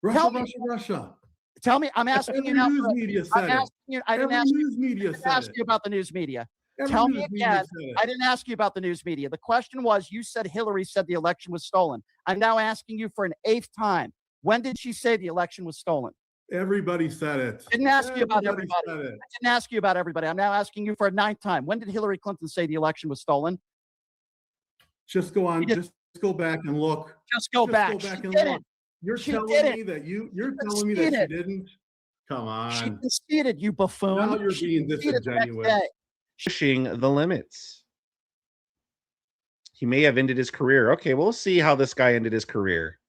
Russia, Russia, Russia. Tell me, I'm asking you now. News media said I'm asking you. I didn't ask you about the news media. Tell me again. I didn't ask you about the news media. The question was, you said Hillary said the election was stolen. I'm now asking you for an 8th time. When did she say the election was stolen? Everybody said it. I didn't ask you about everybody. I didn't ask you about everybody. I'm now asking you for a 9th time. When did Hillary Clinton say the election was stolen? Just go on. Just go back and look. Just go back. Go back and look. You're telling me that you're telling me that she didn't? Come on. She conceded, you buffoon. Now you're being disingenuous. Pushing the limits. He may have ended his career. Okay, we'll see how this guy ended his career.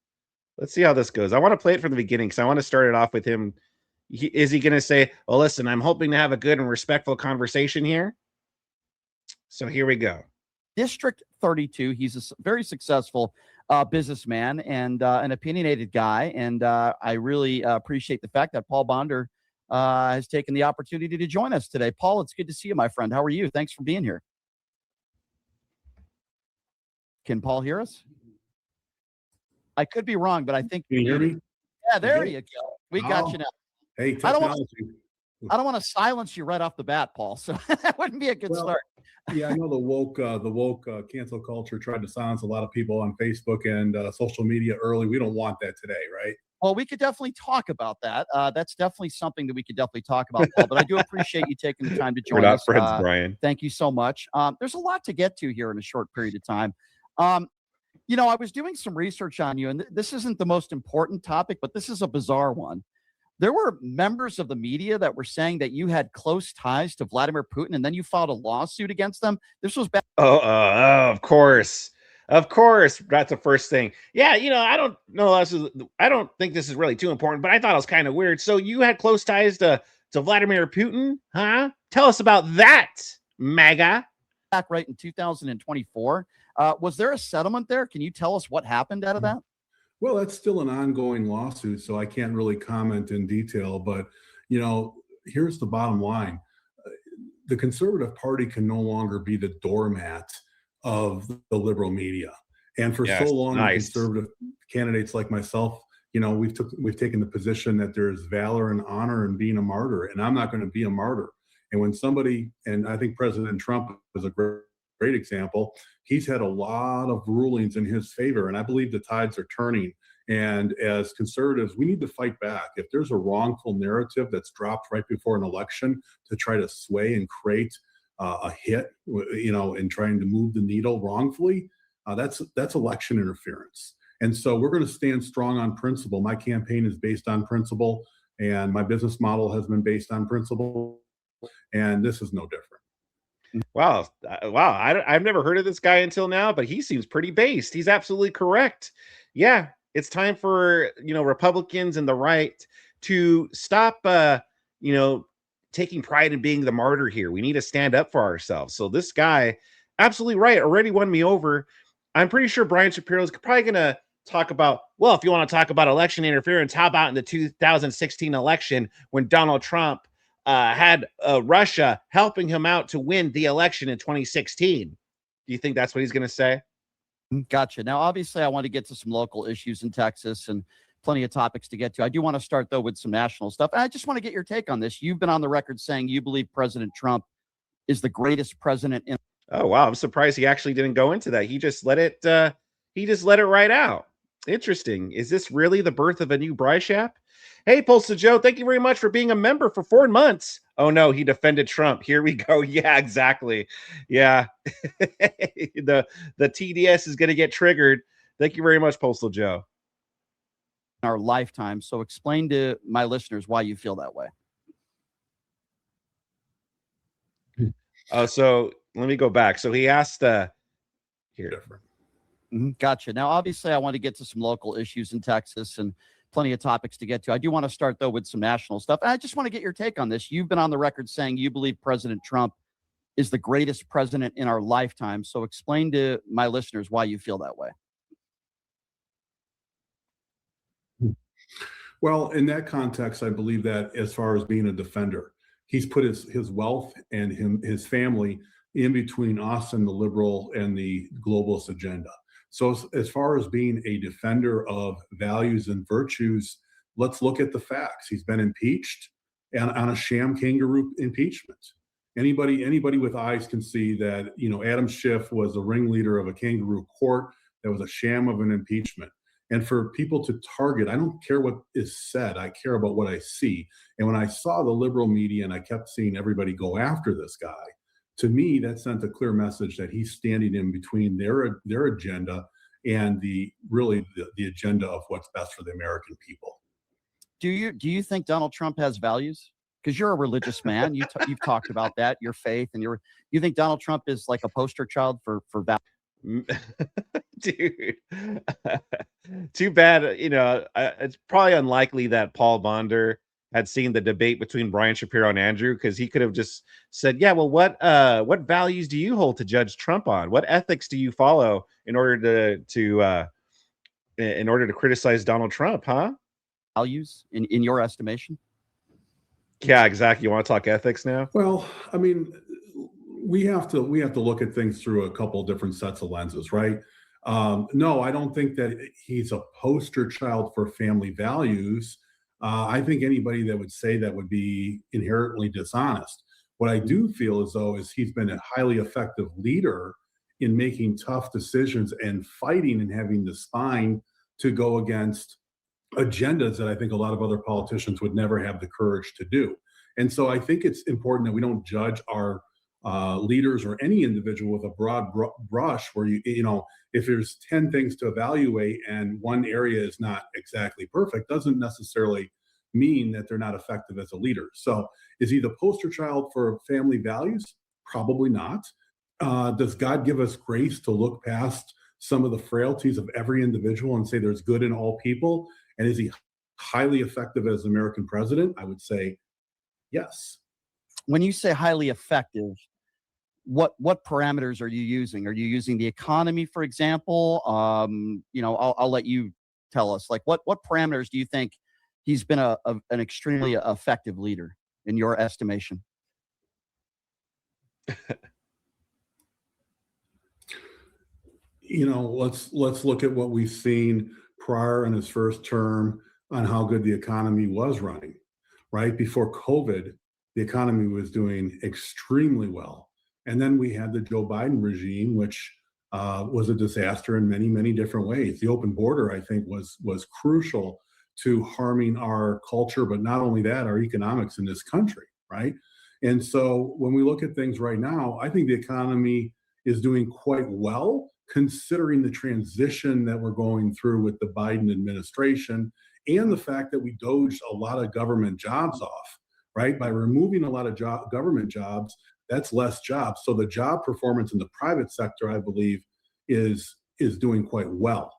Let's see how this goes. I want to play it from the beginning because I want to start it off with him. Is he going to say, well, listen, I'm hoping to have a good and respectful conversation here? So here we go. District 32. He's a very successful businessman and an opinionated guy. And I really appreciate the fact that Paul Bondar has taken the opportunity to join us today. Paul, it's good to see you, my friend. How are you? Thanks for being here. Can Paul hear us? I could be wrong, but I think. Can you hear me? Yeah, there you go. We got you now. Hey, technology. I don't want to silence you right off the bat, Paul. So that wouldn't be a good start. Yeah, I know the woke cancel culture tried to silence a lot of people on Facebook and social media early. We don't want that today, right? Well, we could definitely talk about that. That's definitely something that we could definitely talk about, Paul. But I do appreciate you taking the time to join us. We're not friends, Brian. Thank you so much. There's a lot to get to here in a short period of time. You know, I was doing some research on you, and this isn't the most important topic, but this is a bizarre one. There were members of the media that were saying that you had close ties to Vladimir Putin, and then you filed a lawsuit against them. This was back. Of course. Of course. That's the first thing. Yeah, you know, I don't know. I don't think this is really too important, but I thought it was kind of weird. So you had close ties to Vladimir Putin, huh? Tell us about that, MAGA. Back right in 2024. Was there a settlement there? Can you tell us what happened out of that? Well, that's still an ongoing lawsuit, so I can't really comment in detail. But, you know, here's the bottom line. The Conservative Party can no longer be the doormat of the liberal media. And for so long, conservative candidates like myself, you know, we've taken the position that there's valor and honor in being a martyr, and I'm not going to be a martyr. And when somebody, and I think President Trump is a great example, he's had a lot of rulings in his favor, and I believe the tides are turning. And as conservatives, we need to fight back. If there's a wrongful narrative that's dropped right before an election to try to sway and create a hit, you know, in trying to move the needle wrongfully, that's election interference. And so we're going to stand strong on principle. My campaign is based on principle, and my business model has been based on principle, and this is no different. Wow. I've never heard of this guy until now, but he seems pretty based. He's absolutely correct. Yeah, it's time for, you know, Republicans and the right to stop, you know, taking pride in being the martyr here. We need to stand up for ourselves. So this guy, absolutely right, already won me over. I'm pretty sure Brian Shapiro is probably going to talk about, well, if you want to talk about election interference, how about in the 2016 election when Donald Trump had Russia helping him out to win the election in 2016. Do you think that's what he's going to say? Gotcha. Now, obviously, I want to get to some local issues in Texas and plenty of topics to get to. I do want to start, though, with some national stuff. I just want to get your take on this. You've been on the record saying you believe President Trump is the greatest president in. Oh, wow. I'm surprised he actually didn't go into that. He just let it right out. Interesting. Is this really the birth of a new Bryshap? Hey, Postal Joe, thank you very much for being a member for 4 months. Oh, no, he defended Trump. Here we go. Yeah, exactly. Yeah. the TDS is going to get triggered. Thank you very much, Postal Joe. Our lifetime. So explain to my listeners why you feel that way. Oh, so let me go back. So he asked here. Gotcha. Now, obviously, I want to get to some local issues in Texas and plenty of topics to get to. I do want to start, though, with some national stuff. I just want to get your take on this. You've been on the record saying you believe President Trump is the greatest president in our lifetime. So explain to my listeners why you feel that way. Well, in that context, I believe that as far as being a defender, he's put his wealth and his family in between us and the liberal and the globalist agenda. So as far as being a defender of values and virtues let's look at the facts. He's been impeached and on a sham kangaroo impeachment. Anybody with eyes can see that, Adam Schiff was the ringleader of a kangaroo court that was a sham of an impeachment. And for people to target, I don't care what is said, I care about what I see. And when I saw the liberal media and I kept seeing everybody go after this guy, to me, that sent a clear message that he's standing in between their agenda and the agenda of what's best for the American people. Do you think Donald Trump has values? Because you're a religious man, you've talked about that, your faith, and you think Donald Trump is like a poster child for values? Dude, too bad. It's probably unlikely that Paul Bondar had seen the debate between Brian Shapiro and Andrew, because he could have just said, yeah, well, what values do you hold to Judge Trump on? What ethics do you follow in order to criticize Donald Trump, huh? Values in your estimation? Yeah, exactly. You want to talk ethics now? Well, I mean, we have to look at things through a couple different sets of lenses, right? No, I don't think that he's a poster child for family values. I think anybody that would say that would be inherently dishonest. What I do feel as though is he's been a highly effective leader in making tough decisions and fighting and having the spine to go against agendas that I think a lot of other politicians would never have the courage to do. And so I think it's important that we don't judge our leaders or any individual with a broad brush where if there's 10 things to evaluate and one area is not exactly perfect, doesn't necessarily mean that they're not effective as a leader. So is he the poster child for family values? Probably not. Does God give us grace to look past some of the frailties of every individual and say there's good in all people? And is he highly effective as American president? I would say yes. When you say highly effective, what parameters are you using? Are you using the economy, for example? I'll let you tell us. Like, what parameters do you think he's been an extremely effective leader in your estimation? Let's look at what we've seen prior in his first term on how good the economy was running. Right before COVID, the economy was doing extremely well. And then we had the Joe Biden regime, which was a disaster in many, many different ways. The open border, I think, was crucial to harming our culture, but not only that, our economics in this country, right? And so when we look at things right now, I think the economy is doing quite well, considering the transition that we're going through with the Biden administration and the fact that we doged a lot of government jobs off, right? By removing a lot of government jobs, that's less jobs. So the job performance in the private sector, I believe, is doing quite well.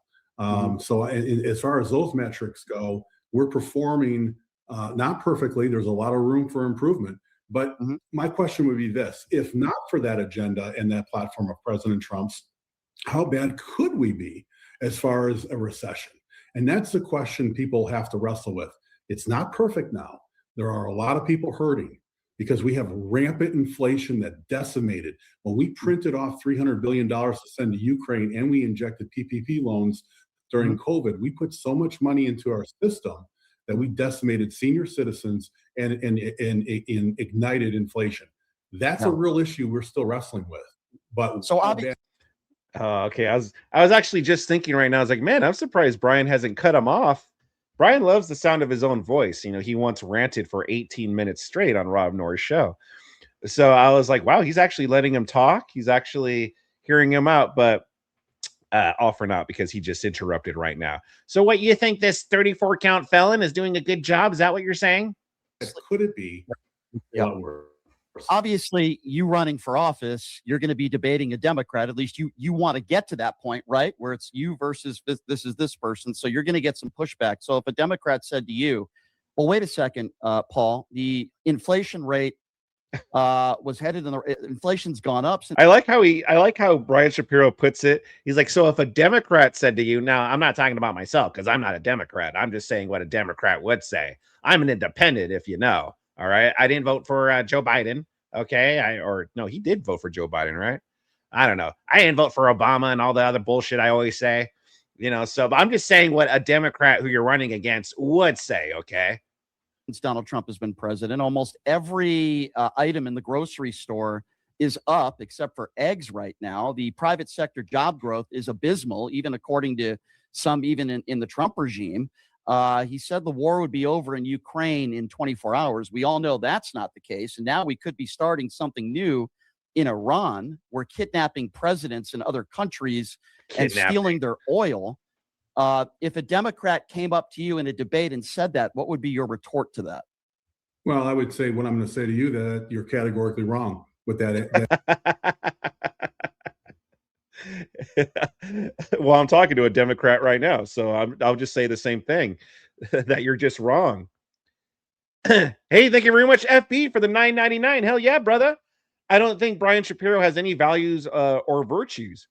So as far as those metrics go, we're performing not perfectly. There's a lot of room for improvement. But my question would be this: if not for that agenda and that platform of President Trump's, how bad could we be as far as a recession? And that's the question people have to wrestle with. It's not perfect now. There are a lot of people hurting because we have rampant inflation that decimated. When we printed off $300 billion to send to Ukraine and we injected PPP loans during COVID, we put so much money into our system that we decimated senior citizens and ignited inflation. That's a real issue we're still wrestling with. But so obviously, okay. I was actually just thinking right now, I was like, man, I'm surprised Brian hasn't cut him off. Brian loves the sound of his own voice. He once ranted for 18 minutes straight on Rob Norris' show. So I was like, wow, he's actually letting him talk. He's actually hearing him out, but all for naught because he just interrupted right now. So what, you think this 34 count felon is doing a good job? Is that what you're saying? Could it be? Yeah. Obviously, you running for office, you're going to be debating a Democrat. At least you want to get to that point, right? Where it's you versus this is this person. So you're going to get some pushback. So if a Democrat said to you, well, wait a second, Paul, the inflation rate was headed in the inflation's gone up. I like how Brian Shapiro puts it. He's like, so if a Democrat said to you, now I'm not talking about myself because I'm not a Democrat. I'm just saying what a Democrat would say. I'm an independent, if you know. All right. I didn't vote for Joe Biden. Okay. No, he did vote for Joe Biden, right? I don't know. I didn't vote for Obama and all the other bullshit I always say. So I'm just saying what a Democrat who you're running against would say. Okay. Since Donald Trump has been president, almost every item in the grocery store is up except for eggs right now. The private sector job growth is abysmal, even according to some, even in the Trump regime. He said the war would be over in Ukraine in 24 hours. We all know that's not the case. And now we could be starting something new in Iran. We're kidnapping presidents in other countries and stealing their oil. If a Democrat came up to you in a debate and said that, what would be your retort to that? Well, I would say what I'm going to say to you, that you're categorically wrong with that. Well, I'm talking to a Democrat right now, so I'll just say the same thing, that you're just wrong. Hey, thank you very much, FB, for the $9.99. Hell yeah, brother. I don't think Brian Shapiro has any values or virtues.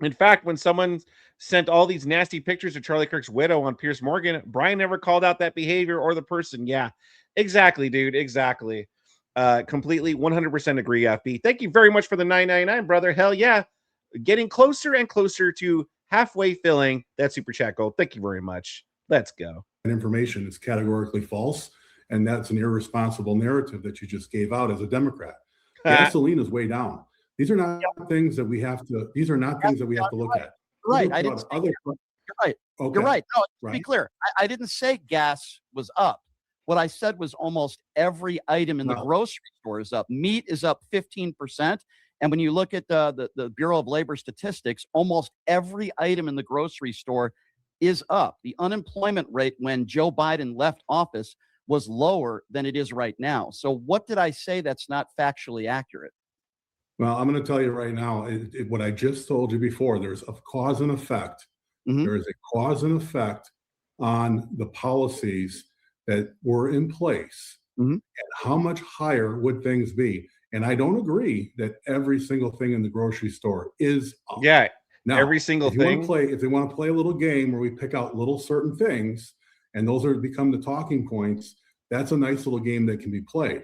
In fact, when someone sent all these nasty pictures of Charlie Kirk's widow on Piers Morgan, Brian never called out that behavior or the person. Yeah, exactly, dude. Exactly. Completely 100% agree, FB. Thank you very much for the $9.99, brother. Hell yeah. Getting closer and closer to halfway filling that super chat goal. Thank you very much. Let's go. Information is categorically false, and that's an irresponsible narrative that you just gave out as a Democrat. Gasoline is way down. These are not things that we have to. These are not things that we have to look at. Right. I didn't. You're right. Okay. You're right. No, to be clear, I didn't say gas was up. What I said was almost every item in the grocery store is up. Meat is up 15%. And when you look at the Bureau of Labor Statistics, almost every item in the grocery store is up. The unemployment rate when Joe Biden left office was lower than it is right now. So what did I say that's not factually accurate? Well, I'm going to tell you right now, what I just told you before, there's a cause and effect. Mm-hmm. There is a cause and effect on the policies that were in place. Mm-hmm. And how much higher would things be? And I don't agree that every single thing in the grocery store is up. Yeah, now, every single thing. If they want to play a little game where we pick out little certain things, and those become the talking points, that's a nice little game that can be played.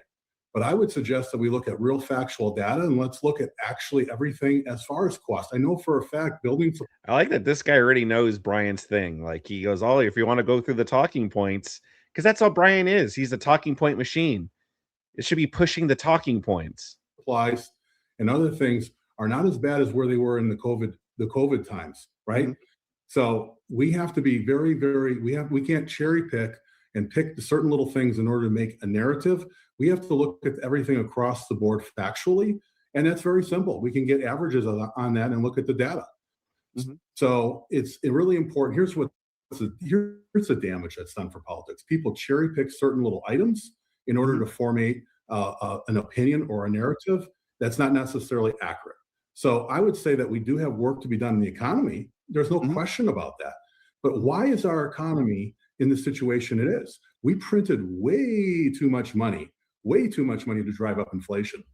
But I would suggest that we look at real factual data, and let's look at actually everything as far as cost. I know for a fact buildings. I like that this guy already knows Brian's thing. Like, he goes, oh, if you want to go through the talking points, because that's all Brian is. He's a talking point machine. It should be pushing the talking points. Supplies and other things are not as bad as where they were in the COVID times, right? Mm-hmm. So we have to be very, very, we can't cherry pick and pick certain little things in order to make a narrative. We have to look at everything across the board factually, and that's very simple. We can get averages on that and look at the data. Mm-hmm. So it's really important. Here's the damage that's done for politics. People cherry pick certain little items in order to formate an opinion or a narrative that's not necessarily accurate. So I would say that we do have work to be done in the economy. There's no question about that. But why is our economy in the situation it is? We printed way too much money to drive up inflation.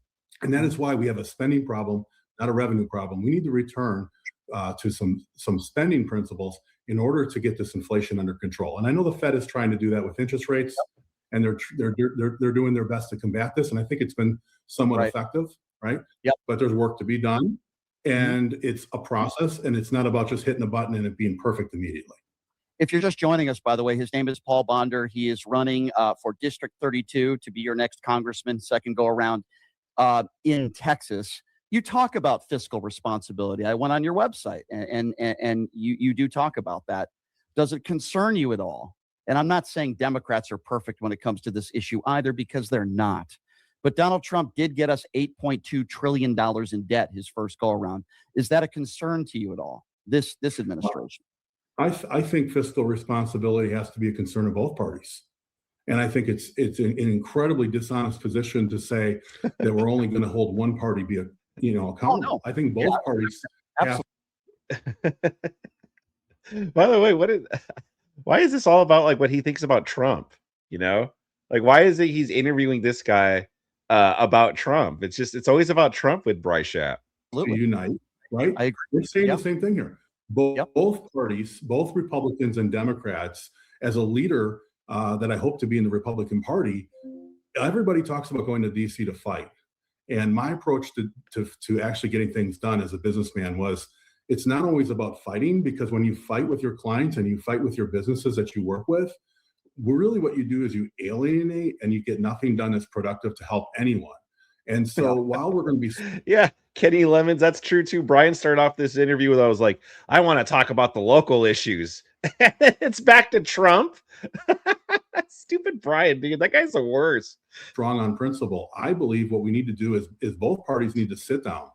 And that is why we have a spending problem, not a revenue problem. We need to return to some spending principles in order to get this inflation under control. And I know the Fed is trying to do that with interest rates. And they're doing their best to combat this, and I think it's been somewhat effective, right? Yep. But there's work to be done, and it's a process, and it's not about just hitting a button and it being perfect immediately. If you're just joining us, by the way, his name is Paul Bondar. He is running for District 32 to be your next congressman, second go around in Texas. You talk about fiscal responsibility. I went on your website, and you do talk about that. Does it concern you at all? And I'm not saying Democrats are perfect when it comes to this issue either, because they're not. But Donald Trump did get us $8.2 trillion in debt his first go around. Is that a concern to you at all, this administration? I think fiscal responsibility has to be a concern of both parties. And I think it's an incredibly dishonest position to say that we're only going to hold one party accountable. Oh, no. I think both parties have. By the way, why is this all about, like, what he thinks about Trump? Like, why is it he's interviewing this guy about Trump? It's always about Trump with Bryce Shapp. Unite, right? I agree. We're saying the same thing here. Both parties, both Republicans and Democrats, as a leader that I hope to be in the Republican Party, everybody talks about going to DC to fight. And my approach to actually getting things done as a businessman it's not always about fighting, because when you fight with your clients and you fight with your businesses that you work with, really what you do is you alienate and you get nothing done that's productive to help anyone. And so while we're going to be Yeah, Kenny Lemons, that's true too. Brian started off this interview with, I was like, I want to talk about the local issues. It's back to Trump. Stupid Brian, dude. That guy's the worst. strong on principle, I believe what we need to do is both parties need to sit down.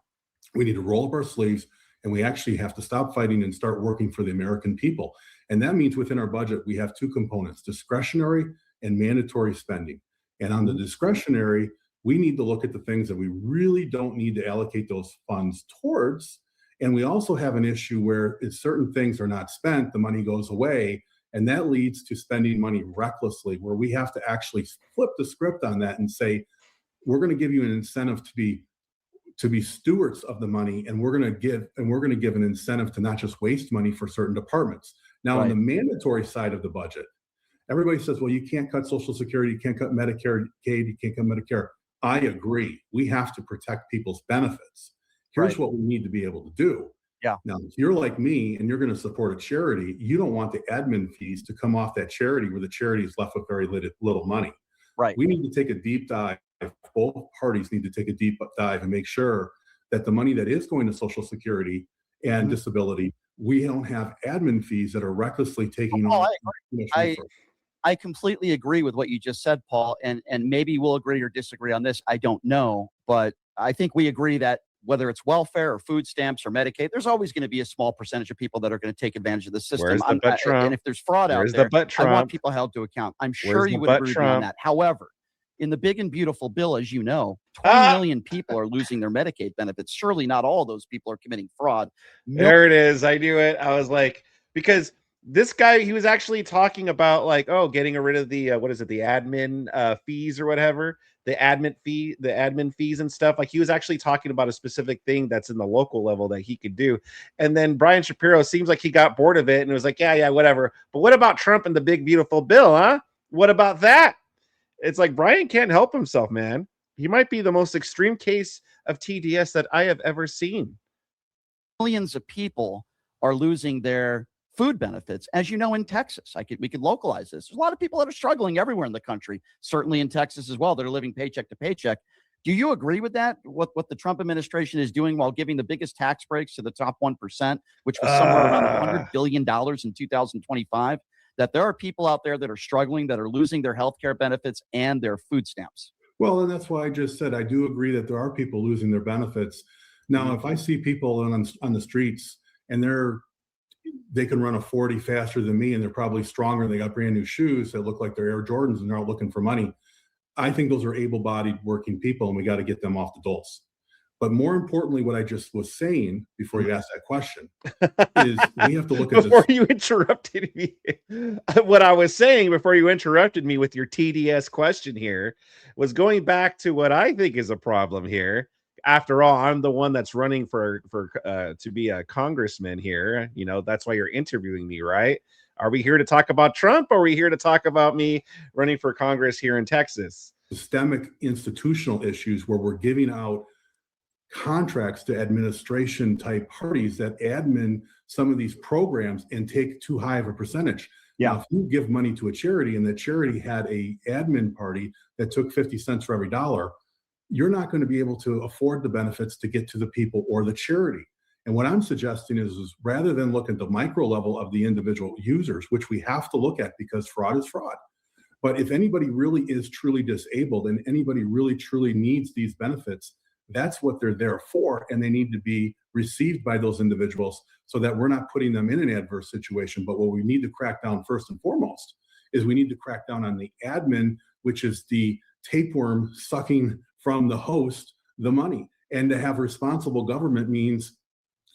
We need to roll up our sleeves, and we actually have to stop fighting and start working for the American people. And that means within our budget, we have two components: discretionary and mandatory spending. And on the discretionary, we need to look at the things that we really don't need to allocate those funds towards. And we also have an issue where if certain things are not spent, the money goes away. And that leads to spending money recklessly, where we have to actually flip the script on that and say, we're going to give you an incentive to be stewards of the money, and we're going to give an incentive to not just waste money for certain departments. Now, on the mandatory side of the budget, everybody says, well, you can't cut Social Security, you can't cut Medicare, you can't cut Medicare. I agree. We have to protect people's benefits. Here's what we need to be able to do. Yeah. Now, if you're like me and you're going to support a charity, you don't want the admin fees to come off that charity where the charity is left with very little money. Right. We need to take a deep dive. Both parties need to take a deep dive and make sure that the money that is going to Social Security and disability, we don't have admin fees that are recklessly taking on. I completely agree with what you just said, Paul, and maybe we'll agree or disagree on this. I don't know, but I think we agree that whether it's welfare or food stamps or Medicaid, there's always going to be a small percentage of people that are going to take advantage of the system. And if there's fraud out there, I want people held to account. I'm sure you would agree with me on that. However, in the big and beautiful bill, as you know, 20 million people are losing their Medicaid benefits. Surely not all those people are committing fraud. There it is. I knew it. I was like, because this guy, he was actually talking about like, oh, getting rid of the the admin fees or whatever, the admin fees and stuff. Like, he was actually talking about a specific thing that's in the local level that he could do. And then Brian Shapiro seems like he got bored of it and was like, yeah, whatever. But what about Trump and the big beautiful bill, huh? What about that? It's like Brian can't help himself, man. He might be the most extreme case of TDS that I have ever seen. Millions of people are losing their food benefits, as you know, in Texas. We could localize this. There's a lot of people that are struggling everywhere in the country, certainly in Texas as well. They're living paycheck to paycheck. Do you agree with that? What the Trump administration is doing while giving the biggest tax breaks to the top 1%, which was somewhere around $100 billion in 2025? That there are people out there that are struggling, that are losing their health care benefits and their food stamps. Well, and that's why I just said I do agree that there are people losing their benefits. Now, if I see people on the streets and they can run a 40 faster than me, and they're probably stronger, and they got brand new shoes that look like they're Air Jordans, and they're out looking for money, I think those are able-bodied working people, and we got to get them off the doles. But more importantly, what I just was saying before you asked that question is we have to look at before you interrupted me. What I was saying before you interrupted me with your TDS question here was going back to what I think is a problem here. After all, I'm the one that's running for to be a congressman here. You know, that's why you're interviewing me, right? Are we here to talk about Trump, or are we here to talk about me running for Congress here in Texas? Systemic institutional issues where we're giving out contracts to administration type parties that admin some of these programs and take too high of a percentage. Yeah. Now, if you give money to a charity and the charity had a admin party that took 50 cents for every dollar, you're not going to be able to afford the benefits to get to the people or the charity. And what I'm suggesting is rather than look at the micro level of the individual users, which we have to look at because fraud is fraud. But if anybody really is truly disabled and anybody really truly needs these benefits, that's what they're there for, and they need to be received by those individuals so that we're not putting them in an adverse situation. But what we need to crack down first and foremost is we need to crack down on the admin, which is the tapeworm sucking from the host the money. And to have responsible government means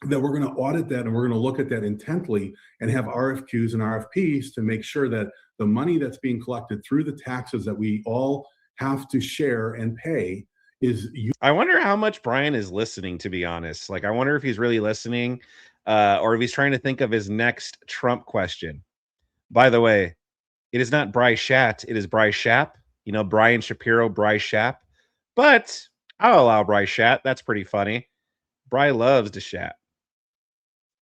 that we're going to audit that, and we're going to look at that intently and have RFQs and RFPs to make sure that the money that's being collected through the taxes that we all have to share and pay is. I wonder how much Brian is listening, to be honest. Like, I wonder if he's really listening, or if he's trying to think of his next Trump question. By the way, it is not Bryce Shat, it is Bryce Shap. You know, Brian Shapiro, Bryce Shap. But I'll allow Bryce Shat. That's pretty funny. Bry loves to chat.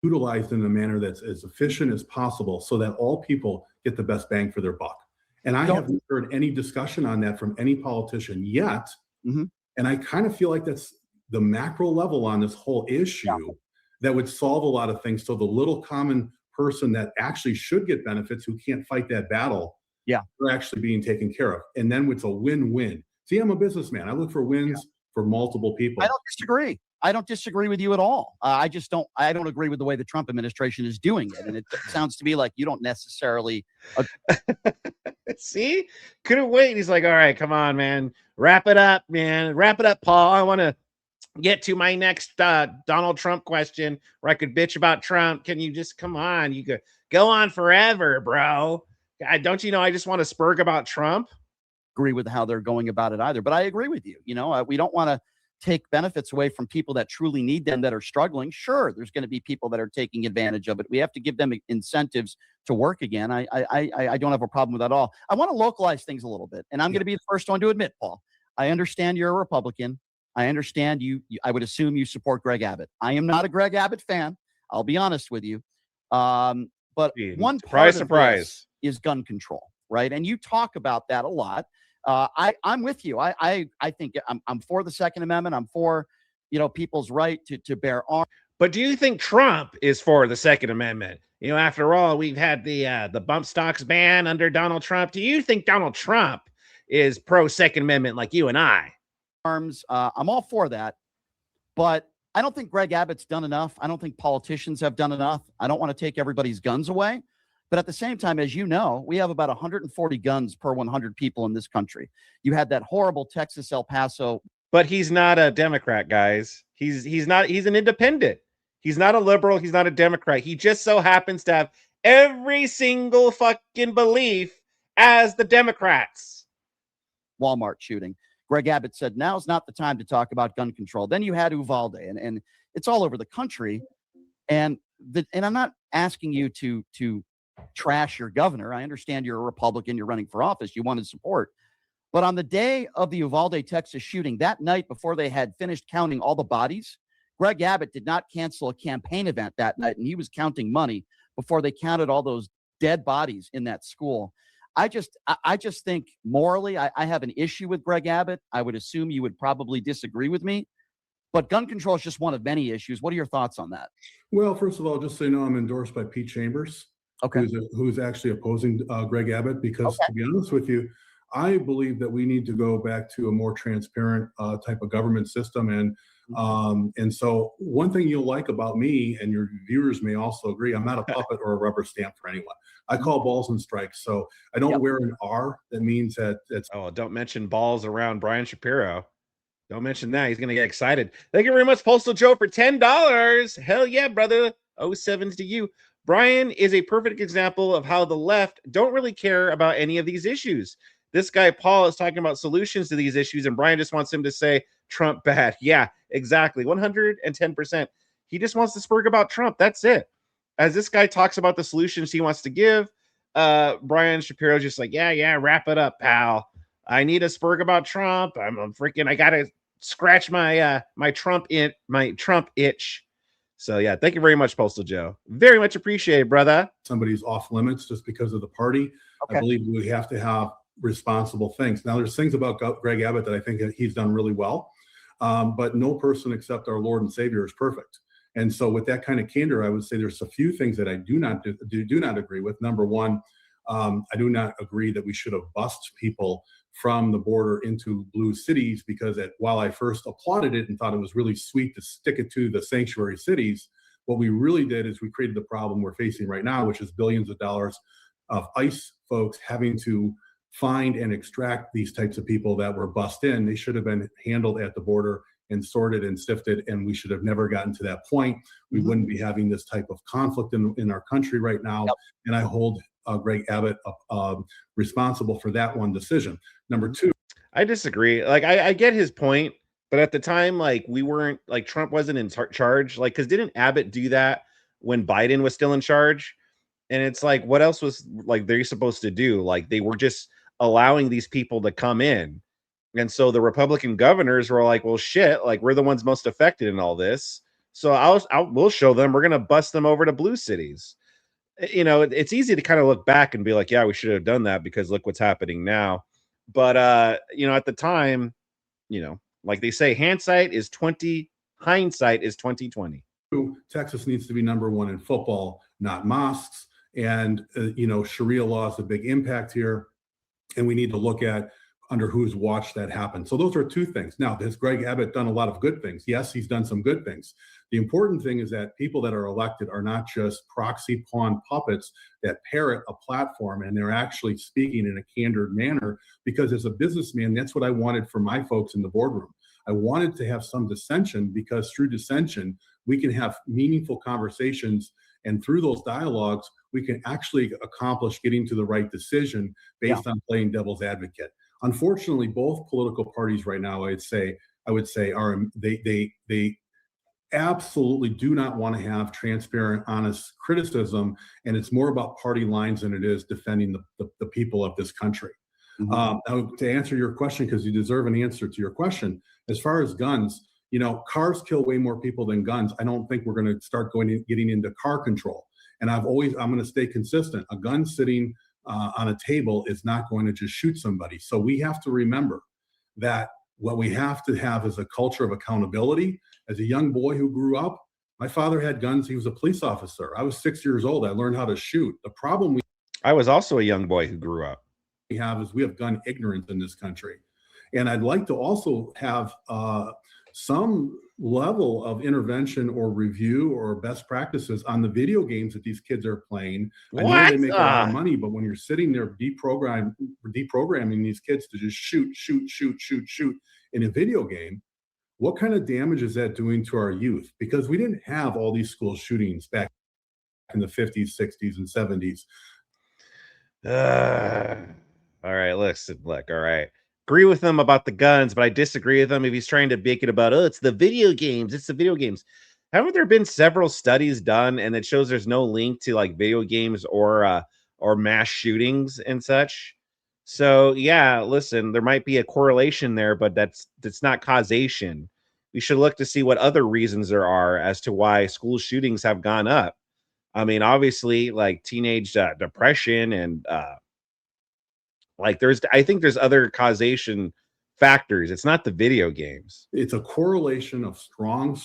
utilized in a manner that's as efficient as possible so that all people get the best bang for their buck. And I haven't heard any discussion on that from any politician yet. And I kind of feel like that's the macro level on this whole issue that would solve a lot of things. So the little common person that actually should get benefits who can't fight that battle, are actually being taken care of. And then it's a win-win. See, I'm a businessman. I look for wins for multiple people. I don't disagree. I don't disagree with you at all. I don't agree with the way the Trump administration is doing it. And it sounds to me like you don't necessarily. See, couldn't wait. He's like, all right, come on, man. Wrap it up, man. Wrap it up, Paul. I want to get to my next Donald Trump question where I could bitch about Trump. Can you just come on? You could go on forever, bro. Don't you know I just want to spurg about Trump? Agree with how they're going about it either. But I agree with you. You know, we don't want to take benefits away from people that truly need them, that are struggling. Sure, there's going to be people that are taking advantage of it. We have to give them incentives to work again. I don't have a problem with that at all. I want to localize things a little bit. And I'm going to be the first one to admit, Paul, I understand you're a Republican. I understand you I would assume you support Greg Abbott. I am not a Greg Abbott fan. I'll be honest with you. But one part of this is gun control, right? And you talk about that a lot. I'm with you. I think I'm for the Second Amendment. I'm for, people's right to bear arms. But do you think Trump is for the Second Amendment? You know, after all, we've had the bump stocks ban under Donald Trump. Do you think Donald Trump is pro Second Amendment like you and I? Arms. I'm all for that, but I don't think Greg Abbott's done enough. I don't think politicians have done enough. I don't want to take everybody's guns away. But at the same time, as you know, we have about 140 guns per 100 people in this country. You had that horrible Texas, El Paso. But he's not a Democrat, guys. He's an independent. He's not a liberal. He's not a Democrat. He just so happens to have every single fucking belief as the Democrats. Walmart shooting. Greg Abbott said, now's not the time to talk about gun control. Then you had Uvalde, and it's all over the country. And I'm not asking you to trash your governor. I understand you're a Republican, you're running for office, you wanted support. But on the day of the Uvalde, Texas shooting, that night before they had finished counting all the bodies, Greg Abbott did not cancel a campaign event that night, and he was counting money before they counted all those dead bodies in that school. I just think morally, I have an issue with Greg Abbott. I would assume you would probably disagree with me. But gun control is just one of many issues. What are your thoughts on that? Well, first of all, just so you know, I'm endorsed by Pete Chambers. Okay. Who's actually opposing Greg Abbott, because to be honest with you, I believe that we need to go back to a more transparent type of government system. And so one thing you'll like about me, and your viewers may also agree, I'm not a puppet or a rubber stamp for anyone. I call balls and strikes. So I don't wear an R. That means that it's. Oh, don't mention balls around Brian Shapiro. Don't mention that. He's going to get excited. Thank you very much, Postal Joe, for $10. Hell yeah, brother. 07s to you. Brian is a perfect example of how the left don't really care about any of these issues. This guy, Paul, is talking about solutions to these issues, and Brian just wants him to say Trump bad. Yeah, exactly. 110%. He just wants to spurg about Trump. That's it. As this guy talks about the solutions he wants to give, Brian Shapiro's just like, yeah, wrap it up, pal. I need a spurg about Trump. I got to scratch my Trump itch. So yeah, thank you very much, Postal Joe. Very much appreciated, brother. Somebody's off limits just because of the party. Okay. I believe we have to have responsible things. Now, there's things about Greg Abbott that I think that he's done really well, but no person except our Lord and Savior is perfect. And so with that kind of candor, I would say there's a few things that I do not agree with. Number one, I do not agree that we should have bused people from the border into blue cities, because while I first applauded it and thought it was really sweet to stick it to the sanctuary cities, what we really did is we created the problem we're facing right now, which is billions of dollars of ICE folks having to find and extract these types of people that were bussed in. They should have been handled at the border and sorted and sifted, and we should have never gotten to that point. We wouldn't be having this type of conflict in our country right now. Yep. And I hold Greg Abbott responsible for that one decision. Number two, I disagree. Like, I get his point, but at the time, like, we weren't, like, Trump wasn't in charge. Like, because didn't Abbott do that when Biden was still in charge? And it's like, what else was like they're supposed to do? Like, they were just allowing these people to come in. And so the Republican governors were like, well, shit, like, we're the ones most affected in all this. So we'll show them. We're gonna bust them over to blue cities. It's easy to kind of look back and be like, yeah, we should have done that because look what's happening now. But at the time, like they say, hindsight is 2020. Texas needs to be number one in football, not mosques. And, Sharia law is a big impact here. And we need to look at under whose watch that happened. So those are two things. Now, has Greg Abbott done a lot of good things? Yes, he's done some good things. The important thing is that people that are elected are not just proxy pawn puppets that parrot a platform, and they're actually speaking in a candid manner, because as a businessman, that's what I wanted for my folks in the boardroom. I wanted to have some dissension, because through dissension, we can have meaningful conversations, and through those dialogues, we can actually accomplish getting to the right decision based on playing devil's advocate. Unfortunately, both political parties right now, I would say are they absolutely do not want to have transparent, honest criticism, and it's more about party lines than it is defending the people of this country. Now, to answer your question, because you deserve an answer to your question, as far as guns, cars kill way more people than guns. I don't think we're going to start getting into car control. And I'm going to stay consistent. A gun sitting on a table is not going to just shoot somebody. So we have to remember that what we have to have is a culture of accountability. As a young boy who grew up, my father had guns. He was a police officer. I was 6 years old. I learned how to shoot. The problem I was also a young boy who grew up. we have is we have gun ignorance in this country. And I'd like to also have some level of intervention or review or best practices on the video games that these kids are playing. I know they make a lot of money, but when you're sitting there deprogramming these kids to just shoot in a video game, what kind of damage is that doing to our youth? Because we didn't have all these school shootings back in the 50s, 60s, and 70s. All right, look, all right. Agree with him about the guns, but I disagree with him if he's trying to make it about, it's the video games. It's the video games. Haven't there been several studies done and it shows there's no link to like video games or mass shootings and such? So yeah, listen, there might be a correlation there, but that's not causation. We should look to see what other reasons there are as to why school shootings have gone up. I mean, obviously, like teenage depression and I think there's other causation factors. It's not the video games. It's a correlation of strong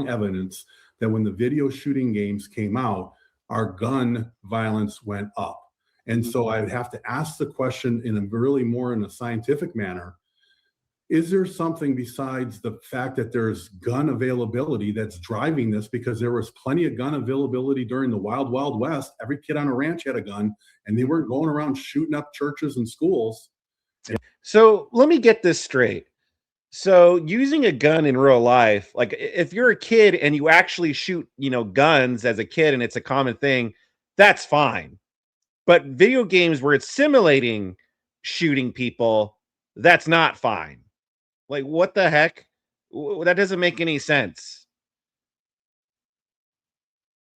evidence that when the video shooting games came out, our gun violence went up. And so I would have to ask the question in a scientific manner. Is there something besides the fact that there's gun availability that's driving this? Because there was plenty of gun availability during the Wild Wild West. Every kid on a ranch had a gun, and they weren't going around shooting up churches and schools. So let me get this straight. So using a gun in real life, like if you're a kid and you actually shoot, guns as a kid and it's a common thing, that's fine. But video games where it's simulating shooting people, that's not fine. Like, what the heck? That doesn't make any sense.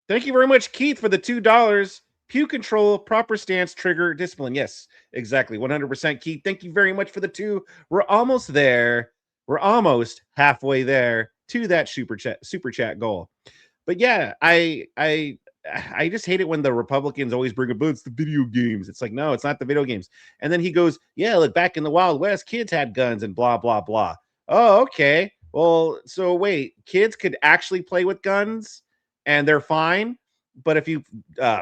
Thank you very much, Keith, for the $2. Pew control, proper stance, trigger, discipline. Yes, exactly. 100%, Keith. Thank you very much for the 2. We're almost there. We're almost halfway there to that super chat goal. But yeah, I just hate it when the Republicans always bring up, it's the video games. It's like, no, it's not the video games. And then he goes, yeah, look, back in the Wild West, kids had guns and blah, blah, blah. Oh, okay. Well, so wait, kids could actually play with guns and they're fine. But if you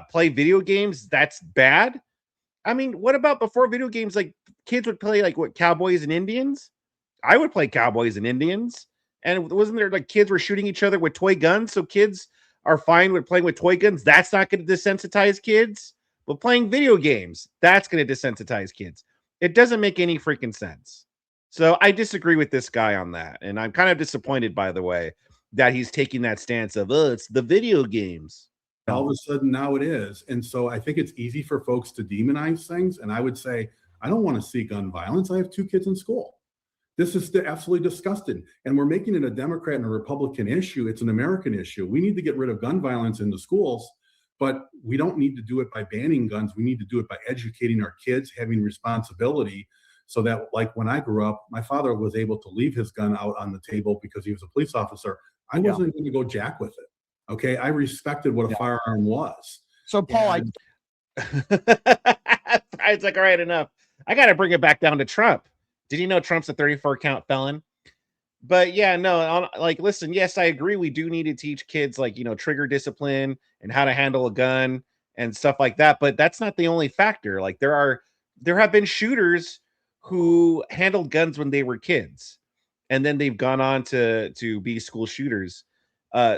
play video games, that's bad. I mean, what about before video games? Like kids would play like what, Cowboys and Indians? I would play Cowboys and Indians. And wasn't there like kids were shooting each other with toy guns? So kids are fine with playing with toy guns. That's not going to desensitize kids. But playing video games, that's going to desensitize kids. It doesn't make any freaking sense. So I disagree with this guy on that. And I'm kind of disappointed, by the way, that he's taking that stance of, it's the video games. All of a sudden now it is. And so I think it's easy for folks to demonize things. And I would say, I don't want to see gun violence. I have 2 kids in school. This is absolutely disgusting. And we're making it a Democrat and a Republican issue. It's an American issue. We need to get rid of gun violence in the schools, but we don't need to do it by banning guns. We need to do it by educating our kids, having responsibility, so that, like when I grew up, my father was able to leave his gun out on the table because he was a police officer. I wasn't going to go jack with it. Okay. I respected what a firearm was. So, Paul, And It's like, all right, enough. I got to bring it back down to Trump. Did you know Trump's a 34 count felon? But yeah, no, like, listen, yes, I agree. We do need to teach kids, like, trigger discipline and how to handle a gun and stuff like that. But that's not the only factor. Like, there have been shooters who handled guns when they were kids, and then they've gone on to be school shooters.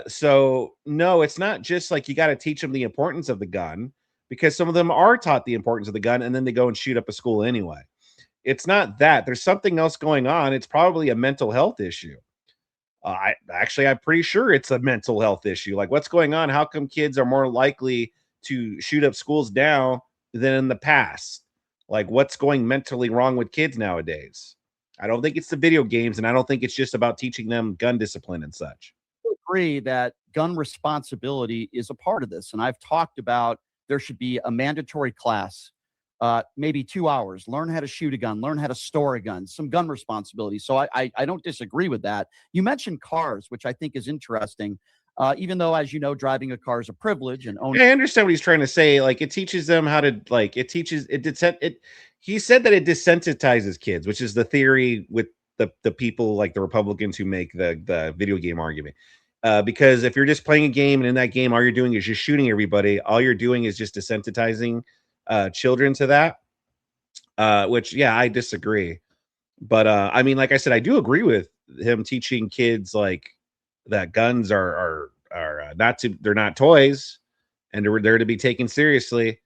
So no, it's not just like you got to teach them the importance of the gun, because some of them are taught the importance of the gun and then they go and shoot up a school anyway. It's not that. There's something else going on. It's probably a mental health issue. I'm pretty sure it's a mental health issue. Like, what's going on? How come kids are more likely to shoot up schools now than in the past? Like, what's going mentally wrong with kids nowadays? I don't think it's the video games, and I don't think it's just about teaching them gun discipline and such. I agree that gun responsibility is a part of this. And I've talked about there should be a mandatory class, maybe 2 hours, learn how to shoot a gun, learn how to store a gun, some gun responsibility. So I don't disagree with that. You mentioned cars, which I think is interesting. Even though, as you know, driving a car is a privilege and owning. I understand what he's trying to say. Like, it teaches them how to, like, he said that it desensitizes kids, which is the theory with the people like the Republicans who make the video game argument. Because if you're just playing a game and in that game, all you're doing is just shooting everybody, all you're doing is just desensitizing children to that, which, yeah, I disagree. But I mean, like I said, I do agree with him teaching kids like that guns are they're not toys and they're there to be taken seriously.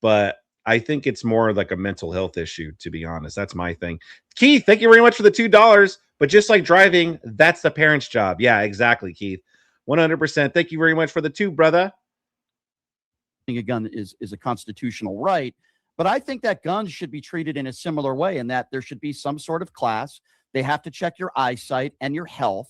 But I think it's more like a mental health issue, to be honest. That's my thing. Keith, thank you very much for the $2. But just like driving, that's the parent's job. Yeah, exactly, Keith. 100%. Thank you very much for the $2, brother. A gun is a constitutional right, but I think that guns should be treated in a similar way, in that there should be some sort of class. They have to check your eyesight and your health.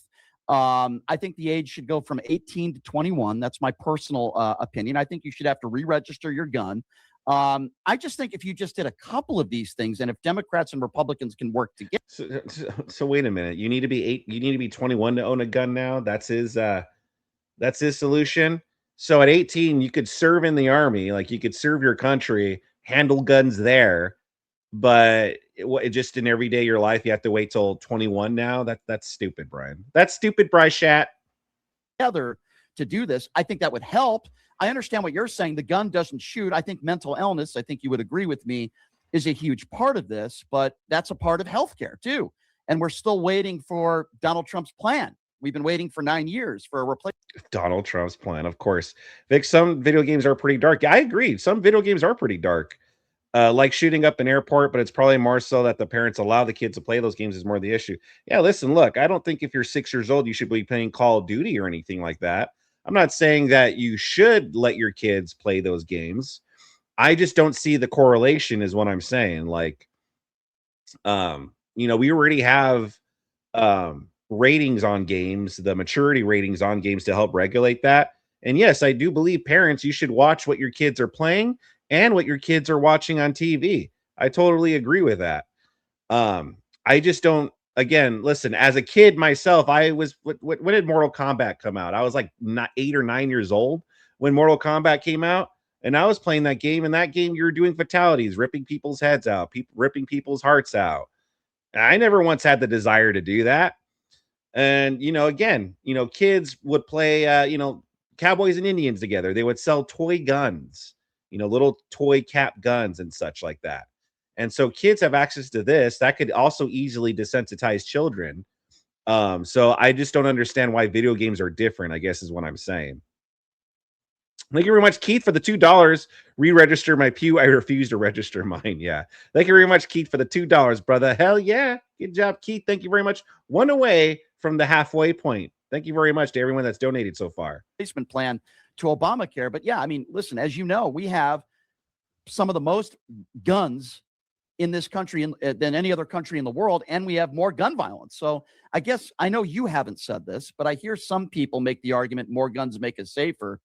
I think the age should go from 18 to 21. That's my personal opinion. I think you should have to re-register your gun. I just think if you just did a couple of these things, and if Democrats and Republicans can work together. So wait a minute. You need to be 21 to own a gun now. That's his solution. So at 18, you could serve in the army, like you could serve your country, handle guns there, but just in everyday your life, you have to wait till 21 now. That's stupid, Brian. That's stupid, Bryce Shat. Together to do this, I think that would help. I understand what you're saying. The gun doesn't shoot. I think mental illness, I think you would agree with me, is a huge part of this, but that's a part of healthcare too. And we're still waiting for Donald Trump's plan. We've been waiting for 9 years for a replacement. Donald Trump's plan, of course. Vic, some video games are pretty dark. I agree. Some video games are pretty dark. Like shooting up an airport, but it's probably more so that the parents allow the kids to play those games is more the issue. Yeah, listen, look, I don't think if you're 6 years old, you should be playing Call of Duty or anything like that. I'm not saying that you should let your kids play those games. I just don't see the correlation is what I'm saying. Like, we already have ratings on games, the maturity ratings on games to help regulate that. And yes, I do believe parents, you should watch what your kids are playing and what your kids are watching on TV. I totally agree with that. I just don't, again, listen, as a kid myself, I was, when did Mortal Kombat come out? I was like 8 or 9 years old when Mortal Kombat came out. And I was playing that game. In that game, you were doing fatalities, ripping people's heads out, ripping people's hearts out. And I never once had the desire to do that. And, again, kids would play, cowboys and Indians together. They would sell toy guns, little toy cap guns and such like that. And so kids have access to this. That could also easily desensitize children. So I just don't understand why video games are different, I guess is what I'm saying. Thank you very much, Keith, for the $2. Re-register my pew. I refuse to register mine. Yeah. Thank you very much, Keith, for the $2, brother. Hell yeah. Good job, Keith. Thank you very much. One away from the halfway point. Thank you very much to everyone that's donated so far. Replacement plan to Obamacare. But yeah, I mean, listen, as you know, we have some of the most guns in this country than any other country in the world, and we have more gun violence. So I guess, I know you haven't said this, but I hear some people make the argument more guns make us safer.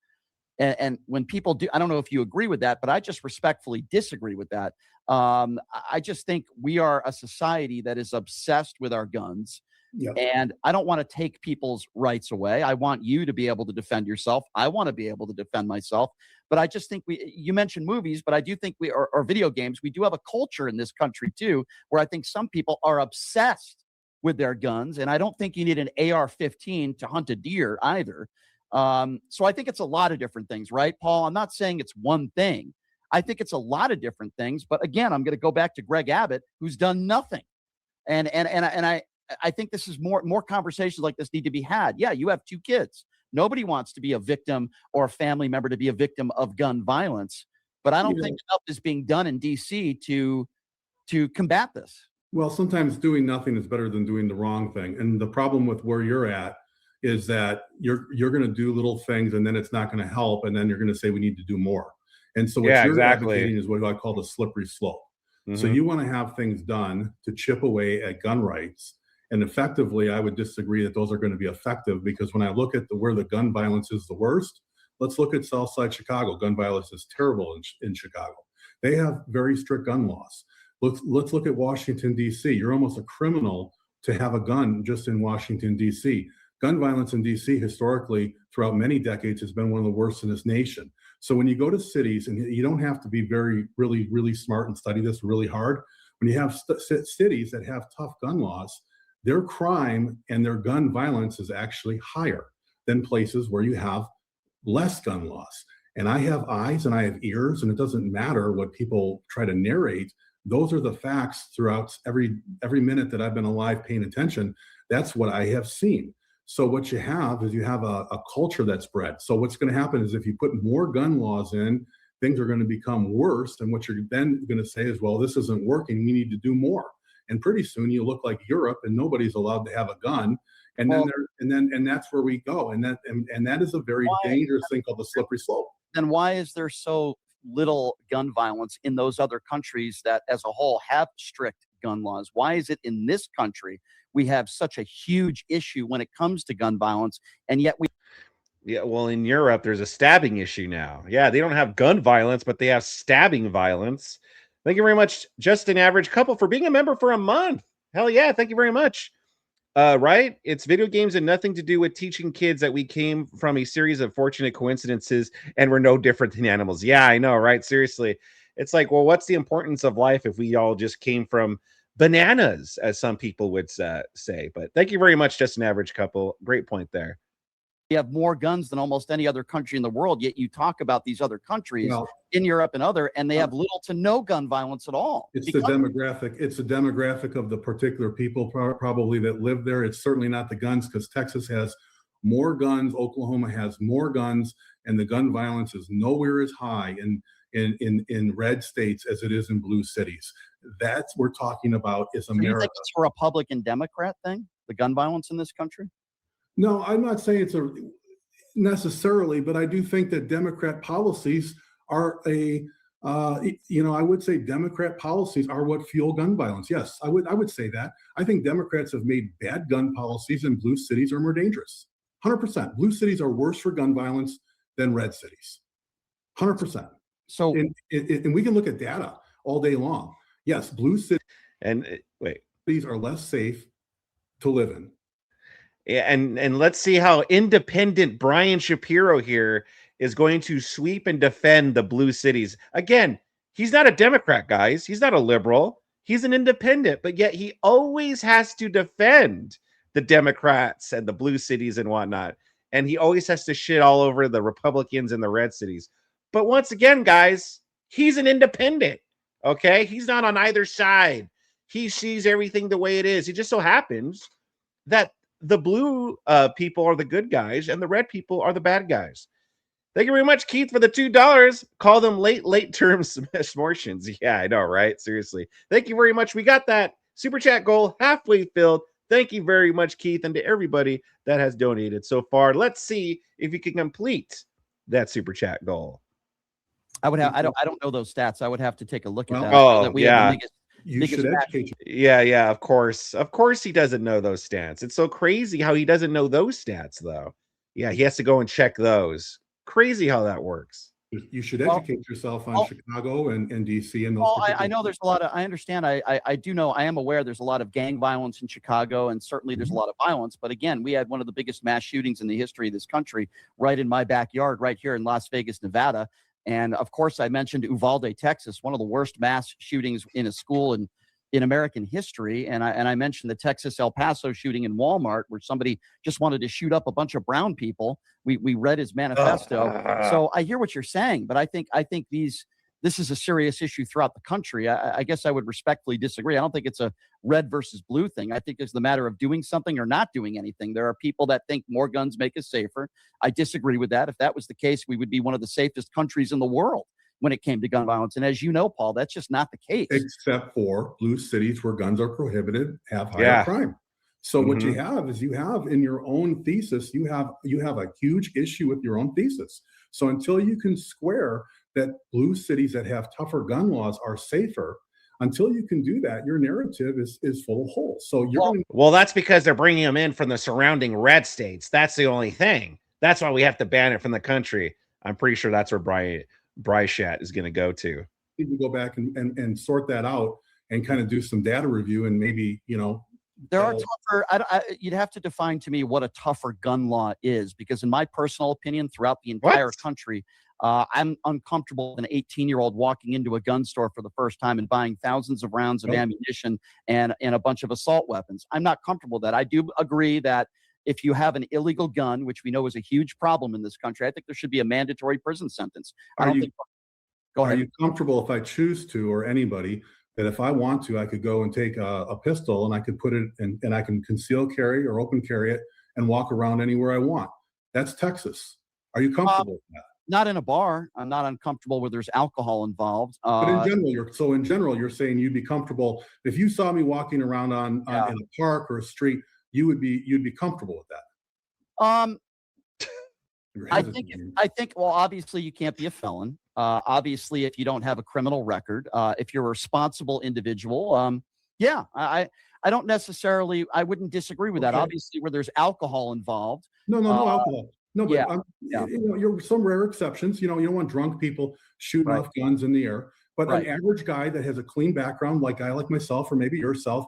And when people do, I don't know if you agree with that, but I just respectfully disagree with that. I just think we are a society that is obsessed with our guns. Yeah. And I don't want to take people's rights away. I want you to be able to defend yourself. I want to be able to defend myself. But I just think you mentioned movies, but I do think or video games, we do have a culture in this country too, where I think some people are obsessed with their guns. And I don't think you need an AR-15 to hunt a deer either. So I think it's a lot of different things, right, Paul? I'm not saying it's one thing. I think it's a lot of different things. But again, I'm going to go back to Greg Abbott, who's done nothing. And I think this is more conversations like this need to be had. Yeah, you have 2 kids. Nobody wants to be a victim or a family member to be a victim of gun violence. But I don't think enough is being done in DC to combat this. Well, sometimes doing nothing is better than doing the wrong thing. And the problem with where you're at is that you're going to do little things and then it's not going to help. And then you're going to say we need to do more. And so what you're advocating is what I call the slippery slope. Mm-hmm. So you want to have things done to chip away at gun rights. And effectively, I would disagree that those are going to be effective, because when I look at where the gun violence is the worst, let's look at Southside Chicago. Gun violence is terrible in Chicago. They have very strict gun laws. Let's look at Washington, D.C. You're almost a criminal to have a gun just in Washington, D.C. Gun violence in D.C. historically, throughout many decades, has been one of the worst in this nation. So when you go to cities, and you don't have to be really smart and study this really hard, when you have cities that have tough gun laws, their crime and their gun violence is actually higher than places where you have less gun laws. And I have eyes and I have ears, and it doesn't matter what people try to narrate. Those are the facts throughout every minute that I've been alive paying attention. That's what I have seen. So what you have is you have a culture that's bred. So what's going to happen is if you put more gun laws in, things are going to become worse. And what you're then going to say is, well, this isn't working. We need to do more. And pretty soon you look like Europe, and nobody's allowed to have a gun. And then that's where we go. And that is a very dangerous thing called the slippery slope. Then why is there so little gun violence in those other countries that as a whole have strict gun laws? Why is it in this country we have such a huge issue when it comes to gun violence, and yet well, in Europe there's a stabbing issue now. Yeah, they don't have gun violence, but they have stabbing violence. Thank you very much, Just an Average Couple, for being a member for a month. Hell yeah, thank you very much. Right? It's video games and nothing to do with teaching kids that we came from a series of fortunate coincidences and we're no different than animals. Yeah, I know, right? Seriously. It's like, well, what's the importance of life if we all just came from bananas, as some people would say? But thank you very much, Just an Average Couple. Great point there. We have more guns than almost any other country in the world, yet you talk about these other countries in Europe and they have little to no gun violence at all. It's the demographic of the particular people probably that live there. It's certainly not the guns, because Texas has more guns, Oklahoma has more guns, and the gun violence is nowhere as high in red states as it is in blue cities. That's we're talking about is America. Do you think it's a Republican Democrat thing, the gun violence in this country? No, I'm not saying it's necessarily, but I do think that Democrat policies are I would say Democrat policies are what fuel gun violence. Yes, I would say that. I think Democrats have made bad gun policies, and blue cities are more dangerous. 100%. Blue cities are worse for gun violence than red cities. 100%. So, and we can look at data all day long. Yes, blue cities are less safe to live in. And let's see how independent Brian Shapiro here is going to sweep and defend the blue cities. Again, he's not a Democrat, guys. He's not a liberal. He's an independent, but yet he always has to defend the Democrats and the blue cities and whatnot. And he always has to shit all over the Republicans and the red cities. But once again, guys, he's an independent, okay? He's not on either side. He sees everything the way it is. It just so happens that the blue people are the good guys and the red people are the bad guys. Thank you very much, Keith, for the $2. Call them late term smortions. Yeah, I know, right? Seriously. Thank you very much. We got that super chat goal halfway filled. Thank you very much, Keith, and to everybody that has donated so far. Let's see if you can complete that super chat goal. I don't know those stats. I would have to take a look at that. Oh, that we yeah. have the You should educate you. Yeah, of course. Of course he doesn't know those stats. It's so crazy how he doesn't know those stats, though. Yeah, he has to go and check those. Crazy how that works. You should Well, educate yourself on well, Chicago and DC and those well, I particular. know there's a lot of, I understand. I do know, I am aware there's a lot of gang violence in Chicago, and certainly there's a lot of violence. But again, we had one of the biggest mass shootings in the history of this country right in my backyard, right here in Las Vegas, Nevada. And of course, I mentioned Uvalde, Texas, one of the worst mass shootings in a school in American history. And I mentioned the Texas El Paso shooting in Walmart, where somebody just wanted to shoot up a bunch of brown people. We read his manifesto. So I hear what you're saying, but I think this is a serious issue throughout the country. I guess I would respectfully disagree. I don't think it's a red versus blue thing. I think it's the matter of doing something or not doing anything. There are people that think more guns make us safer. I disagree with that. If that was the case, we would be one of the safest countries in the world when it came to gun violence. And as you know, Paul, that's just not the case. Except for blue cities where guns are prohibited, have higher Yeah. crime. So what you have is, you have in your own thesis, you have a huge issue with your own thesis. So until you can square that blue cities that have tougher gun laws are safer, until you can do that, your narrative is full of holes. So you're going to. Well, that's because they're bringing them in from the surrounding red states. That's the only thing. That's why we have to ban it from the country. I'm pretty sure that's where Bryshat is going to go to. Need to go back and sort that out and kind of do some data review, and maybe, There are tougher. You'd have to define to me what a tougher gun law is, because in my personal opinion, throughout the entire country, I'm uncomfortable with an 18-year-old walking into a gun store for the first time and buying thousands of rounds of ammunition and a bunch of assault weapons. I'm not comfortable with that. I do agree that if you have an illegal gun, which we know is a huge problem in this country, I think there should be a mandatory prison sentence. Go ahead. Are you comfortable, if I choose to, or anybody, that if I want to, I could go and take a pistol and I could put it in, and I can conceal carry or open carry it and walk around anywhere I want? That's Texas. Are you comfortable with that? Not in a bar. I'm not uncomfortable where there's alcohol involved. But in general, you're saying you'd be comfortable if you saw me walking around in a park or a street. You'd be comfortable with that. I think. Well, obviously, you can't be a felon. Obviously, if you don't have a criminal record, if you're a responsible individual, I don't necessarily. I wouldn't disagree with that. Obviously, where there's alcohol involved. No alcohol. No, but you're some rare exceptions. You don't want drunk people shooting off guns in the air. But an average guy that has a clean background, like myself, or maybe yourself,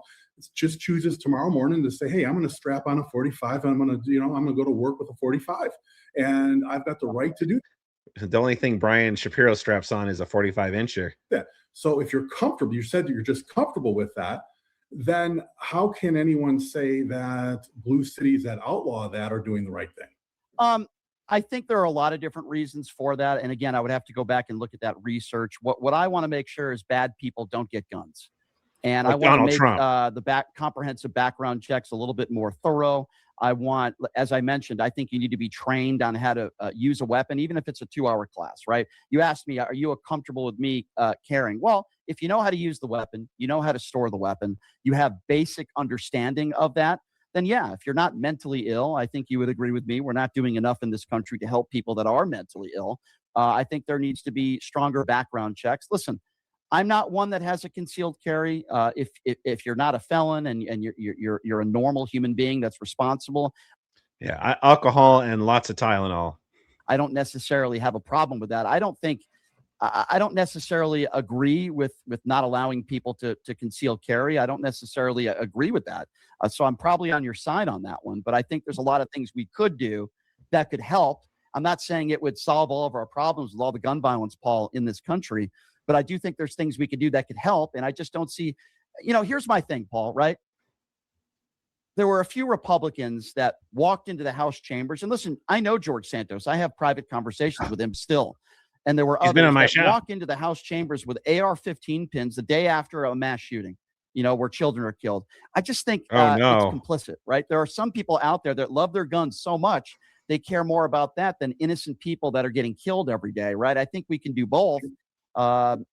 just chooses tomorrow morning to say, "Hey, I'm going to strap on a 45, and I'm going to go to work with a 45, and I've got the right to do that." The only thing Brian Shapiro straps on is a 45-incher. Yeah. So if you're comfortable, you said that you're just comfortable with that, then how can anyone say that blue cities that outlaw that are doing the right thing? I think there are a lot of different reasons for that. And again, I would have to go back and look at that research. What I want to make sure is bad people don't get guns. And I want to make the comprehensive background checks a little bit more thorough. I want, as I mentioned, I think you need to be trained on how to use a weapon, even if it's a 2-hour class, right? You asked me, are you comfortable with me carrying? Well, if you know how to use the weapon, you know how to store the weapon, you have basic understanding of that, then yeah, if you're not mentally ill, I think you would agree with me. We're not doing enough in this country to help people that are mentally ill. I think there needs to be stronger background checks. Listen, I'm not one that has a concealed carry. If you're not a felon and you're a normal human being that's responsible, alcohol and lots of Tylenol. I don't necessarily have a problem with that. I don't necessarily agree with not allowing people to conceal carry. I don't necessarily agree with that. So I'm probably on your side on that one. But I think there's a lot of things we could do that could help. I'm not saying it would solve all of our problems with all the gun violence, Paul, in this country. But I do think there's things we could do that could help. And I just don't see, here's my thing, Paul, right? There were a few Republicans that walked into the House chambers. And listen, I know George Santos. I have private conversations with him still. And there were others that walk into the House chambers with AR-15 pins the day after a mass shooting, where children are killed. I just think it's complicit, right? There are some people out there that love their guns so much, they care more about that than innocent people that are getting killed every day, right? I think we can do both. Can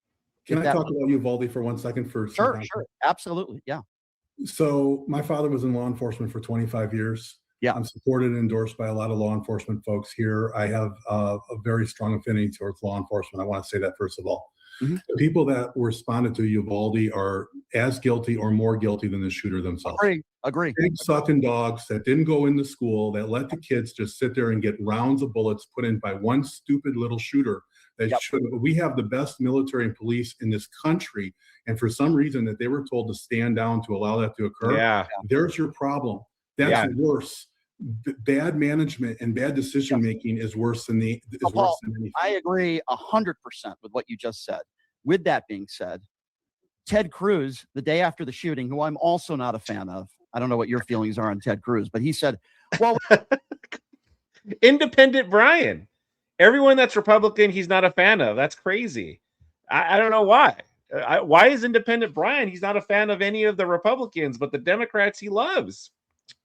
I talk about Uvalde for 1 second? Sure. Absolutely. Yeah. So my father was in law enforcement for 25 years. Yeah. I'm supported and endorsed by a lot of law enforcement folks here. I have a very strong affinity towards law enforcement. I want to say that first of all. Mm-hmm. The people that responded to Uvalde are as guilty or more guilty than the shooter themselves. Agree. Big sucking dogs that didn't go into school, that let the kids just sit there and get rounds of bullets put in by one stupid little shooter that should. We have the best military and police in this country, and for some reason that they were told to stand down to allow that to occur. Yeah. There's your problem. That's worse. Bad management and bad decision making is worse than anything. I agree 100% with what you just said. With that being said, Ted Cruz, the day after the shooting, who I'm also not a fan of, I don't know what your feelings are on Ted Cruz, but he said, well, Independent Brian, everyone that's Republican, he's not a fan of. That's crazy. I don't know why. Why is Independent Brian? He's not a fan of any of the Republicans, but the Democrats he loves.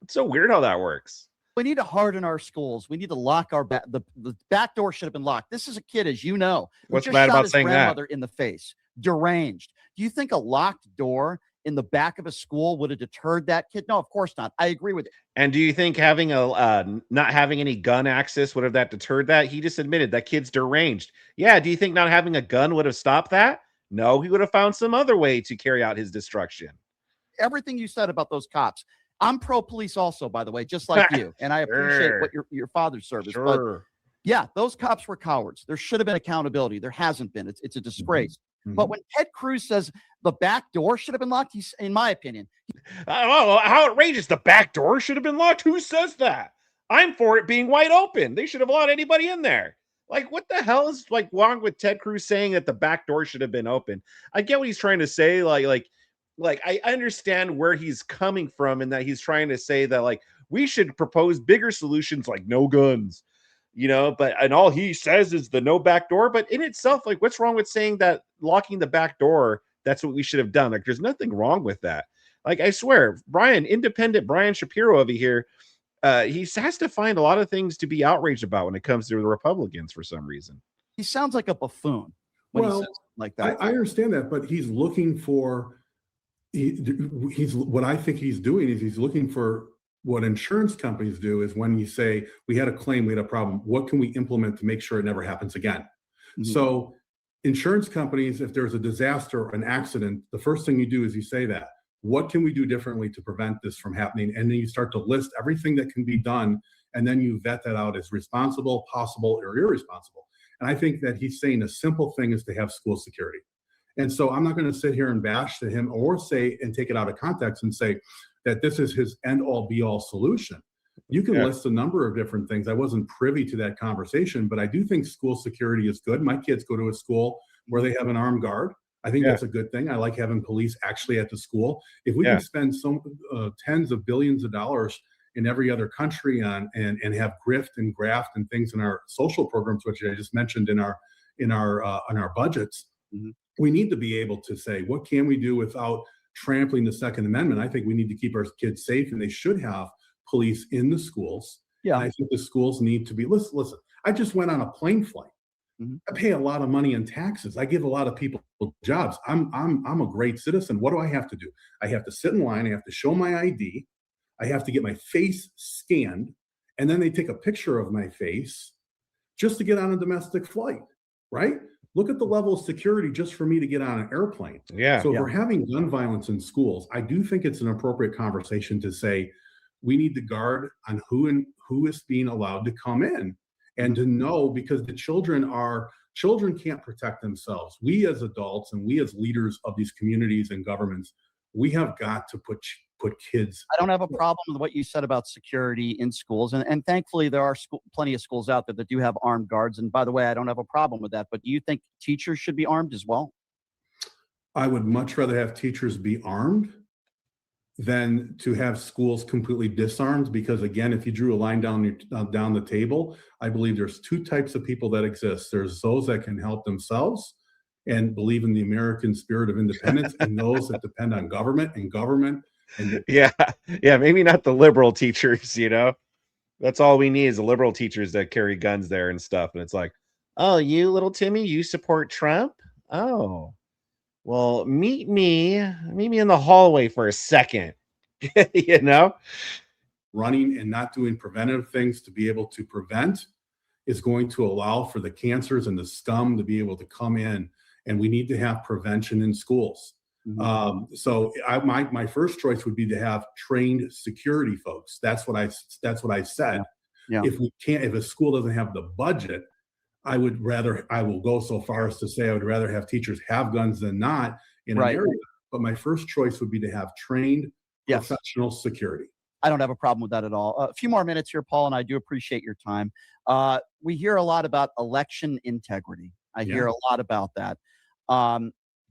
It's so weird how that works. we need to harden our schools. We need to lock our the back door should have been locked. This is a kid, as you know, who What's just bad shot about his saying that? grandmother in the face, deranged. Do you think a locked door in the back of a school would have deterred that kid? No, of course not. I agree with it. And do you think having a not having any gun access would have that deterred that? He just admitted that kid's deranged. Yeah. Do you think not having a gun would have stopped that? No, he would have found some other way to carry out his destruction. Everything you said about those cops. I'm pro police also, by the way, just like you. And I appreciate what your father's service. But yeah, those cops were cowards. There should have been accountability. There hasn't been. It's a disgrace. Mm-hmm. But when Ted Cruz says the back door should have been locked, he's, in my opinion. Oh, how outrageous. The back door should have been locked. Who says that? I'm for it being wide open. They should have allowed anybody in there. Like, what the hell is like wrong with Ted Cruz saying that the back door should have been open? I get what he's trying to say. Like I understand where he's coming from, and that he's trying to say that like we should propose bigger solutions like no guns, you know, and all he says is the no back door. But in itself, like, what's wrong with saying that locking the back door, that's what we should have done? Like, there's nothing wrong with that. Like, I swear, independent Brian Shapiro over here, he has to find a lot of things to be outraged about when it comes to the Republicans for some reason. He sounds like a buffoon when he says like that. I understand that, but he's looking for. He's what I think he's doing is he's looking for what insurance companies do is when you say we had a claim, we had a problem, what can we implement to make sure it never happens again? Mm-hmm. So insurance companies, if there's a disaster or an accident, the first thing you do is you say that, what can we do differently to prevent this from happening? And then you start to list everything that can be done. And then you vet that out as responsible, possible, or irresponsible. And I think that he's saying a simple thing is to have school security. And so I'm not going to sit here and bash to him or say and take it out of context and say that this is his end all be all solution. You can list a number of different things. I wasn't privy to that conversation, but I do think school security is good. My kids go to a school where they have an armed guard. I think that's a good thing. I like having police actually at the school. If we can spend some tens of billions of dollars in every other country on and have grift and graft and things in our social programs, which I just mentioned in our budgets. Mm-hmm. We need to be able to say, what can we do without trampling the Second Amendment? I think we need to keep our kids safe, and they should have police in the schools. Yeah, and I think the schools need to be. Listen. I just went on a plane flight. Mm-hmm. I pay a lot of money in taxes. I give a lot of people jobs. I'm a great citizen. What do I have to do? I have to sit in line. I have to show my ID. I have to get my face scanned, and then they take a picture of my face just to get on a domestic flight, right? Look at the level of security just for me to get on an airplane. Yeah. So if we're having gun violence in schools, I do think it's an appropriate conversation to say we need to guard on who is being allowed to come in, and to know, because the children can't protect themselves. We as adults and we as leaders of these communities and governments, we have got to put kids. I don't have a problem with what you said about security in schools. And thankfully, there are plenty of schools out there that do have armed guards. And by the way, I don't have a problem with that. But do you think teachers should be armed as well? I would much rather have teachers be armed than to have schools completely disarmed. Because again, if you drew a line down the table, I believe there's two types of people that exist. There's those that can help themselves and believe in the American spirit of independence, and those that depend on government. And maybe not the liberal teachers, you know. That's all we need is the liberal teachers that carry guns there and stuff. And it's like, oh, you little Timmy, you support Trump? Oh, well, meet me in the hallway for a second. You know, running and not doing preventative things to be able to prevent is going to allow for the cancers and the scum to be able to come in, and we need to have prevention in schools. Mm-hmm. So my first choice would be to have trained security folks. That's what I said. Yeah. If a school doesn't have the budget, I will go so far as to say I would rather have teachers have guns than not in an Right. area. But my first choice would be to have trained Yes. professional security. I don't have a problem with that at all. A few more minutes here, Paul, and I do appreciate your time. We hear a lot about election integrity. I hear a lot about that.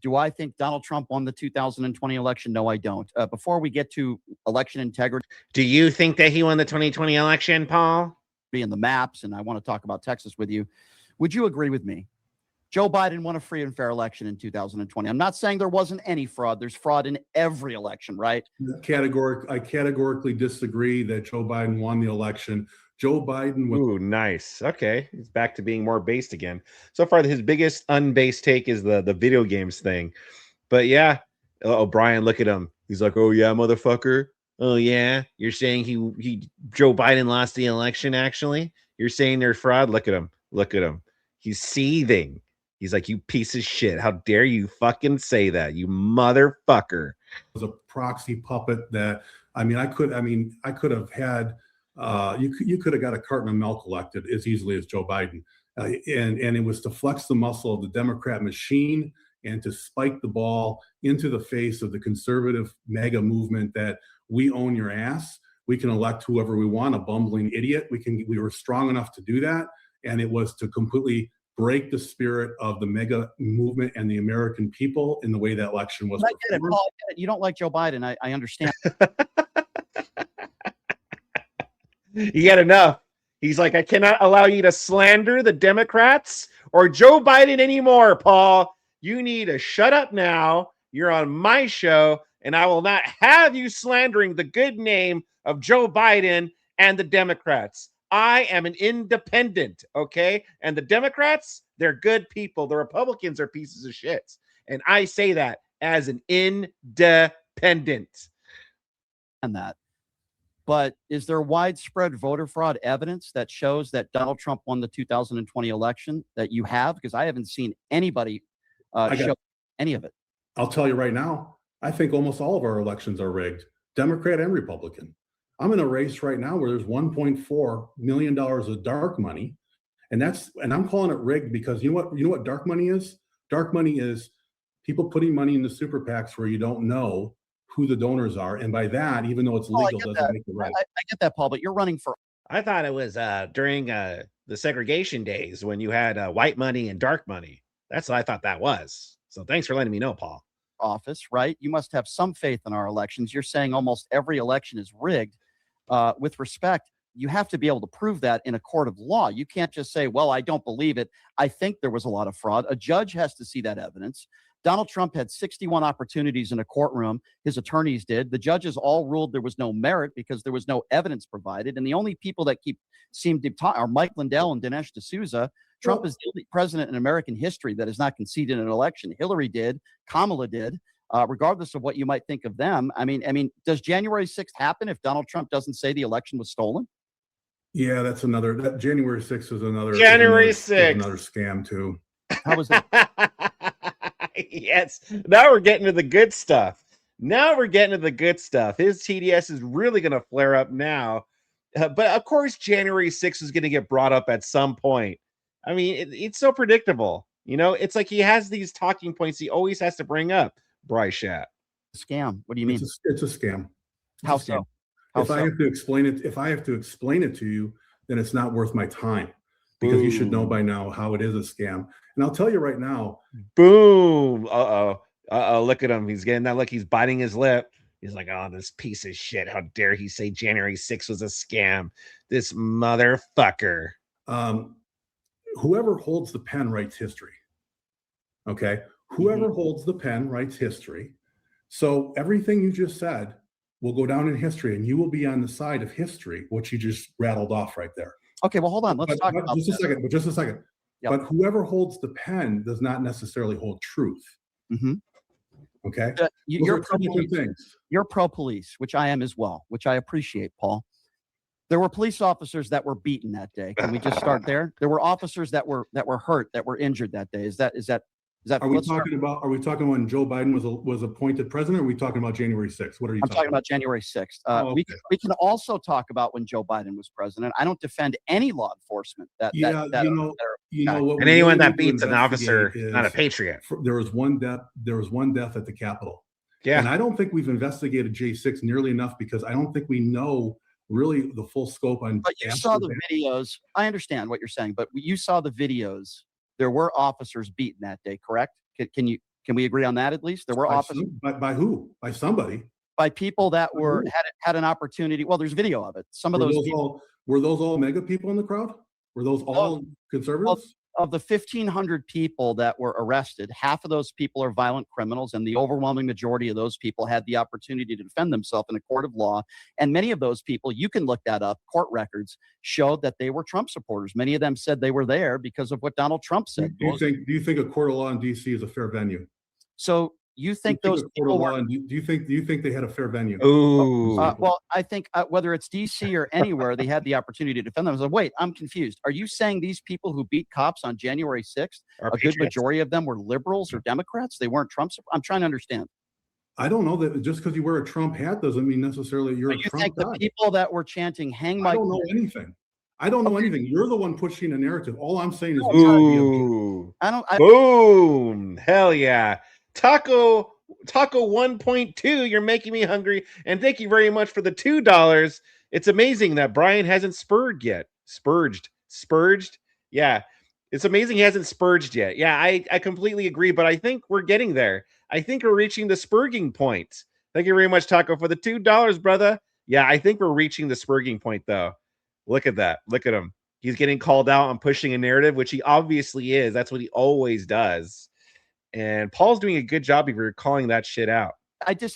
Do I think Donald Trump won the 2020 election? No, I don't. Before we get to election integrity Do you think that he won the 2020 election, Paul? and the maps, and I want to talk about Texas with you, would you agree with me? Joe Biden won a free and fair election in 2020. I'm not saying there wasn't any fraud. There's fraud in every election, right? I categorically disagree that Joe Biden won the election. Joe Biden was Ooh, nice. Okay, he's back to being more based again. So far, his biggest unbased take is the video games thing. But yeah, Brian, look at him. He's like, oh yeah, motherfucker. Oh yeah, you're saying he Joe Biden lost the election? Actually, you're saying there's fraud. Look at him. Look at him. He's seething. He's like, you piece of shit. How dare you fucking say that, you motherfucker. was a proxy puppet that, I could have had, you could have got a carton of milk elected as easily as Joe Biden. And it was to flex the muscle of the Democrat machine and to spike the ball into the face of the conservative MAGA movement that we own your ass. We can elect whoever we want, a bumbling idiot. We were strong enough to do that. And it was to completely break the spirit of the MAGA movement and the American people in the way that election was. I get it, Paul. I get it. You don't like Joe Biden. I understand. He had enough. He's like, I cannot allow you to slander the Democrats or Joe Biden anymore, Paul. You need to shut up now. You're on my show, and I will not have you slandering the good name of Joe Biden and the Democrats. I am an independent, okay? And the Democrats, they're good people. The Republicans are pieces of shit. And I say that as an independent. And that. But is there widespread voter fraud evidence that shows that Donald Trump won the 2020 election that you have? Because I haven't seen anybody show any of it. I'll tell you right now, I think almost all of our elections are rigged, Democrat and Republican. I'm in a race right now where there's $1.4 million of dark money. And I'm calling it rigged because you know what dark money is? Dark money is people putting money in the super PACs where you don't know who the donors are. And by that, even though it's legal, doesn't make it right. I get that, Paul, but you're running for. I thought it was during the segregation days when you had white money and dark money. That's what I thought that was. So thanks for letting me know, Paul. Office, right? You must have some faith in our elections. You're saying almost every election is rigged. With respect, you have to be able to prove that in a court of law. You can't just say, well, I don't believe it. I think there was a lot of fraud. A judge has to see that evidence. Donald Trump had 61 opportunities in a courtroom. His attorneys did. The judges all ruled there was no merit because there was no evidence provided. And the only people that seem to talk are Mike Lindell and Dinesh D'Souza. Trump is the only president in American history that has not conceded an election. Hillary did. Kamala did. Regardless of what you might think of them. I mean, does January 6th happen if Donald Trump doesn't say the election was stolen? Yeah, that January 6th is another January 6th. Another scam too. How was that? Yes. Now we're getting to the good stuff. His TDS is really going to flare up now. But of course, January 6th is going to get brought up at some point. I mean, it's so predictable. You know, it's like he has these talking points he always has to bring up. Bryce Shat. Scam. What do you mean? It's a scam. How so? If I have to explain it to you, then it's not worth my time because you should know by now how it is a scam. And I'll tell you right now. Boom. Look at him. He's getting that look. He's biting his lip. He's like, oh, this piece of shit. How dare he say January 6th was a scam? This motherfucker. Whoever holds the pen writes history. Okay. Whoever holds the pen writes history. So everything you just said will go down in history and you will be on the side of history, which you just rattled off right there. Okay, well, hold on. Let's talk about just a second. Yep. But whoever holds the pen does not necessarily hold truth. Mm-hmm. Okay. You're pro-police, which I am as well, which I appreciate, Paul. There were police officers that were beaten that day. Can we just start there? There were officers that were hurt, that were injured that day. Is that Is that Are we let's start- talking about? Are we talking when Joe Biden was appointed president? Or are we talking about January 6th? What are you I'm talking talking about January 6th. Oh, okay. We can also talk about when Joe Biden was president. I don't defend any law enforcement Yeah, you know what? And we anyone really that need to beats an investigate officer, is not a patriot. there was one death. There was one death at the Capitol. Yeah. And I don't think we've investigated J6 nearly enough because I don't think we know really the full scope on. But you saw the videos. I understand what you're saying, but you saw the videos. There were officers beaten that day, correct? Can we agree on that at least? There were officers By who? By somebody. by people that were had an opportunity. Well, there's video of it. Some of those people, were those all MAGA people in the crowd? Were those all conservatives? of the 1,500 people that were arrested, half of those people are violent criminals, and the overwhelming majority of those people had the opportunity to defend themselves in a court of law. And many of those people, you can look that up, court records showed that they were Trump supporters. Many of them said they were there because of what Donald Trump said. Do you think a court of law in D.C. is a fair venue? So you think those people were? Do you think they had a fair venue? Ooh. Well, I think whether it's DC or anywhere, they had the opportunity to defend themselves. Wait, I'm confused. Are you saying these people who beat cops on January 6th, a good majority of them were liberals or Democrats? They weren't Trump. I'm trying to understand. I don't know that just because you wear a Trump hat doesn't mean necessarily you're a Trump guy. The people that were chanting "Hang Mike"? I don't know anything. I don't know anything. You're the one pushing a narrative. All I'm saying is, ooh, boom, hell yeah, Taco 1.2. You're making me hungry, and thank you very much for the $2. It's amazing that Brian hasn't spurged yet. Spurged. Yeah, it's amazing he hasn't spurged yet. Yeah, I completely agree, but I think we're getting there. I think we're reaching the spurging point. Thank you very much, Taco, for the $2, brother. Yeah, I think we're reaching the spurging point, though. Look at that. Look at him. He's getting called out on pushing a narrative, which he obviously is. That's what he always does. And Paul's doing a good job of calling that shit out.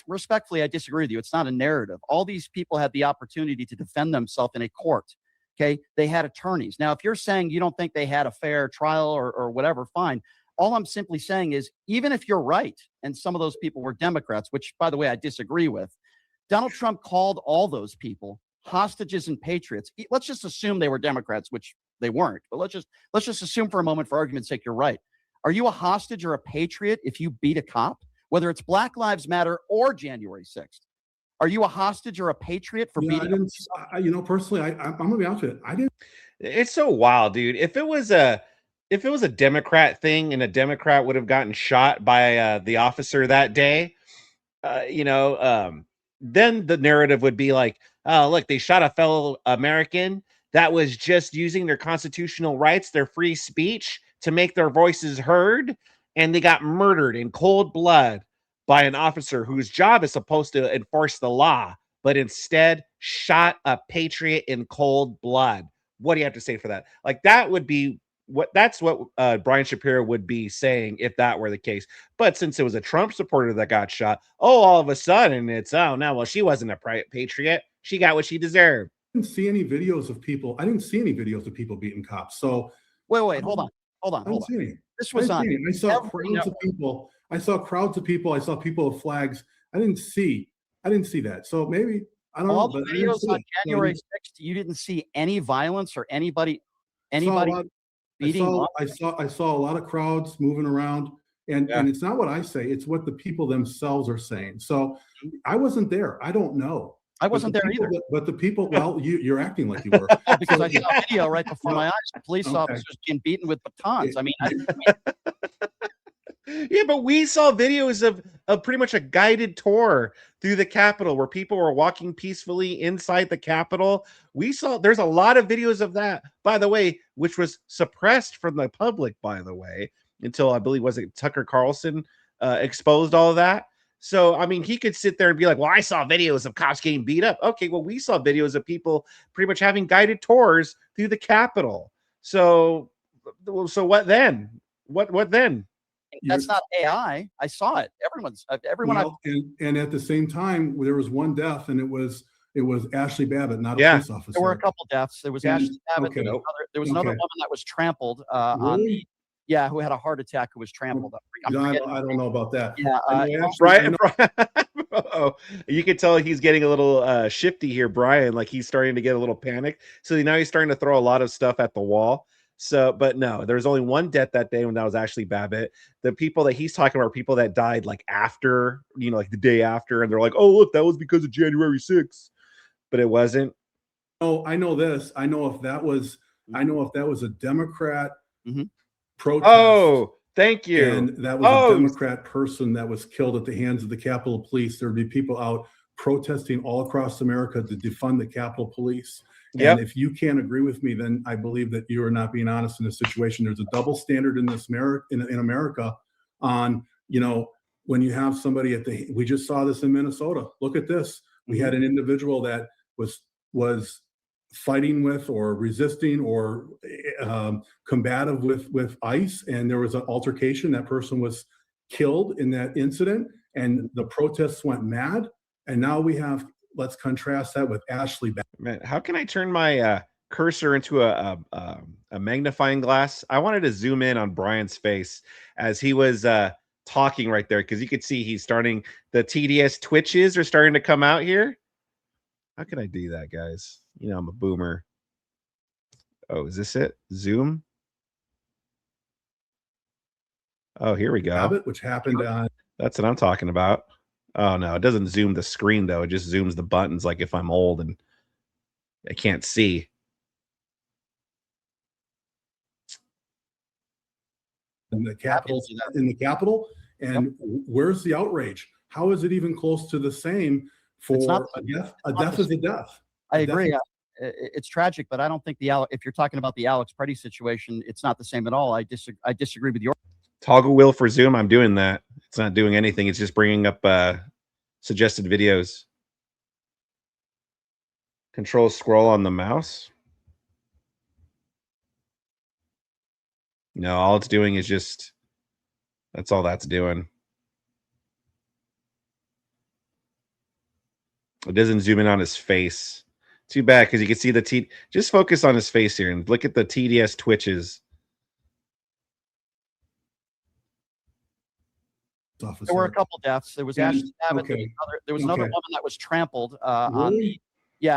Respectfully, I disagree with you. It's not a narrative. All these people had the opportunity to defend themselves in a court. Okay. They had attorneys. Now, if you're saying you don't think they had a fair trial or whatever, fine. All I'm simply saying is, even if you're right, and some of those people were Democrats, which, by the way, I disagree with, Donald Trump called all those people hostages and patriots. Let's just assume they were Democrats, which they weren't. But let's just assume for a moment, for argument's sake, you're right. Are you a hostage or a patriot if you beat a cop, whether it's Black Lives Matter or January 6th? Are you a hostage or a patriot for beating? Personally, I'm gonna be honest with you. I didn't. It's so wild, dude. If it was a Democrat thing and a Democrat would have gotten shot by the officer that day, then the narrative would be like, oh, look, they shot a fellow American that was just using their constitutional rights, their free speech, to make their voices heard, and they got murdered in cold blood by an officer whose job is supposed to enforce the law, but instead shot a patriot in cold blood. What do you have to say for that? Like, that would be that's what Brian Shapiro would be saying if that were the case. But since it was a Trump supporter that got shot, all of a sudden it's, she wasn't a patriot. She got what she deserved. I didn't see any videos of people. Beating cops. So wait, hold on. This was on. I saw crowds of people. I saw people with flags. I didn't see that. So maybe I don't know. All the videos on January 6th, you didn't see any violence or anybody beating. I saw a lot of crowds moving around, and it's not what I say; it's what the people themselves are saying. So I wasn't there. I don't know. I wasn't there either. But the people, well, you're acting like you were. Because I saw a video right before my eyes. Police officers being beaten with batons. Yeah, but we saw videos of pretty much a guided tour through the Capitol where people were walking peacefully inside the Capitol. There's a lot of videos of that, by the way, which was suppressed from the public, by the way, until I believe, was it Tucker Carlson exposed all of that. So, he could sit there and be like, well, I saw videos of cops getting beat up. Okay, well, we saw videos of people pretty much having guided tours through the Capitol. So what then? What then? That's not AI. I saw it. And at the same time, there was one death, and it was Ashley Babbitt, not a police officer. There were a couple deaths. There was Ashley Babbitt. Okay. There was another woman that was trampled who had a heart attack, who was trampled. I don't know about that. Yeah, Brian. You could tell he's getting a little shifty here, Brian. Like, he's starting to get a little panic. So now he's starting to throw a lot of stuff at the wall. So, but no, there was only one death that day, when that was Ashley Babbitt. The people that he's talking about are people that died like after, like the day after, and they're like, oh, look, that was because of January 6th. But it wasn't. Oh, I know this. I know if that was a Democrat Mhm. protest. Oh, thank you. And that was a Democrat person that was killed at the hands of the Capitol Police. There'd be people out protesting all across America to defund the Capitol Police. Yep. And if you can't agree with me, then I believe that you are not being honest in this situation. There's a double standard in this in America on, when you have somebody we just saw this in Minnesota. Look at this. We had an individual that was fighting with or resisting or combative with ICE, and there was an altercation. That person was killed in that incident, and the protests went mad. And now let's contrast that with Ashley Babbitt. Man, how can I turn my cursor into a magnifying glass? I wanted to zoom in on Brian's face as he was talking right there, because you could see he's starting, the TDS twitches are starting to come out here. How can I do that, guys? I'm a boomer. Oh, is this it? Zoom? Oh, here we go. Babbitt, which happened on. That's what I'm talking about. Oh, no, it doesn't zoom the screen, though. It just zooms the buttons, like if I'm old and I can't see. In the Capitol, and where's the outrage? How is it even close to the same for a death? A death is a death. I agree. It's tragic, but I don't think if you're talking about the Alex Preddy situation, it's not the same at all. I disagree with your toggle wheel for Zoom. I'm doing that. It's not doing anything. It's just bringing up suggested videos. Control scroll on the mouse. No, all it's doing is just, that's all that's doing. It doesn't zoom in on his face. Too bad, because you can see the just focus on his face here and look at the TDS twitches. There were a couple deaths. There was Ashley Babbitt. Okay. There was another woman that was trampled Really?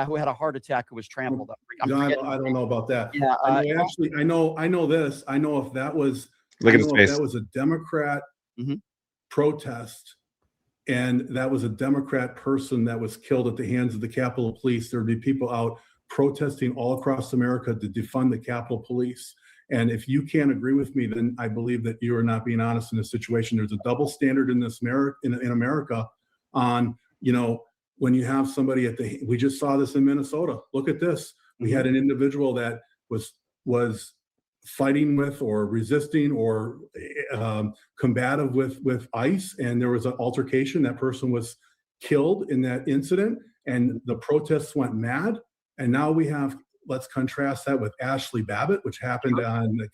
who had a heart attack, who was trampled. I don't know about that. Yeah, I know this. I know if that was look at his face. That was a Democrat protest, and that was a Democrat person that was killed at the hands of the Capitol Police. There'd be people out protesting all across America to defund the Capitol Police. And if you can't agree with me, then I believe that you are not being honest in this situation. There's a double standard in America on, when you have somebody we just saw this in Minnesota. Look at this. We had an individual that was fighting with or resisting or combative with ICE, and there was an altercation. That person was killed in that incident, and the protests went mad. And now let's contrast that with Ashley Babbitt, which happened in the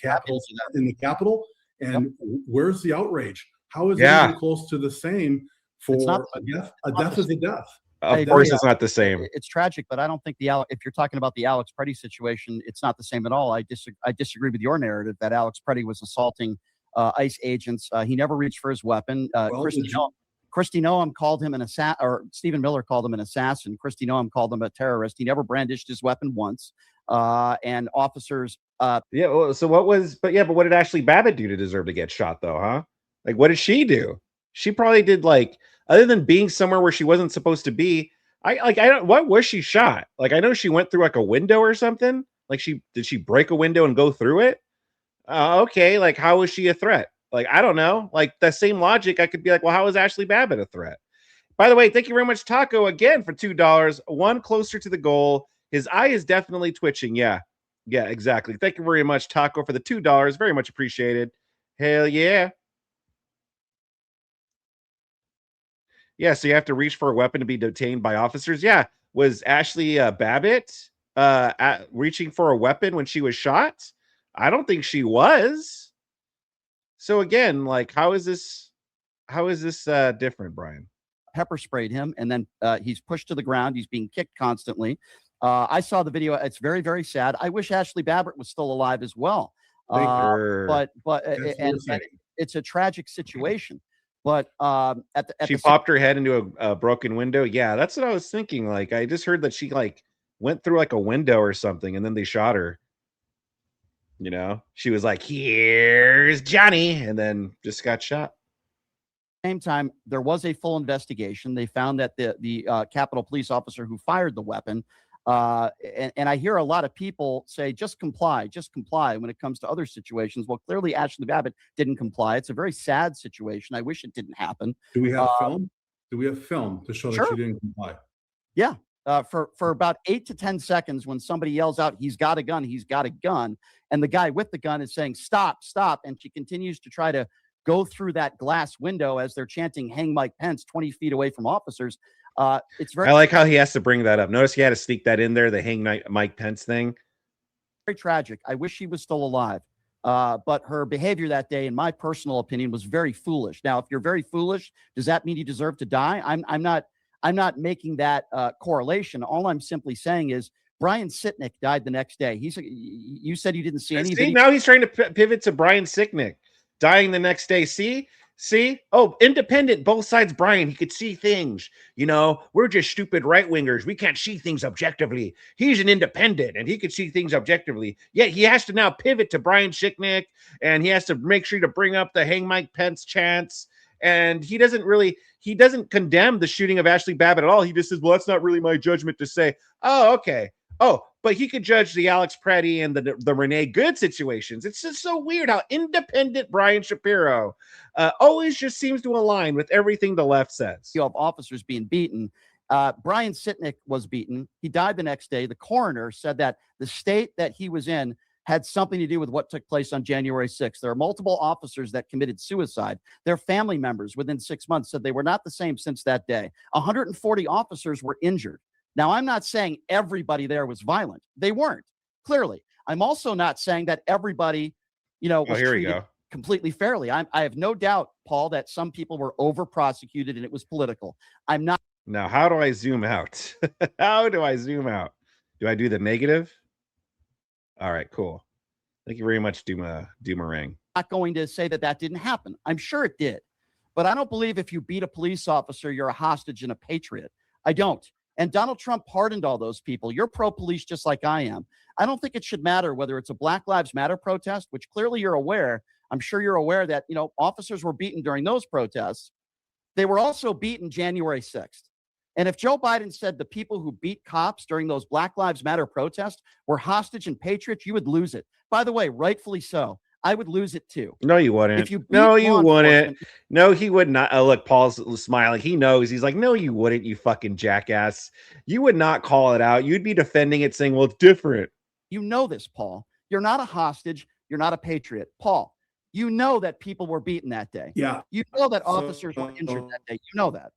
Capitol. And where's the outrage? How is it even close to the same for a death? A death is a death. Of course, it's not the same. It's tragic, but I don't think if you're talking about the Alex Preddy situation, it's not the same at all. I disagree with your narrative that Alex Preddy was assaulting ICE agents. He never reached for his weapon. Kristi Noem called him an assassin, or Stephen Miller called him an assassin. Kristi Noem called him a terrorist. He never brandished his weapon once. And officers. But what did Ashley Babbitt do to deserve to get shot, though, huh? Like, what did she do? She probably did, other than being somewhere where she wasn't supposed to be. What was she shot? Like, I know she went through a window or something. Like, did she break a window and go through it? Okay. Like, how was she a threat? Like, I don't know. Like, that same logic, I could be like, well, how is Ashley Babbitt a threat? By the way, thank you very much, Taco, again for $2. One closer to the goal. His eye is definitely twitching. Yeah, exactly. Thank you very much, Taco, for the $2. Very much appreciated. Hell yeah. Yeah, so you have to reach for a weapon to be detained by officers. Yeah, was Ashley Babbitt reaching for a weapon when she was shot? I don't think she was. So again, how is this different, Brian? Pepper sprayed him, and then he's pushed to the ground. He's being kicked constantly. I saw the video. It's very, very sad. I wish Ashley Babbitt was still alive as well. But it's a tragic situation. But she popped her head into a broken window. Yeah, that's what I was thinking. I just heard that she went through a window or something, and then they shot her. You know, she was like, "Here's Johnny," and then just got shot. Same time, there was a full investigation. They found that the Capitol police officer who fired the weapon, and I hear a lot of people say, just comply when it comes to other situations. Well, clearly Ashley Babbitt didn't comply. It's a very sad situation. I wish it didn't happen. Do we have film? Do we have film to show that she didn't comply? Yeah. For about 8 to 10 seconds, when somebody yells out, "He's got a gun, he's got a gun," and the guy with the gun is saying, "Stop, stop," and she continues to try to go through that glass window as they're chanting "Hang Mike Pence" 20 feet away from officers. It's very I like how he has to bring that up. Notice he had to sneak that in there, the "Hang Mike Pence" thing. very tragic. I wish she was still alive. But her behavior that day, in my personal opinion, was very foolish. Now, if you're very foolish, does that mean you deserve to die? I'm not making that correlation. All I'm simply saying is Brian Sitnick died the next day. You said you didn't see any See, now he's trying to pivot to Brian Sicknick dying the next day. See? Oh, independent, both sides, Brian. He could see things. You know, we're just stupid right wingers. We can't see things objectively. He's an independent and he could see things objectively. Yet he has to now pivot to Brian Sicknick, and he has to make sure to bring up the "Hang Mike Pence" chants. And he doesn't condemn the shooting of Ashley Babbitt at all. He just says, well, that's not really my judgment to say. Oh, okay. Oh, but he could judge the Alex Preddy and the Renee Good situations. It's just so weird how independent Brian Shapiro always just seems to align with everything the left says. Of officers being beaten. Brian Sitnick was beaten. He died the next day. The coroner said that the state that he was in had something to do with what took place on January 6th. There are multiple officers that committed suicide. Their family members within 6 months said they were not the same since that day. 140 officers were injured. Now, I'm not saying everybody there was violent. They weren't, clearly. I'm also not saying that everybody, was treated completely fairly. I have no doubt, Paul, that some people were over-prosecuted and it was political. I'm not. Now, how do I zoom out? How do I zoom out? Do I do the negative? All right, cool. Thank you very much, Doomerang. Not going to say that didn't happen. I'm sure it did. But I don't believe if you beat a police officer, you're a hostage and a patriot. I don't. And Donald Trump pardoned all those people. You're pro-police just like I am. I don't think it should matter whether it's a Black Lives Matter protest, which clearly you're aware. I'm sure you're aware that, officers were beaten during those protests. They were also beaten January 6th. And if Joe Biden said the people who beat cops during those Black Lives Matter protests were hostage and patriots, you would lose it. By the way, rightfully so. I would lose it too. No, you wouldn't. If you no, you wouldn't. No, he would not. Oh, look, Paul's smiling. He knows. He's like, no, you wouldn't, you fucking jackass. You would not call it out. You'd be defending it, saying, well, it's different. You know this, Paul. You're not a hostage. You're not a patriot. Paul, you know that people were beaten that day. Yeah. You know that officers were injured that day. You know that.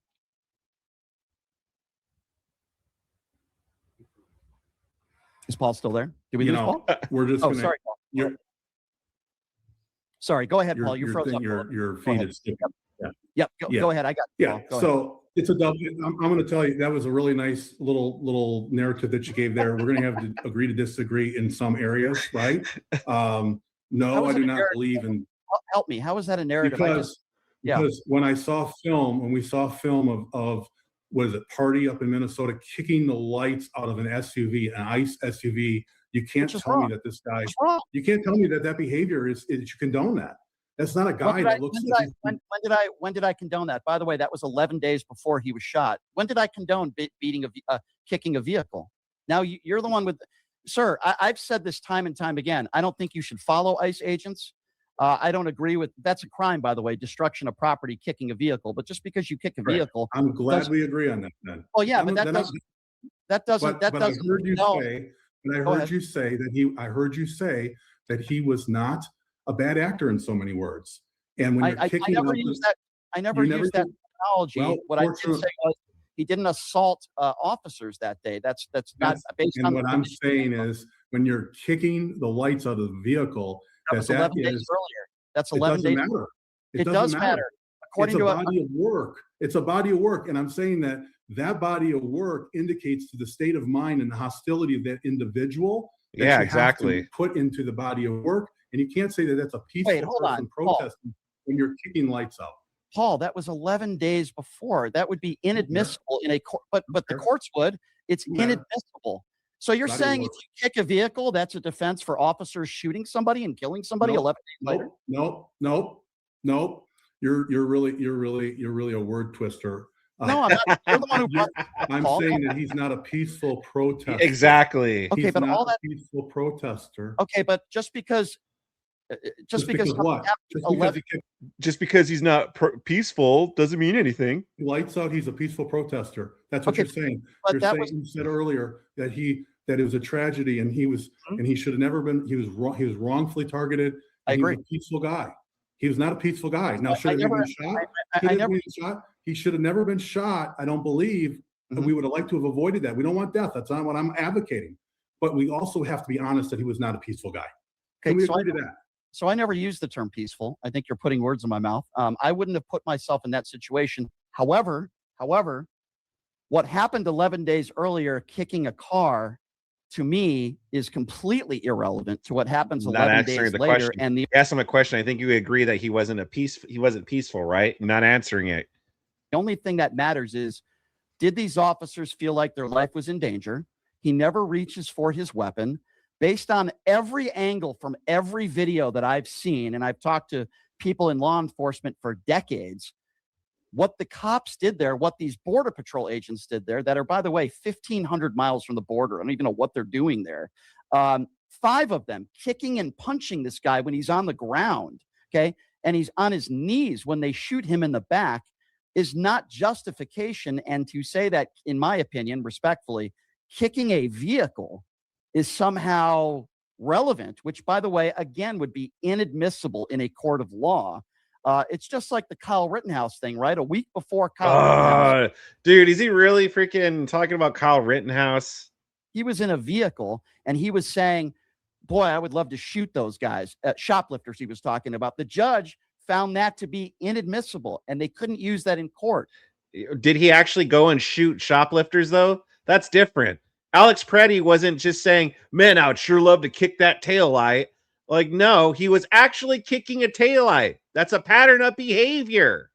Is Paul still there? Did we lose Paul? We're just gonna, sorry, Paul. Sorry, go ahead, Paul. You froze up. Your feed is skipping. Yep. Go ahead. I got you. Yeah. So it's a double. I'm going to tell you that was a really nice little narrative that you gave there. We're going to have to agree to disagree in some areas, right? No, I do not believe in. Help me. How is that a narrative? Because when we saw film of what is it, Party up in Minnesota kicking the lights out of an SUV, an ICE SUV. You can't tell me that this guy. You can't tell me that behavior is you condone that. That's not a guy that looks like. When did I condone that? By the way, that was 11 days before he was shot. When did I condone kicking a vehicle? Now you're the one with, sir. I've said this time and time again. I don't think you should follow ICE agents. I don't agree with that's a crime, by the way, destruction of property, kicking a vehicle. But just because you kick a vehicle, I'm glad we agree on that. Then. Well, yeah, but that doesn't. But I heard you say. And I heard you say that he was not a bad actor in so many words. And when you're kicking, I never used that terminology. Well, what I did say was he didn't assault officers that day. That's not based on. And what I'm saying is when you're kicking the lights out of the vehicle, that 11 days earlier. That's 11 days. Matter. It does matter. According to a body of work. It's a body of work, and I'm saying that body of work indicates to the state of mind and the hostility of that individual. That yeah, exactly. Put into the body of work, and you can't say that that's a peaceful person protesting when you're kicking lights out. Paul, that was 11 days before. That would be inadmissible in a court, but the courts would. It's inadmissible. So you're Body saying if work. you kick a vehicle, that's a defense for officers shooting somebody and killing somebody 11 days later? Nope. You're really a word twister. No, I'm not. You're the one who brought I'm Paul. saying that he's not a peaceful protester. Exactly. Okay, He's but not all that. a peaceful protester. Okay, but just because What? Just because he's not peaceful doesn't mean anything. Lights out, he's a peaceful protester. That's what you're saying. But You said earlier that it was a tragedy and he should have never been. He was wrongfully targeted. I agree. He was a peaceful guy. He was not a peaceful guy. Now, should he have been shot? He should have never been shot. I don't believe. And we would have liked to have avoided that. We don't want death. That's not what I'm advocating. But we also have to be honest that he was not a peaceful guy. Can we agree to that? So I never used the term peaceful. I think you're putting words in my mouth. I wouldn't have put myself in that situation. However, what happened 11 days earlier, kicking a car, to me, is completely irrelevant to what happens 11 days later. And ask him a question. I think you agree that he wasn't peaceful, right? You're not answering it. The only thing that matters is, did these officers feel like their life was in danger? He never reaches for his weapon. Based on every angle from every video that I've seen, and I've talked to people in law enforcement for decades, what the cops did there, what these Border Patrol agents did there, that are, by the way, 1,500 miles from the border. I don't even know what they're doing there. 5 of them kicking and punching this guy when he's on the ground, okay? And he's on his knees when they shoot him in the back is not justification. And to say that, in my opinion, respectfully, kicking a vehicle is somehow relevant, which, by the way, again, would be inadmissible in a court of law. It's just like the Kyle Rittenhouse thing, right? A week before Kyle Rittenhouse. Dude, is he really freaking talking about Kyle Rittenhouse? He was in a vehicle and he was saying, boy, I would love to shoot those guys. Shoplifters he was talking about. The judge found that to be inadmissible and they couldn't use that in court. Did he actually go and shoot shoplifters, though? That's different. Alex Preddy wasn't just saying, man, I would sure love to kick that taillight. Like, no, he was actually kicking a taillight. That's a pattern of behavior.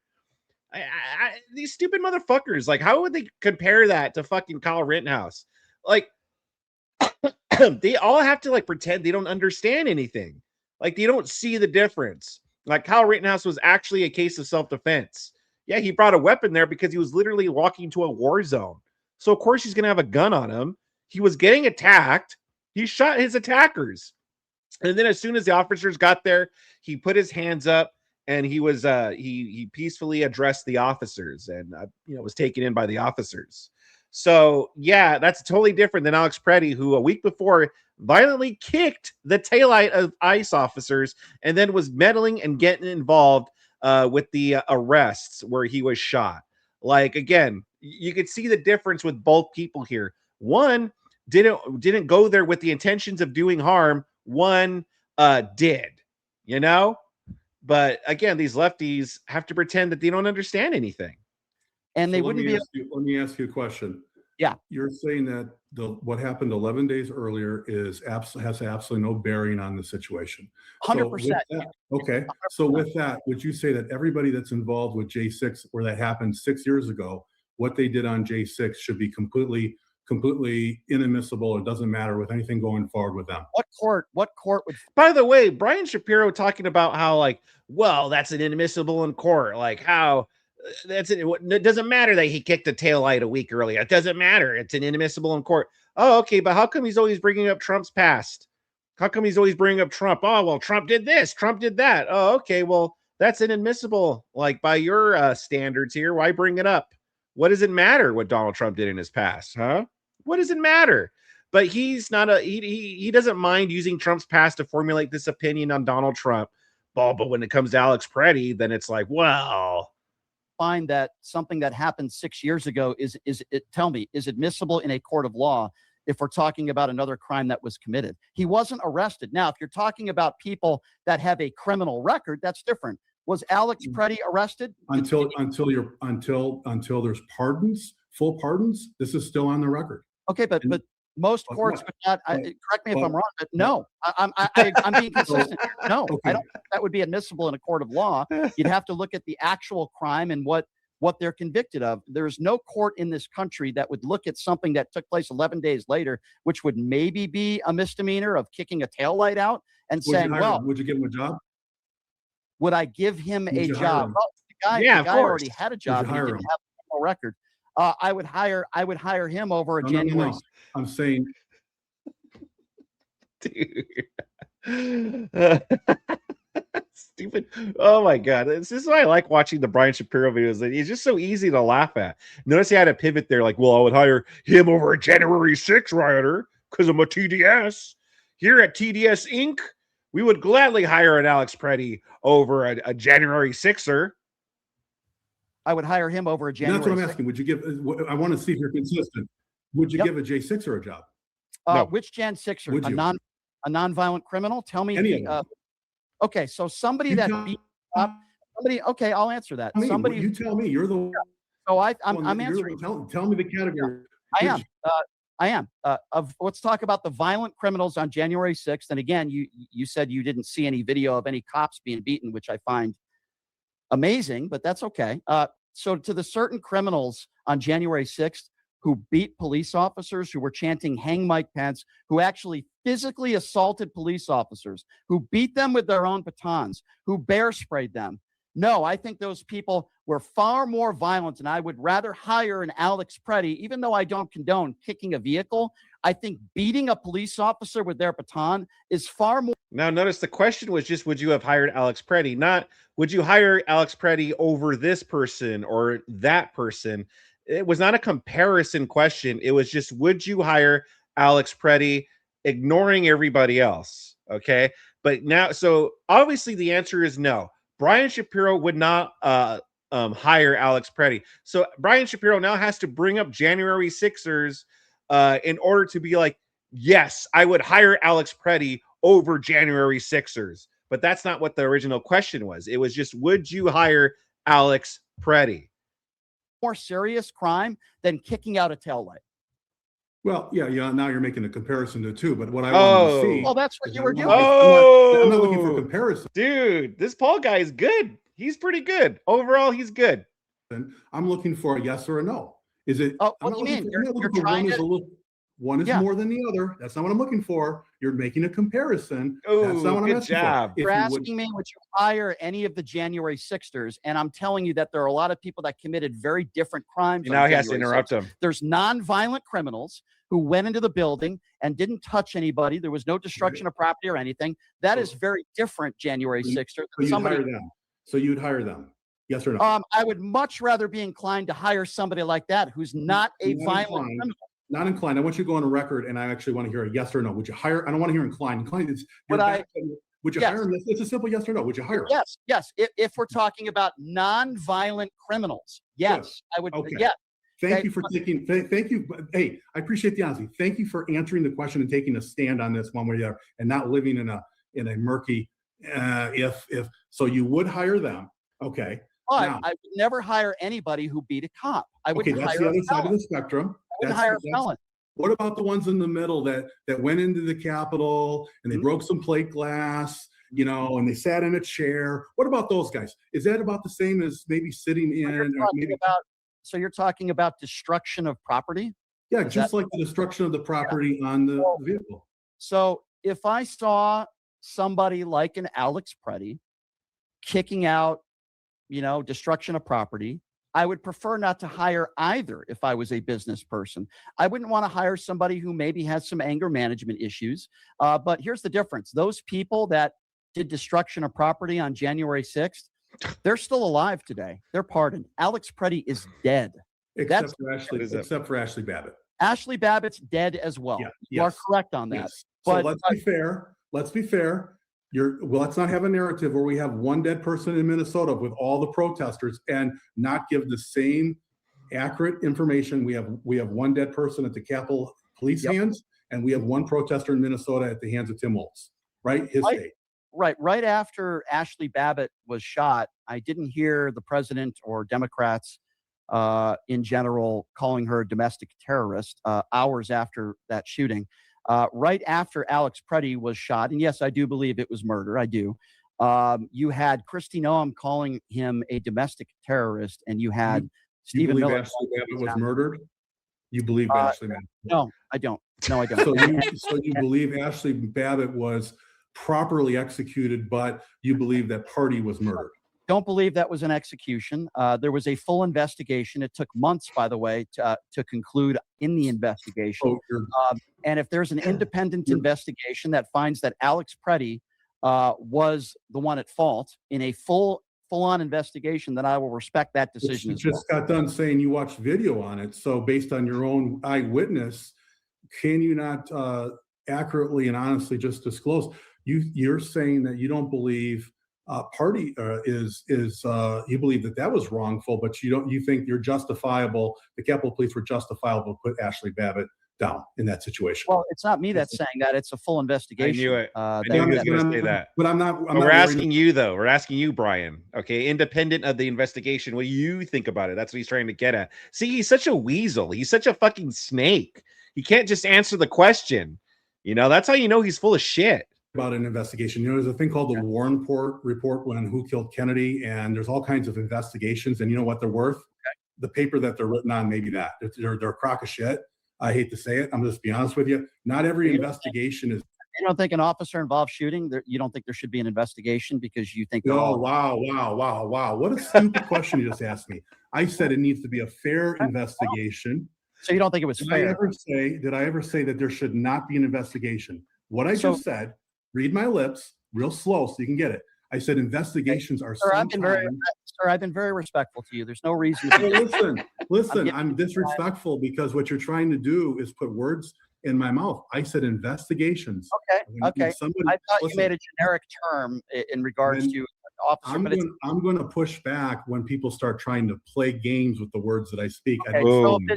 These stupid motherfuckers, like, how would they compare that to fucking Kyle Rittenhouse? Like, they all have to, like, pretend they don't understand anything. Like, they don't see the difference. Like, Kyle Rittenhouse was actually a case of self-defense. Yeah, he brought a weapon there because he was literally walking to a war zone. So, of course, he's going to have a gun on him. He was getting attacked. He shot his attackers. And then as soon as the officers got there, he put his hands up and he was he peacefully addressed the officers and was taken in by the officers. So, yeah, that's totally different than Alex Preddy, who a week before violently kicked the taillight of ICE officers and then was meddling and getting involved with the arrests where he was shot. Like, again, you could see the difference with both people here. One didn't go there with the intentions of doing harm. One did, But again, these lefties have to pretend that they don't understand anything. And they wouldn't be. Let me ask you a question. Yeah. You're saying that what happened 11 days earlier has absolutely no bearing on the situation. 100%. Okay. 100%. So with that, would you say that everybody that's involved with J6, where that happened 6 years ago, what they did on J6 should be completely inadmissible? It doesn't matter with anything going forward with them. What court would? By the way, Brian Shapiro talking about how, like, well, that's an inadmissible in court. Like, how that's it. It doesn't matter that he kicked a taillight a week earlier. It doesn't matter. It's an inadmissible in court. Oh, okay. But how come he's always bringing up Trump's past? How come he's always bringing up Trump? Oh, well, Trump did this. Trump did that. Oh, okay. Well, that's inadmissible. Like, by your standards here, why bring it up? What does it matter what Donald Trump did in his past? Huh? What does it matter? But he's not he doesn't mind using Trump's past to formulate this opinion on Donald Trump. But when it comes to Alex Preddy, then it's like, well, find that something that happened 6 years ago is admissible in a court of law if we're talking about another crime that was committed. He wasn't arrested. Now, if you're talking about people that have a criminal record, that's different. Was Alex Preddy arrested? Until there's pardons, full pardons, this is still on the record. Okay, but most courts would not. Correct me if I'm wrong, but no, I'm being consistent here. No, okay. I don't think that would be admissible in a court of law. You'd have to look at the actual crime and what what they're convicted of. There's no court in this country that would look at something that took place 11 days later, which would maybe be a misdemeanor of kicking a taillight out and saying, well, would you give him a job? would I give him Would a you hire job? him? Well, Yeah, the of guy course. already had a job. And he hire didn't him? have a criminal record. I would hire him over a No, January. I'm saying, Dude. Stupid. Oh my God. This is why I like watching the Brian Shapiro videos. He's just so easy to laugh at. Notice he had a pivot there, like, well, I would hire him over a January 6th rioter because I'm a TDS. Here at TDS Inc., we would gladly hire an Alex Preddy over a January 6er. I would hire him over a January. that's what I'm asking. Would you give, I want to see if you're consistent. Would you give a J6er a job? No. Which Jan 6er? Would you? A non-violent criminal? Tell me. Any of them. Okay, so somebody You that tell- beat up somebody. Okay, I'll answer that. I mean, Somebody. you tell me. You're the one. So that I'm you're- answering. Tell me the category. I am. Let's talk about the violent criminals on January 6th. And again, you said you didn't see any video of any cops being beaten, which I find amazing, but that's okay. So to the certain criminals on January 6th who beat police officers, who were chanting "Hang Mike Pence," who actually physically assaulted police officers, who beat them with their own batons, who bear sprayed them. No, I think those people were far more violent, and I would rather hire an Alex Preddy, even though I don't condone kicking a vehicle. I think beating a police officer with their baton is far more. Now, notice the question was just, would you have hired Alex Preddy? Not, would you hire Alex Preddy over this person or that person? It was not a comparison question. It was just, would you hire Alex Preddy, ignoring everybody else? Okay. But now, so obviously the answer is no. Brian Shapiro would not hire Alex Preddy. So Brian Shapiro now has to bring up January 6ers in order to be like, yes, I would hire Alex Preddy over January 6ers. But that's not what the original question was. It was just, would you hire Alex Preddy? More serious crime than kicking out a taillight. Well, yeah. Now you're making a comparison to two, but what I want to see. Well, that's what you were doing. I'm not looking for comparison. Dude, this Paul guy is good. He's pretty good. Overall, he's good. I'm looking for a yes or a no. Is it? Oh, what do you mean? You're trying to. One is more than the other. That's not what I'm looking for. You're making a comparison. Oh, that's not what I'm asking for. You're asking me, would you hire any of the January 6ers? And I'm telling you that there are a lot of people that committed very different crimes. And now he has to interrupt him. There's non-violent criminals who went into the building and didn't touch anybody. There was no destruction of property or anything. That is very different, January 6th. So you'd hire them. Yes or no? I would much rather be inclined to hire somebody like that who's not a violent criminal. Not inclined. I want you to go on a record, and I actually want to hear a yes or no. Would you hire? I don't want to hear inclined. Inclined is. Would you hire him? It's a simple yes or no. Would you hire him? Yes. If we're talking about non-violent criminals, yes, I would. Okay. Yeah. Thank you for taking. Thank you. Hey, I appreciate the honesty. Thank you for answering the question and taking a stand on this one way or the other, and not living in a murky. If so, you would hire them. Okay. But I would never hire anybody who beat a cop. I would. Okay, that's the other side of the spectrum. Hire a felon. What about the ones in the middle that went into the Capitol and they broke some plate glass, and they sat in a chair? What about those guys? Is that about the same as maybe sitting in? So you're talking about destruction of property? Yeah, just like the destruction of the property on the vehicle. So if I saw somebody like an Alex Preddy kicking out, destruction of property, I would prefer not to hire either if I was a business person. I wouldn't want to hire somebody who maybe has some anger management issues. But here's the difference. Those people that did destruction of property on January 6th, they're still alive today. They're pardoned. Alex Preddy is dead. Except for Ashley Babbitt. Ashley Babbitt's dead as well. Yeah, you are correct on that. Yes. But let's be fair. Let's not have a narrative where we have one dead person in Minnesota with all the protesters and not give the same accurate information. We have one dead person at the Capitol Police hands, and we have one protester in Minnesota at the hands of Tim Walz, right? His state. Right after Ashley Babbitt was shot, I didn't hear the president or Democrats in general calling her a domestic terrorist hours after that shooting. Right after Alex Preddy was shot, and yes, I do believe it was murder. I do. You had Kristi Noem calling him a domestic terrorist, and you had You Stephen believe Miller. Ashley Babbitt was murdered? You believe Uh, Ashley Babbitt? No, I don't. No, I don't. So you believe Ashley Babbitt was properly executed, but you believe that party was murdered? Don't believe that was an execution. There was a full investigation. It took months, by the way, to conclude in the investigation. Oh, And if there's an independent investigation that finds that Alex Preddy was the one at fault in a full-on investigation, then I will respect that decision. You as well. just got done saying you watched video on it. So based on your own eyewitness, can you not accurately and honestly just disclose? You're saying that you don't believe party you believe that was wrongful, but you think you're justifiable. The Capitol Police were justifiable to put Ashley Babbitt down in that situation. Well, it's not me that's saying that. It's a full investigation. I knew it. I that- knew he was that- going to say that. But I'm not. But we're asking you, though. We're asking you, Brian. Okay, independent of the investigation, what do you think about it? That's what he's trying to get at. See, he's such a weasel. He's such a fucking snake. He can't just answer the question. You know, that's how you know he's full of shit. About an investigation. You know, there's a thing called the Warren report when Who Killed Kennedy, and there's all kinds of investigations, and you know what they're worth? The paper that they're written on, maybe that. They're a crock of shit. I hate to say it. I'm just be honest with you. Not every investigation is. You don't think an officer involved shooting? You don't think there should be an investigation because you think? Oh, wow. What a stupid question you just asked me. I said it needs to be a fair investigation. So you don't think it was fair? Did I ever say that there should not be an investigation? What I just said, read my lips real slow so you can get it. I said investigations are Sir, I've been very respectful to you. There's no reason to listen, I'm disrespectful because what you're trying to do is put words in my mouth. I said investigations. Okay. I thought you made a generic term in regards to officer. I'm going to push back when people start trying to play games with the words that I speak.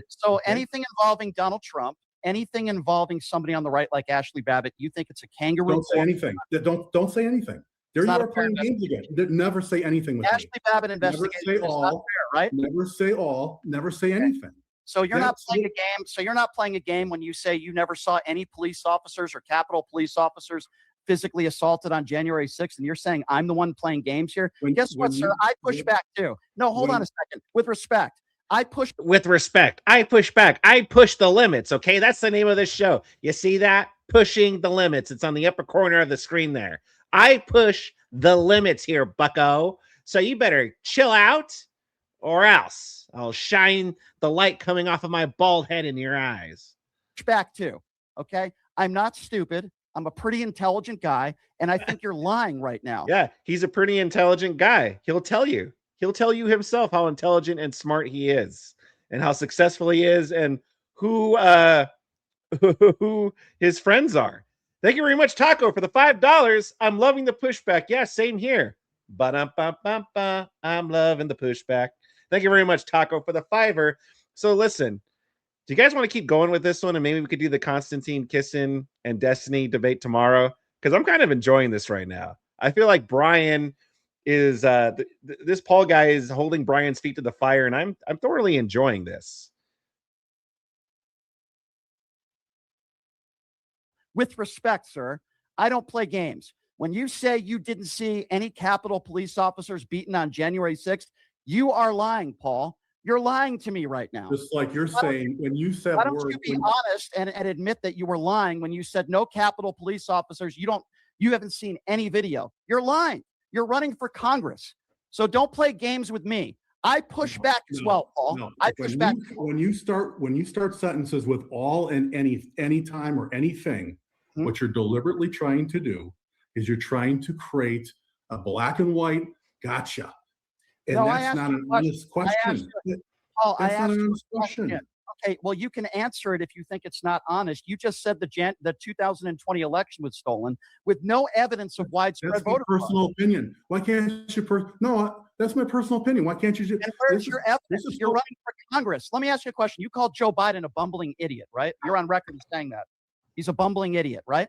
So anything involving Donald Trump, anything involving somebody on the right like Ashley Babbitt, you think it's a kangaroo? Don't say anything. Don't say anything. There you are playing games again. Never say anything with Ashley Babbitt investigation is not fair, right? Never say all. Never say anything. So you're not playing a game. So you're not playing a game when you say you never saw any police officers or Capitol police officers physically assaulted on January 6th, and you're saying I'm the one playing games here. Guess what, sir? I push back too. No, hold on a second. With respect. I push back. I push the limits. Okay, that's the name of this show. You see that? Pushing the limits. It's on the upper corner of the screen there. I push the limits here, bucko. So you better chill out, or else I'll shine the light coming off of my bald head in your eyes. Back too. Okay, I'm not stupid. I'm a pretty intelligent guy, and I think you're lying right now. Yeah, he's a pretty intelligent guy. He'll tell you. He'll tell you himself how intelligent and smart he is, and how successful he is, and who his friends are. Thank you very much, Taco, for the $5. I'm loving the pushback. Yeah, same here. Ba-dum-ba-ba-ba. I'm loving the pushback. Thank you very much, Taco, for the $5. So listen, do you guys want to keep going with this one, and maybe we could do the Constantine Kissin and Destiny debate tomorrow? Because I'm kind of enjoying this right now. I feel like Brian is this Paul guy is holding Brian's feet to the fire, and I'm thoroughly enjoying this. With respect, sir, I don't play games. When you say you didn't see any Capitol police officers beaten on January 6th, you are lying, Paul. You're lying to me right now. Just like you're saying, when you said why don't you be honest and admit that you were lying when you said no Capitol police officers? You haven't seen any video. You're lying. You're running for Congress. So don't play games with me. I push back as well, Paul. I push back. When you start sentences with all and any time or anything, what you're deliberately trying to do is you're trying to create a black and white gotcha. And that's not an honest question. Paul, I asked you a question. Okay, well, you can answer it if you think it's not honest. You just said the 2020 election was stolen with no evidence of widespread voter fraud. Personal opinion. Why can't you? No, that's my personal opinion. Why can't you? And where's your evidence? You're running for Congress. Let me ask you a question. You called Joe Biden a bumbling idiot, right? You're on record as saying that. He's a bumbling idiot, right?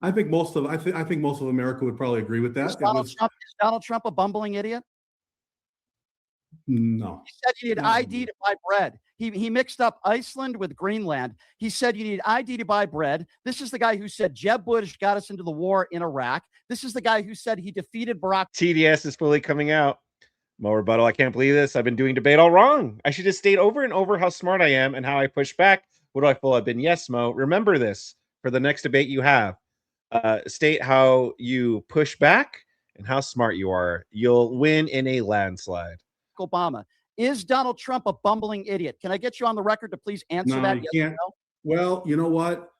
I think most of America would probably agree with that. Is Donald Trump a bumbling idiot? No. He said you need ID to buy bread. He mixed up Iceland with Greenland. He said you need ID to buy bread. This is the guy who said Jeb Bush got us into the war in Iraq. This is the guy who said he defeated Barack. TDS is fully coming out. Mo rebuttal. I can't believe this. I've been doing debate all wrong. I should just state over and over how smart I am and how I push back. What do I feel I've been? Yes, Mo. Remember this for the next debate you have. State how you push back and how smart you are. You'll win in a landslide. Obama. Is Donald Trump a bumbling idiot? Can I get you on the record to please answer No, that? you Yes or can't. no? Well, you know what?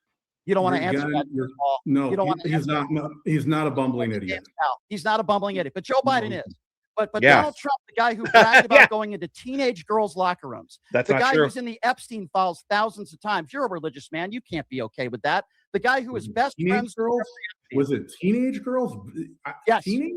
You don't want to answer that. Paul. No, You don't want to he's answer not. No, he's not a bumbling idiot. He's not a bumbling idiot, but Joe Biden is. But Yeah. Donald Trump, the guy who bragged about Yeah. going into teenage girls' locker rooms, That's the not guy true. who's in the Epstein files thousands of times. You're a religious man. You can't be okay with that. The guy who is best Teenage friends girls? Was it teenage girls? Yes. Teenage?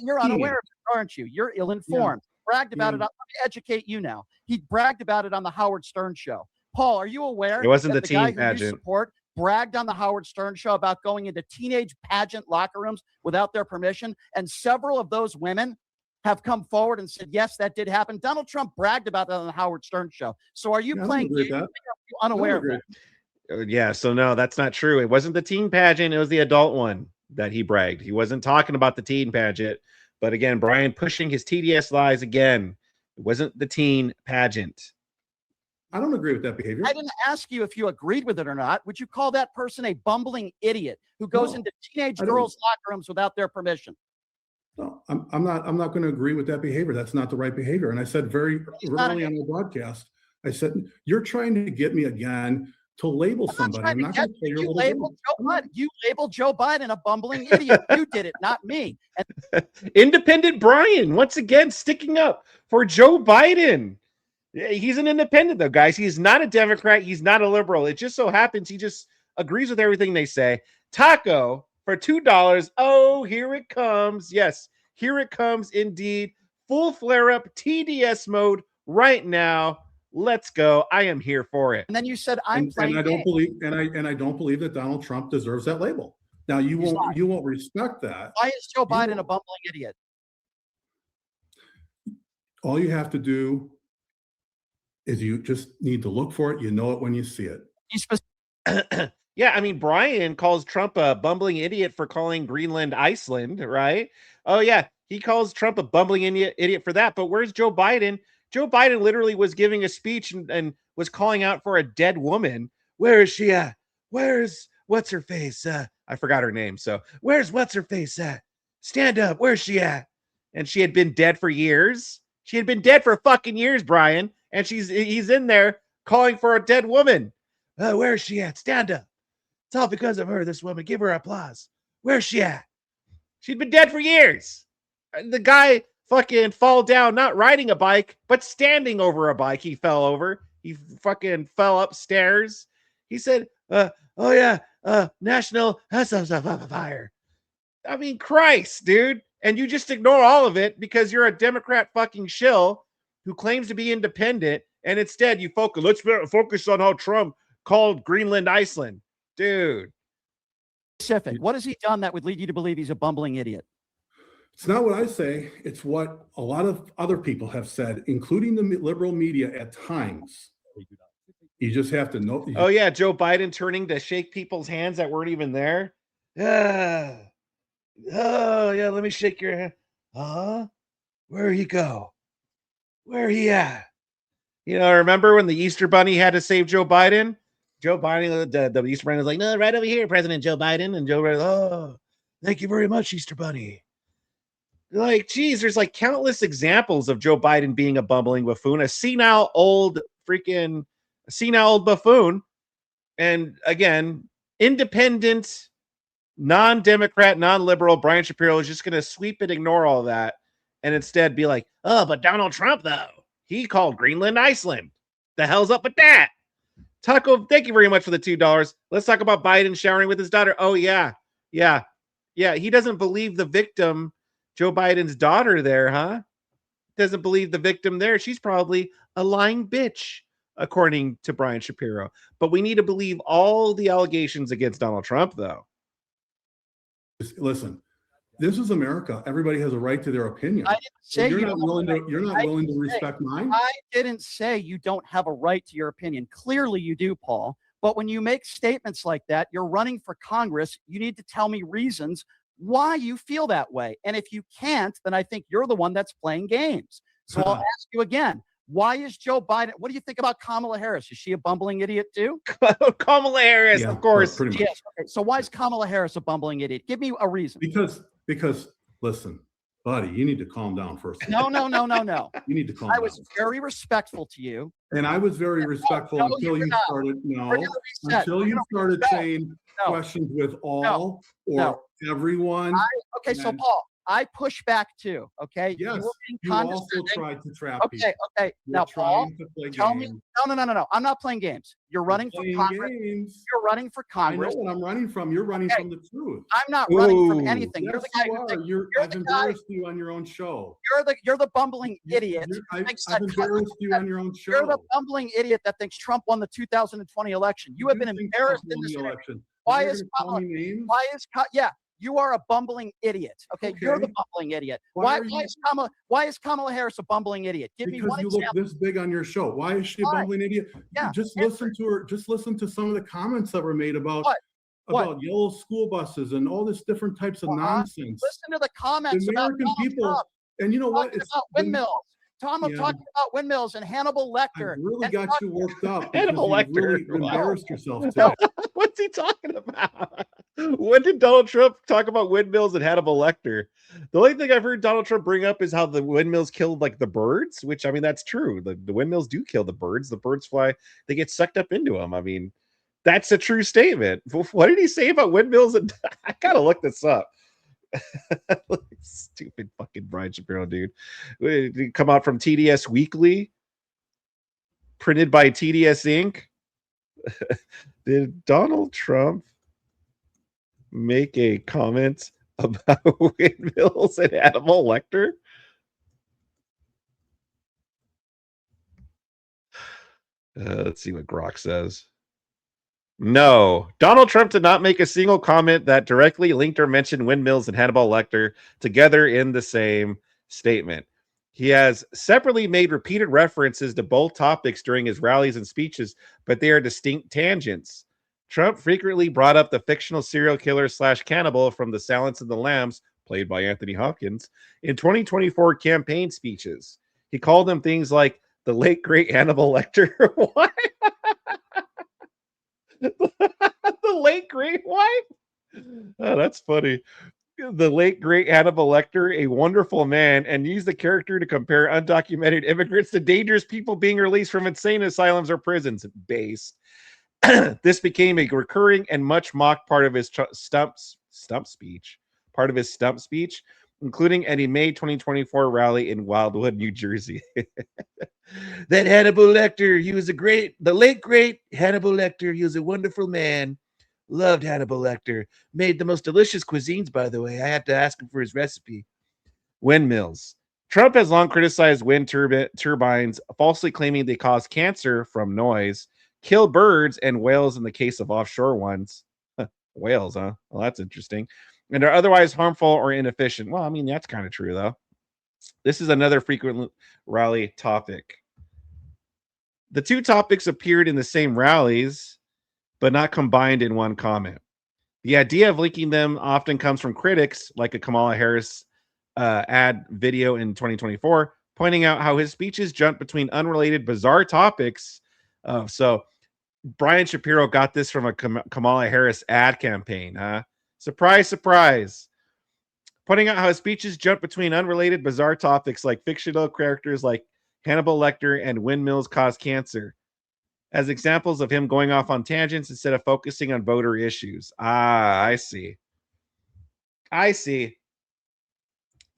You're unaware of it, aren't you? You're ill-informed. Bragged about it. I'm going to educate you now. He bragged about it on the Howard Stern show. Paul, are you aware It wasn't that the the guy teen who you pageant. support bragged on the Howard Stern show about going into teenage pageant locker rooms without their permission? And several of those women have come forward and said, yes, that did happen. Donald Trump bragged about that on the Howard Stern show. So are you Yeah, I playing agree with games? that. Are you unaware of that? Yeah, so no, that's not true. It wasn't the teen pageant. It was the adult one that he bragged. He wasn't talking about the teen pageant. But again, Brian pushing his TDS lies again. It wasn't the teen pageant. I don't agree with that behavior. I didn't ask you if you agreed with it or not. Would you call that person a bumbling idiot who goes No, into teenage I don't. girls' locker rooms without their permission? No, I'm not going to agree with that behavior. That's not the right behavior. And I said very not early an on the broadcast, I said, you're trying to get me again to label somebody. I'm not going to play your little game. You labeled Joe Biden a bumbling idiot. You did it, not me. And Independent Brian, once again, sticking up for Joe Biden. Yeah, he's an independent, though, guys. He's not a Democrat. He's not a liberal. It just so happens he just agrees with everything they say. Taco for $2. Oh, here it comes. Yes, here it comes indeed. Full flare-up TDS mode right now. Let's go. I am here for it. and then you said, I'm And playing I don't games. believe, and I don't believe that Donald Trump deserves that label. Now you won't respect that. Why is Joe Biden a won't. bumbling idiot? All you have to do is you just need to look for it. You know it when you see it. He's Yeah, I mean, Brian calls Trump a bumbling idiot for calling Greenland Iceland, right? Oh, yeah, he calls Trump a bumbling idiot for that. But where's Joe Biden? Joe Biden literally was giving a speech and was calling out for a dead woman. Where is she at? Where's what's her face? I forgot her name. So where's what's her face at? Stand up. Where's she at? And she had been dead for years. She had been dead for fucking years, Brian. And he's in there calling for a dead woman. Where is she at? Stand up. It's all because of her, this woman. Give her applause. Where's she at? She'd been dead for years. The guy fucking fall down, not riding a bike, but standing over a bike. He fell over. He fucking fell upstairs. He said, oh yeah, national fire. I mean, Christ, dude. And you just ignore all of it because you're a Democrat fucking shill who claims to be independent. And instead you let's focus on how Trump called Greenland Iceland. Dude. specific. What has he done that would lead you to believe he's a bumbling idiot? It's not what I say. It's what a lot of other people have said, including the liberal media at times. You just have to know. Oh, yeah. Joe Biden turning to shake people's hands that weren't even there. Yeah. Oh, yeah. Let me shake your hand. Where'd he go? Where he at? You know, remember when the Easter Bunny had to save Joe Biden? Joe Biden, the Easter Bunny was like, no, right over here, President Joe Biden. And Joe Biden, oh, thank you very much, Easter Bunny. Like, geez, there's like countless examples of Joe Biden being a bumbling buffoon, a senile old buffoon. And again, independent, non-Democrat, non-liberal Brian Shapiro is just going to sweep and ignore all that and instead be like, oh, but Donald Trump, though, he called Greenland Iceland. The hell's up with that? Taco, thank you very much for the $2. Let's talk about Biden showering with his daughter. Oh, yeah. He doesn't believe the victim, Joe Biden's daughter there, huh? Doesn't believe the victim there. She's probably a lying bitch, according to Brian Shapiro. But we need to believe all the allegations against Donald Trump, though. Listen, This is America. Everybody has a right to their opinion. I didn't say you're you not don't willing have a to. right. You're not I willing to didn't say- respect mine. I didn't say you don't have a right to your opinion. Clearly you do, Paul. But when you make statements like that, you're running for Congress. You need to tell me reasons why you feel that way. And if you can't, then I think you're the one that's playing games. So I'll ask you again. Why is Joe Biden? What do you think about Kamala Harris? Is she a bumbling idiot too? Kamala Harris, Yeah, of course. pretty much. Yes. Okay. So why is Kamala Harris a bumbling idiot? Give me a reason. Because listen, buddy, you need to calm down first. No. You need to calm I down. was very respectful to you. And I was very respectful until you started. Until you started saying questions with all or everyone. Okay, so Paul, I push back too. Okay. Yes. You also tried to trap people. Okay. Now, Paul, tell me. No. I'm not playing games. You're running for Congress. You're running for Congress. I know what I'm running from. You're running from the truth. I'm not running from anything. Yes, You're the guy who thinks I've embarrassed you on your own show. You're the bumbling idiot. I've embarrassed you on your own show. You're the bumbling idiot that thinks Trump won the 2020 election. You have been embarrassed in this election. Why is Kamala? Yeah. You are a bumbling idiot. Okay, you're the bumbling idiot. Why is Kamala Harris a bumbling idiot? Give me one example. Because you look this big on your show. Why is she a bumbling idiot? Yeah, just listen to her. Just listen to some of the comments that were made about yellow school buses and all this different types of nonsense. Listen to the comments the American about people. Trump. And you know what? It's about windmills. Tom, I'm talking about windmills and Hannibal Lecter. I really got you worked up. Hannibal Lecter. Really embarrassed yourself too. What's he talking about? When did Donald Trump talk about windmills and Hannibal Lecter? The only thing I've heard Donald Trump bring up is how the windmills killed like the birds, which I mean, that's true. The windmills do kill the birds. The birds fly, they get sucked up into them. I mean, that's a true statement. What did he say about windmills? And I gotta look this up. Stupid fucking Brian Shapiro, dude. It come out from TDS Weekly, printed by TDS Inc. Did Donald Trump make a comment about windmills and Hannibal Lecter? Let's see what Grok says. No, Donald Trump did not make a single comment that directly linked or mentioned windmills and Hannibal Lecter together in the same statement. He has separately made repeated references to both topics during his rallies and speeches, but they are distinct tangents. Trump frequently brought up the fictional serial killer / cannibal from The Silence of the Lambs, played by Anthony Hopkins, in 2024 campaign speeches. He called them things like the late great Hannibal Lecter. What? The late great what? Oh, that's funny. The late great Hannibal Lecter, a wonderful man, and used the character to compare undocumented immigrants to dangerous people being released from insane asylums or prisons. Based. This became a recurring and much mocked part of his stump speech. Part of his stump speech, including at a May 2024 rally in Wildwood, New Jersey. That Hannibal Lecter, he was the late great Hannibal Lecter. He was a wonderful man. Loved Hannibal Lecter. Made the most delicious cuisines, by the way. I had to ask him for his recipe. Windmills. Trump has long criticized wind turbines, falsely claiming they cause cancer from noise, kill birds and whales in the case of offshore ones. Whales, huh? Well, that's interesting. And are otherwise harmful or inefficient. Well, I mean, that's kind of true, though. This is another frequent rally topic. The two topics appeared in the same rallies, but not combined in one comment. The idea of linking them often comes from critics, like a Kamala Harris ad video in 2024, pointing out how his speeches jump between unrelated, bizarre topics. So Brian Shapiro got this from a Kamala Harris ad campaign. Surprise, surprise. Pointing out how his speeches jump between unrelated, bizarre topics like fictional characters like Hannibal Lecter and windmills cause cancer, as examples of him going off on tangents instead of focusing on voter issues. I see.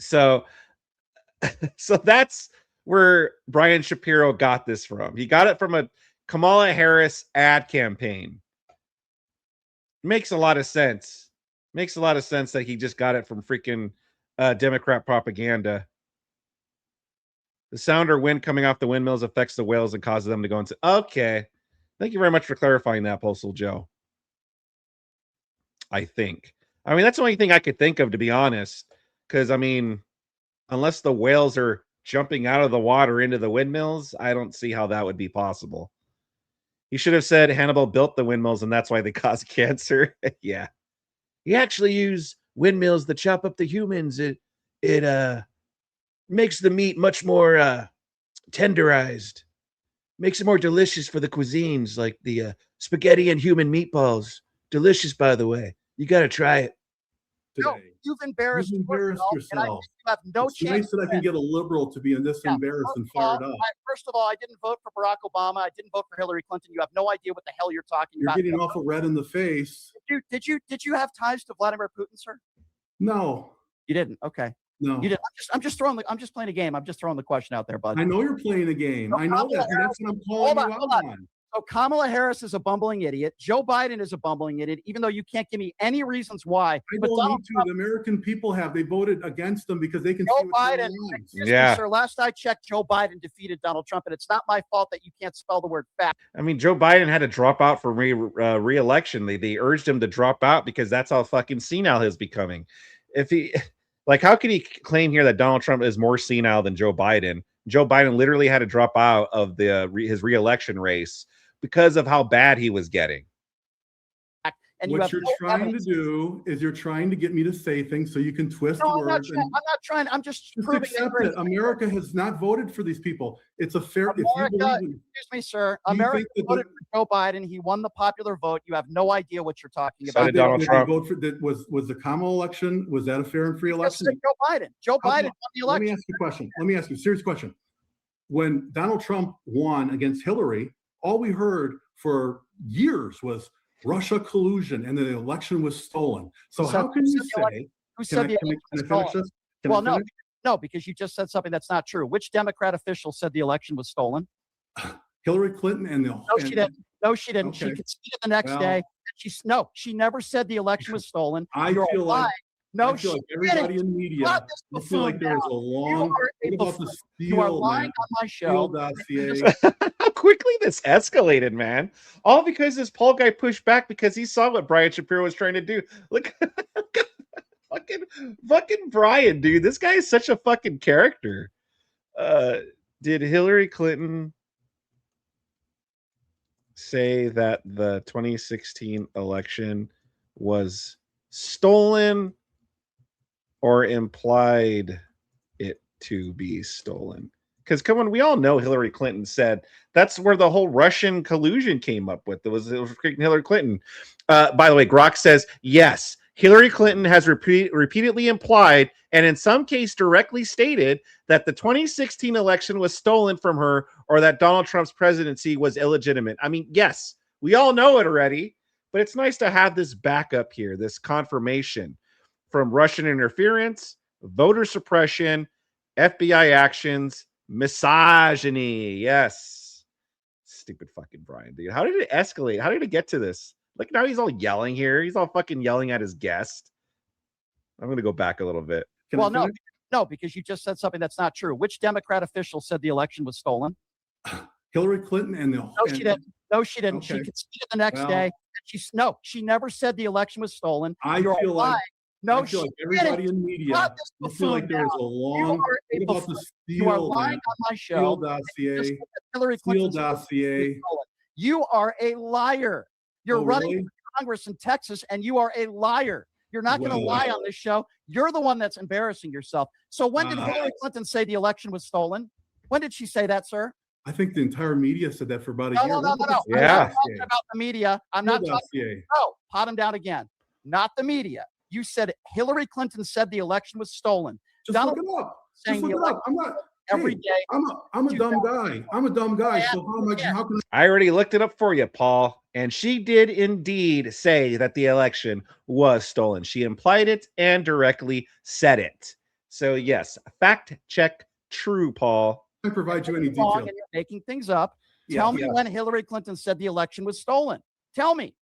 So that's where Brian Shapiro got this from. He got it from a Kamala Harris ad campaign. Makes a lot of sense. Makes a lot of sense that he just got it from freaking Democrat propaganda. The sound or wind coming off the windmills affects the whales and causes them to go into. Okay. Thank you very much for clarifying that, Postal Joe. I think. I mean, that's the only thing I could think of, to be honest. Because I mean, unless the whales are jumping out of the water into the windmills, I don't see how that would be possible. He should have said Hannibal built the windmills and that's why they cause cancer. Yeah. He actually used windmills to chop up the humans. It makes the meat much more tenderized. Makes it more delicious for the cuisines, like the spaghetti and human meatballs. Delicious, by the way. You got to try it. No, Today. you've embarrassed You've embarrassed and I yourself. think you have no It's chance. nice that I to can win. get a liberal to be this Yeah, embarrassed and of all, fired up. First of all, I didn't vote for Barack Obama. I didn't vote for Hillary Clinton. You have no idea what the hell you're talking You're about. getting awful red in the face. Did you have ties to Vladimir Putin, sir? No, You didn't. Okay. no. You did. I'm just playing a game. I'm just throwing the question out there, bud. I know you're playing a game. No, I know that. And that's what I'm calling you out on. So Kamala Harris is a bumbling idiot. Joe Biden is a bumbling idiot, even though you can't give me any reasons why. I But don't Donald need to. Trump, The American people have. They voted against them because they can Joe see what's Biden, going on. excuse Yeah. me, sir. Last I checked, Joe Biden defeated Donald Trump, and it's not my fault that you can't spell the word fact. I mean, Joe Biden had to drop out for re-election. They urged him to drop out because that's how fucking senile he's becoming. If he, like, how can he claim here that Donald Trump is more senile than Joe Biden? Joe Biden literally had to drop out of his re-election race because of how bad he was getting. And What you you're have no trying evidence. to do is you're trying to get me to say things so you can twist No, I'm not words. trying. I'm not trying. I'm just Just proving accept that it. America has not voted for these people. It's a fair. If you America, believe in, excuse me, sir. you America think that voted for Joe Biden. He won the popular vote. You have no idea what you're talking So about. did Donald did Trump. they vote for that? Was the Kamala election? Was that a fair and free You just election? said Joe Biden. Joe How Biden come- won the Let me election. ask you a question. Let me ask you a serious question. When Donald Trump won against Hillary, all we heard for years was Russia collusion and the election was stolen. So So how can who you said the election- say? Who Can said I, the can I, election can was I finish stolen? this? Can I Well, no, finish? no, because you just said something that's not true. Which Democrat official said the election was stolen? Hillary Clinton and the No, she didn't. No, she didn't. She Okay. conceded the next Well- day. She never said the election was stolen. I You're feel lying. like No, I feel she like everybody didn't. in media. Shut this I feel like buffoon there is down. a long. You are a What about buffoon. the You are Steele, lying man? on my Steele show. dossier. How quickly this escalated, man. All because this Paul guy pushed back because he saw what Brian Shapiro was trying to do. Look, fucking Brian, dude. This guy is such a fucking character. Did Hillary Clinton say that the 2016 election was stolen or implied it to be stolen? Because come on, we all know Hillary Clinton said that's where the whole Russian collusion came up with. It was Hillary Clinton. By the way, Grok says yes. Hillary Clinton has repeatedly implied and in some case directly stated that the 2016 election was stolen from her or that Donald Trump's presidency was illegitimate. I mean, yes, we all know it already, but it's nice to have this backup here, this confirmation from Russian interference, voter suppression, FBI actions, misogyny. Yes. Stupid fucking Brian, dude. How did it escalate? How did it get to this? Like now he's all yelling here. He's all fucking yelling at his guest. I'm going to go back a little bit. Can I Well, no, finish? no, because you just said something that's not true. Which Democrat official said the election was stolen? Hillary Clinton and the. No, she didn't. No, she didn't. She Okay. conceded the next Well- day. She never said the election was stolen. I You're feel lying. like No, I feel she like everybody didn't. in media. Shut this I feel like buffoon there is down. a You long. are a What about buffoon. the You are Steele, lying man? on my Steele show. dossier. Just said that Hillary Steele Clinton said the dossier. election was stolen. You are a liar. You're Oh, running really? for Congress in Texas, and you are a liar. You're not going to Well- lie on this show. You're the one that's embarrassing yourself. So when did Wow. Hillary Clinton say the election was stolen? When did she say that, sir? I think the entire media said that for about a No, year. no, no, What no, about no. the I'm Yeah. not Steele talking dossier? about the media. I'm Steele not talking. dossier. No, pot him down again. Not the media. You said Hillary Clinton said the election was stolen. Just Donald look it up. saying Just look the it up. I'm not. every Hey, day. I'm a dumb guy. I'm a dumb guy. So how can I already looked it up for you, Paul. And she did indeed say that the election was stolen. She implied it and directly said it. So, yes, fact check true, Paul. I provide you any Wrong, detail? and you're making things up. Yeah, Tell me yeah. when Hillary Clinton said the election was stolen. Tell me.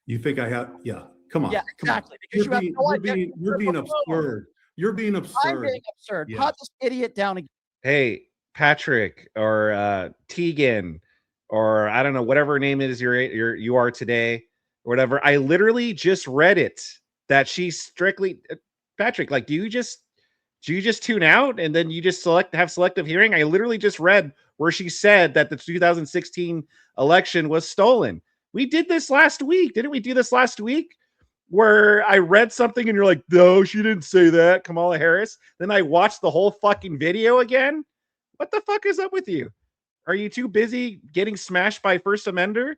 You think I have? Yeah. Come on. Yeah, come on. exactly. Because you have no idea. You're being absurd. You're being I'm absurd. being absurd. Yeah. Pot this idiot down again. Hey, Patrick or Tegan or I don't know, whatever name it is you are today or whatever. I literally just read it that she's strictly Patrick, like, do you just tune out and then you just have selective hearing? I literally just read where she said that the 2016 election was stolen. We did this last week. Didn't we do this last week? Where I read something and you're like, no, she didn't say that, Kamala Harris. Then I watched the whole fucking video again. What the fuck is up with you? Are you too busy getting smashed by First Amender?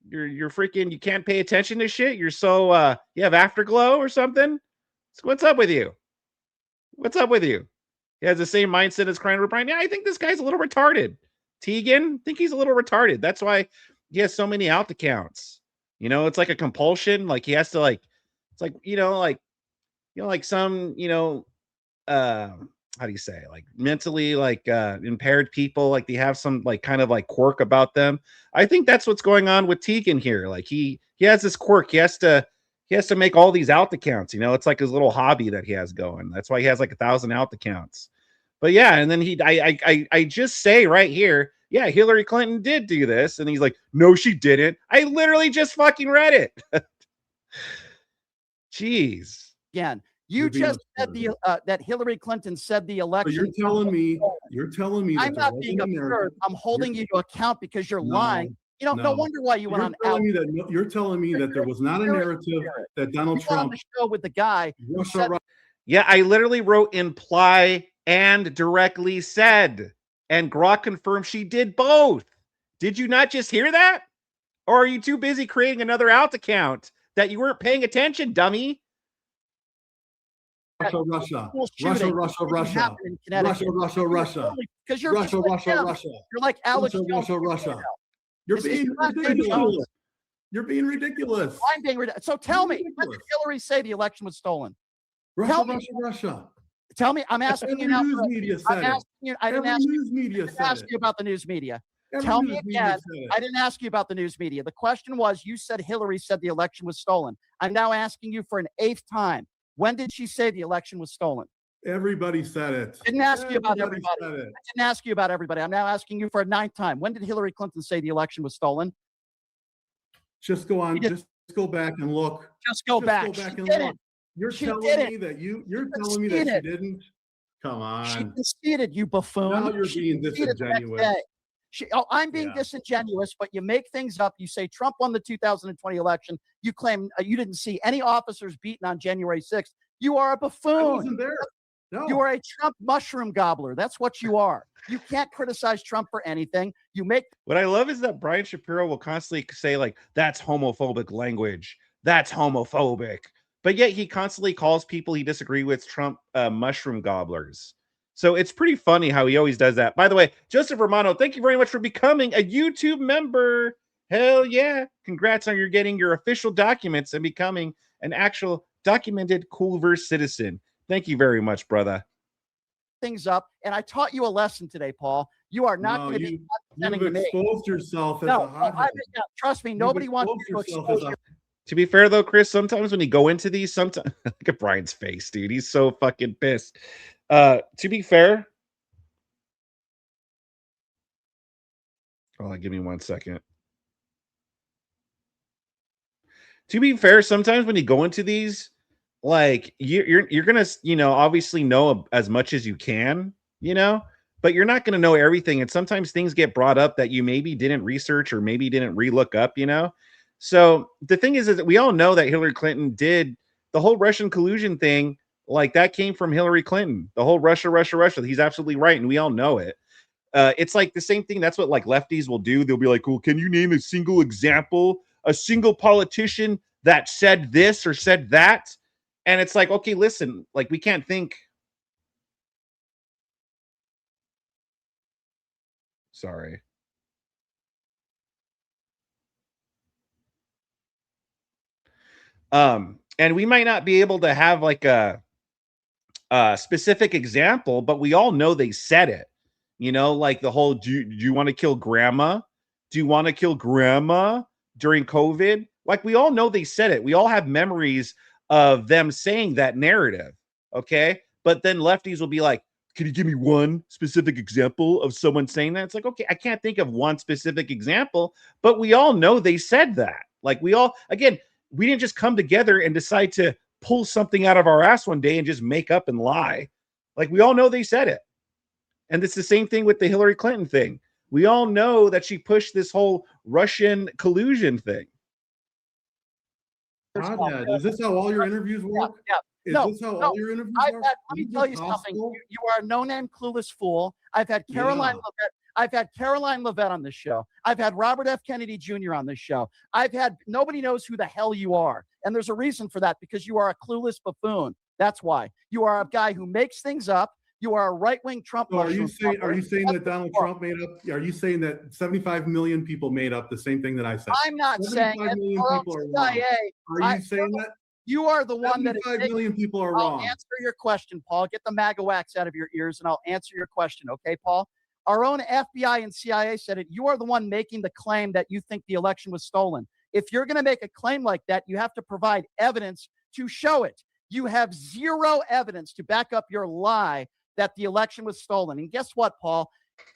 You're freaking, you can't pay attention to shit. You're so you have afterglow or something. So what's up with you? What's up with you? He has the same mindset as Crying O'Brien. Yeah, I think this guy's a little retarded. Tegan, I think he's a little retarded. That's why he has so many alt accounts. You know, it's like a compulsion. Like he has to it's like, like some, how do you say, like mentally impaired people, like they have some like kind of like quirk about them. I think that's what's going on with Tegan here. Like he has this quirk. He has to make all these alt accounts. It's like his little hobby that he has going. That's why he has like 1,000 alt accounts. But yeah, and then I just say right here, yeah, Hillary Clinton did do this, and he's like, no, she didn't. I literally just fucking read it. Jeez. Again, you just said that Hillary Clinton said the election. So you're telling me that I'm not being absurd. I'm holding you to account because you're lying. No wonder why you went on. You're telling me that there was not a narrative that Donald Trump on the show with the guy. Yeah, I literally wrote imply and directly said, and Grok confirmed she did both. Did you not just hear that? Or are you too busy creating another alt account that you weren't paying attention, dummy? Russia. Because you're like Alex. Russia. You're being ridiculous. You're being ridiculous. I'm being ridiculous. So tell me, when did Hillary say the election was stolen? Russia. Tell me. I'm asking you now. News media said it. I didn't ask you about the news media. Tell me again. I didn't ask you about the news media. The question was, you said Hillary said the election was stolen. I'm now asking you for an 8th time. When did she say the election was stolen? Everybody said it. I didn't ask you about everybody. I didn't ask you about everybody. I'm now asking you for a 9th time. When did Hillary Clinton say the election was stolen? Just go on. Just go back and look. Just go back. And look. You're telling me that she didn't? Come on. She conceded, you buffoon. Now you're being disingenuous. I'm being disingenuous, but you make things up. You say Trump won the 2020 election. You claim you didn't see any officers beaten on January 6th. You are a buffoon. I wasn't there. No. You are a Trump mushroom gobbler. That's what you are. You can't criticize Trump for anything. What I love is that Brian Shapiro will constantly say, like, that's homophobic language. That's homophobic. But yet he constantly calls people he disagree with Trump mushroom gobblers. So it's pretty funny how he always does that. By the way, Joseph Romano, thank you very much for becoming a YouTube member. Hell yeah. Congrats on getting your official documents and becoming an actual documented Culver's citizen. Thank you very much, brother. Things up. And I taught you a lesson today, Paul. You are not going to be you've exposed yourself as a hothead. Trust me, nobody wants you to expose yourself. To be fair, though, Chris, sometimes when you go into these, look at Brian's face, dude. He's so fucking pissed. To be fair, hold on, give me 1 second. To be fair, sometimes when you go into these, like you're gonna, obviously know as much as you can, but you're not gonna know everything. And sometimes things get brought up that you maybe didn't research or maybe didn't relook up, So the thing is that we all know that Hillary Clinton did the whole Russian collusion thing. Like that came from Hillary Clinton, the whole Russia. He's absolutely right. And we all know it. It's like the same thing. That's what like lefties will do. They'll be like, well, can you name a single example, a single politician that said this or said that? And it's like, okay, listen, like we can't think. Sorry. And we might not be able to have like a specific example, but we all know they said it, like the whole, do you want to kill grandma? Do you want to kill grandma during COVID? Like we all know they said it. We all have memories of them saying that narrative. Okay. But then lefties will be like, can you give me one specific example of someone saying that? It's like, okay, I can't think of one specific example, but we all know they said that. Like we all, again, we didn't just come together and decide to pull something out of our ass one day and just make up and lie. Like, we all know they said it. And it's the same thing with the Hillary Clinton thing. We all know that she pushed this whole Russian collusion thing. Is this how all your interviews work? Yeah. Is this how all your interviews work? Let me tell you something. You are a no-name clueless fool. I've had Caroline Levitt. I've had Caroline Levitt on this show. I've had Robert F. Kennedy Jr. on this show. Nobody knows who the hell you are. And there's a reason for that, because you are a clueless buffoon. That's why. You are a guy who makes things up. You are a right-wing Trump. So are you saying that Donald Trump made up? Are you saying that 75 million people made up the same thing that I said? I'm not saying 75 million people are wrong. Are you saying that? You are the one that 75 million people are wrong. I'll answer your question, Paul. Get the MAGA wax out of your ears, and I'll answer your question. Okay, Paul? Our own FBI and CIA said it. You are the one making the claim that you think the election was stolen. If you're going to make a claim like that, you have to provide evidence to show it. You have zero evidence to back up your lie that the election was stolen. And guess what, Paul?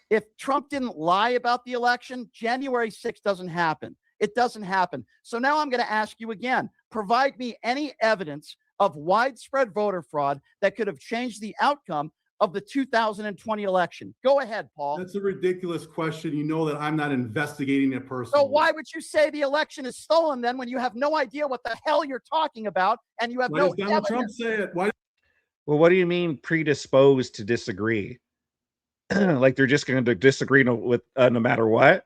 If Trump didn't lie about the election, January 6th doesn't happen. It doesn't happen. So now I'm going to ask you again, provide me any evidence of widespread voter fraud that could have changed the outcome of the 2020 election. Go ahead, Paul. That's a ridiculous question. You know that I'm not investigating it personally. So why would you say the election is stolen then, when you have no idea what the hell you're talking about and you have no evidence? Why does Donald Trump say it? Why? Well, what do you mean predisposed to disagree? Like they're just going to disagree with no matter what?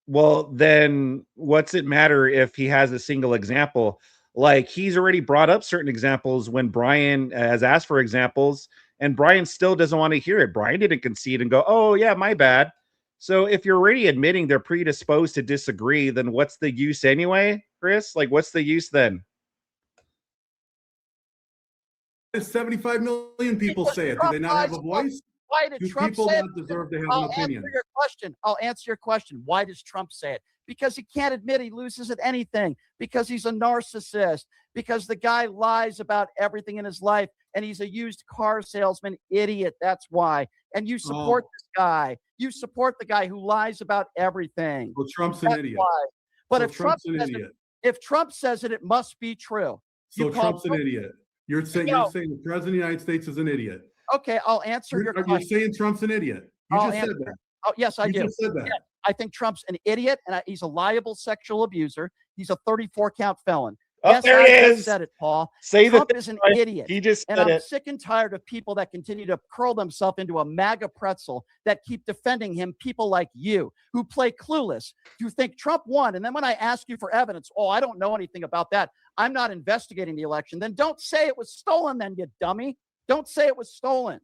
Well, then what's it matter if he has a single example? Like, he's already brought up certain examples when Brian has asked for examples, and Brian still doesn't want to hear it. Brian didn't concede and go, oh, yeah, my bad. So if you're already admitting they're predisposed to disagree, then what's the use anyway, Chris? Like, what's the use then? 75 million people say it. Do they not have a voice? Why did Trump say it? Do people not deserve to have an opinion? I'll answer your question. Why does Trump say it? Because he can't admit he loses at anything. Because he's a narcissist. Because the guy lies about everything in his life. And he's a used car salesman idiot. That's why. And you support this guy. You support the guy who lies about everything. Well, Trump's an idiot. Why. But so if Trump says it, it must be true. So Trump's an idiot. You're saying the President of the United States is an idiot. Okay, I'll answer your question. You're saying Trump's an idiot. You just said that. Oh, yes, I do. You just said that. Yeah, I think Trump's an idiot, and he's a liable sexual abuser. He's a 34-count felon. Oh, yes, there I it is. Just said it, Paul. Trump is an idiot. He just said and I'm it. sick and tired of people that continue to curl themselves into a MAGA pretzel that keep defending him. People like you who play clueless. You think Trump won, and then when I ask you for evidence, oh, I don't know anything about that. I'm not investigating the election. Then don't say it was stolen. Then, you dummy. Don't say it was stolen.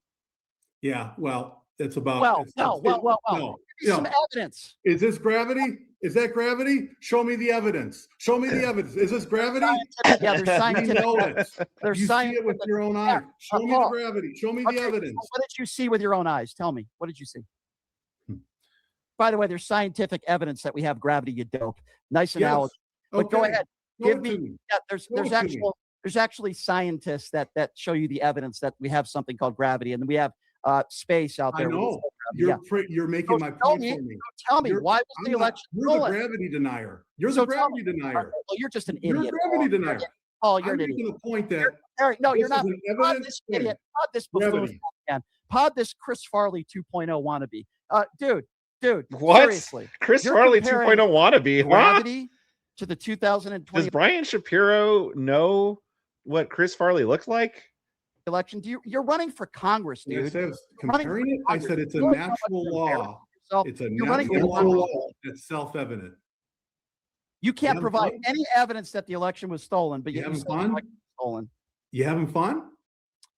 Yeah, well, it's about. No. Some evidence. Is this gravity? Is that gravity? Show me the evidence. Show me the evidence. Is this gravity? Yeah, there's scientific. You know it. There's you see it with your own eyes. Show me the gravity. Show me the evidence. What did you see with your own eyes? Tell me. What did you see? By the way, there's scientific evidence that we have gravity, you dope. Nice analogy. But okay. Go ahead. Give me. Yeah, there's actually scientists that show you the evidence that we have something called gravity, and we have space out there. I know. You're making my point for me. Tell me, why was the election stolen? You're the gravity denier. You're the gravity denier. Well, you're just an idiot. You're a gravity denier. Oh, you're an idiot. I'm making a point that. No, you're not. Pod this idiot. Pod this buffoon. Pod this Chris Farley 2.0 wannabe. Dude. What? Seriously. Chris Farley 2.0 wannabe. Gravity to the 2020. Does Brian Shapiro know what Chris Farley looks like? Election. You're running for Congress, dude. I said comparing it. I said it's a natural law. It's a natural law. It's self-evident. You can't provide any evidence that the election was stolen, but you having fun? Stolen. You having fun?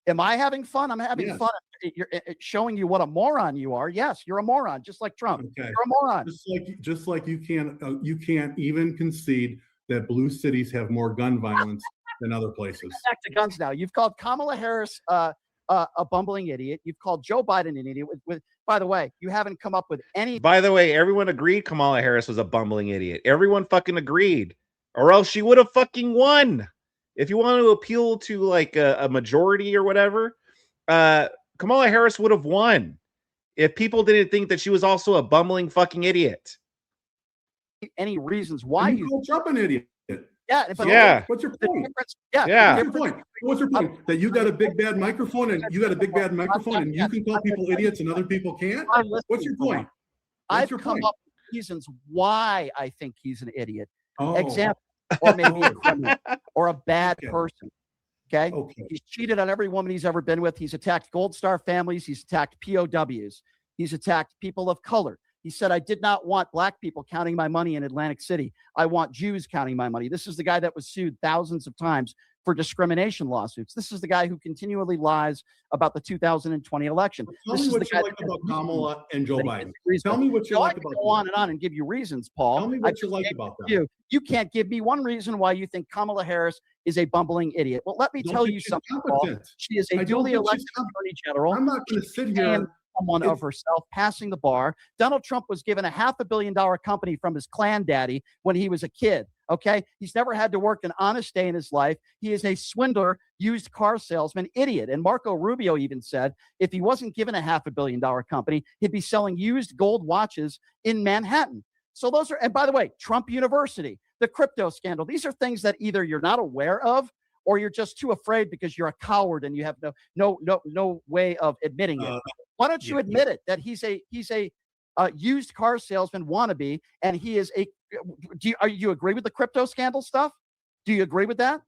Am I having fun? I'm having fun. You're showing you what a moron you are. Yes, you're a moron, just like Trump. Okay. You're a moron. Just like you can't even concede that blue cities have more gun violence than other places. Back to guns now. You've called Kamala Harris a bumbling idiot. You've called Joe Biden an idiot. By the way, you haven't come up with any. By the way, everyone agreed Kamala Harris was a bumbling idiot. Everyone fucking agreed, or else she would have fucking won. If you want to appeal to like a majority or whatever, Kamala Harris would have won if people didn't think that she was also a bumbling fucking idiot. Any reasons why you call Trump an idiot? Yeah, but Yeah. What's your the point? difference, yeah, Yeah. What's your point? What's your point? That you got a big bad microphone and you got a big bad microphone and you can call people idiots and other people can't? What's your point? What's I've your come point? up with reasons why I think he's an idiot. Oh, Example, or maybe a criminal or a bad Okay. person. Okay? okay. He's cheated on every woman he's ever been with. He's attacked Gold Star families. He's attacked POWs. He's attacked people of color. He said, I did not want black people counting my money in Atlantic City. I want Jews counting my money. This is the guy that was sued thousands of times for discrimination lawsuits. This is the guy who continually lies about the 2020 election. Tell This me is what the you guy like that about Kamala and Joe that he Biden. disagrees Tell with. me what you So I like can about go on and on and give you reasons, Paul. Tell me I what you just like gave about that. you can't give me one reason why you think Kamala Harris is a bumbling idiot. Well, let me Don't tell think you she's something, Paul. competent. She is I a don't duly think she's elected attorney general. I'm not going to sit And here. someone of It's- herself passing the bar. Donald Trump was given a $500 million company from his clan daddy when he was a kid. Okay. He's never had to work an honest day in his life. He is a swindler, used car salesman, idiot. And Marco Rubio even said if he wasn't given a $500 million company, he'd be selling used gold watches in Manhattan. So those are, and by the way, Trump University, the crypto scandal, these are things that either you're not aware of or you're just too afraid because you're a coward and you have no way of admitting it. Why don't you yeah. admit it that he's a used car salesman wannabe and he is a are you agree with the crypto scandal stuff? Do you agree with that?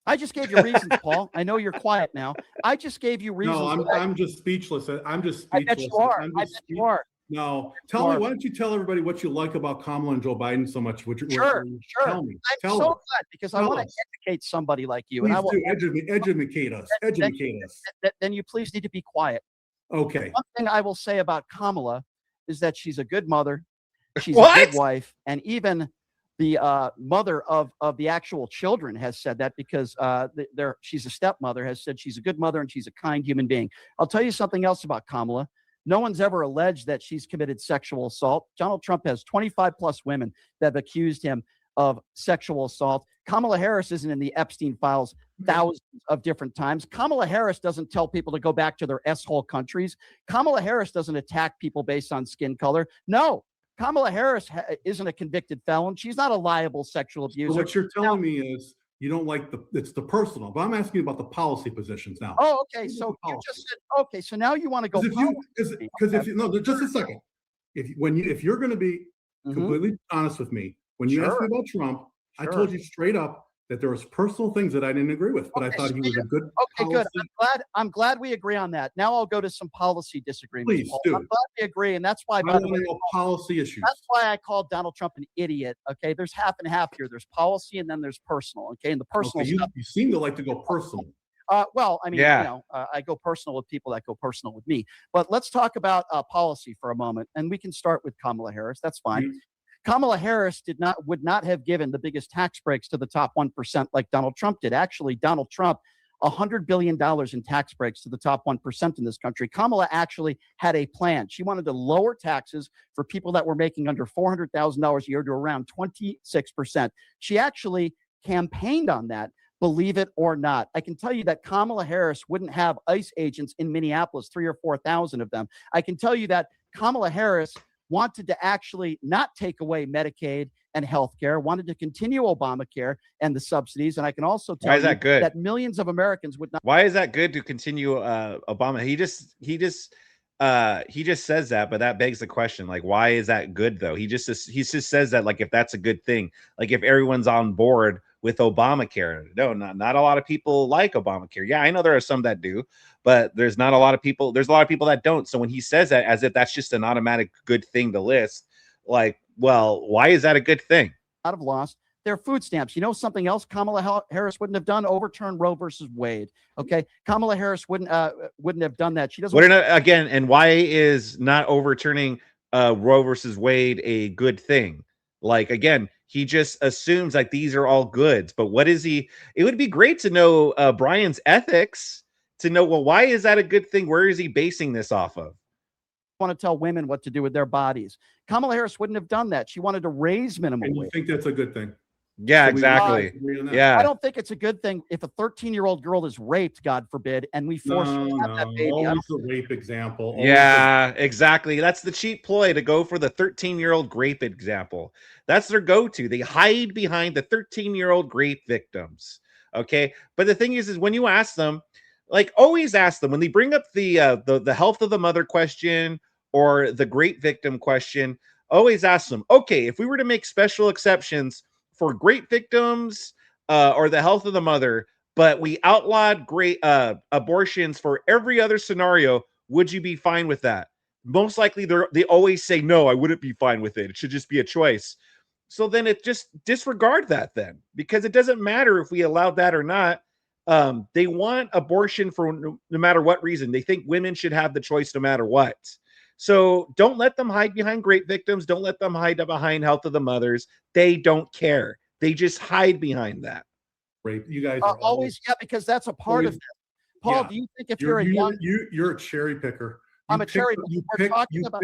I just gave you reasons, Paul. I know you're quiet now. I just gave you reasons. No, I'm just speechless. I'm just I speechless. bet you are. I'm I just bet you are. No, tell me. Why don't you tell everybody what you like about Kamala and Joe Biden so much? Sure. Tell me. I'm Tell so us. glad because I Tell want to us. educate somebody like you. Please And I will, do educate us. Educate us. then you please need to be quiet. Okay. One thing I will say about Kamala is that she's a good mother, she's a What? good wife, and even the mother of the actual children has said that because she's a stepmother, has said she's a good mother and she's a kind human being. I'll tell you something else about Kamala. No one's ever alleged that she's committed sexual assault. Donald Trump has 25 plus women that have accused him of sexual assault. Kamala Harris isn't in the Epstein files thousands of different times. Kamala Harris doesn't tell people to go back to their S-hole countries. Kamala Harris doesn't attack people based on skin color. No, Kamala Harris isn't a convicted felon. She's not a liable sexual abuser. So what you're telling me is you don't like it's the personal, but I'm asking you about the policy positions now. Oh, okay. So you just said, okay. So now you want to go. Because if you no, just a second. If you're going to be completely honest with me, when you asked me about Trump, I told you straight up that there was personal things that I didn't agree with, but I thought he was a good. Okay, good. I'm glad we agree on that. Now I'll go to some policy disagreements. Please Paul. do. I'm glad we agree, and that's why. I By want the to way, know policy issues. that's why I called Donald Trump an idiot. Okay, there's half and half here. There's policy, and then there's personal. Okay, and the personal Okay, stuff. you seem to like to go personal. Well, I mean, Yeah. I go personal with people that go personal with me. But let's talk about policy for a moment, and we can start with Kamala Harris. That's fine. Mhm. Kamala Harris would not have given the biggest tax breaks to the top 1% like Donald Trump did. Actually, Donald Trump, $100 billion in tax breaks to the top 1% in this country. Kamala actually had a plan. She wanted to lower taxes for people that were making under $400,000 a year to around 26%. She actually campaigned on that. Believe it or not. I can tell you that Kamala Harris wouldn't have ICE agents in Minneapolis, 3,000 or 4,000 of them. I can tell you that Kamala Harris wanted to actually not take away Medicaid and health care, wanted to continue Obamacare and the subsidies. And I can also tell Why is you that good? that millions of Americans would not. Why is that good to continue Obama? He just says that, but that begs the question, like, why is that good though? He just says that, like, if that's a good thing, like if everyone's on board with Obamacare. No, not a lot of people like Obamacare. Yeah, I know there are some that do, but there's not a lot of people. There's a lot of people that don't. So when he says that as if that's just an automatic good thing to list, like, well, why is that a good thing? Have lost their food stamps. You know something else Kamala Harris wouldn't have done? Overturn Roe versus Wade. Okay, Kamala Harris wouldn't have done that. She doesn't. Again, and why is not overturning Roe versus Wade a good thing? Like, again, he just assumes like these are all goods. But what is he? It would be great to know Brian's ethics, to know, well, why is that a good thing? Where is he basing this off of? Want to tell women what to do with their bodies. Kamala Harris wouldn't have done that. She wanted to raise minimum And you wage. think that's a good thing? Yeah, So exactly. agree on that. I Yeah. don't think it's a good thing if a 13-year-old girl is raped, God forbid, and we force her to have that baby. Always the rape example. Always Yeah, exactly. That's the cheap ploy to go for the 13-year-old grape example. That's their go-to. They hide behind the 13-year-old grape victims. Okay. But the thing is when you ask them, like always ask them when they bring up the health of the mother question or the grape victim question, always ask them, okay, if we were to make special exceptions for grape victims or the health of the mother, but we outlawed great abortions for every other scenario, would you be fine with that? Most likely they always say no, I wouldn't be fine with it. It should just be a choice. So then it just disregard that then, because it doesn't matter if we allowed that or not. They want abortion for no matter what reason. They think women should have the choice no matter what. So don't let them hide behind grape victims. Don't let them hide behind health of the mothers. They don't care. They just hide behind that. rape. You guys are Always, yeah, because that's a part of always, it. Paul, yeah. do you think if you're a young, You're a cherry picker. I'm a cherry picker. You We're pick talking about-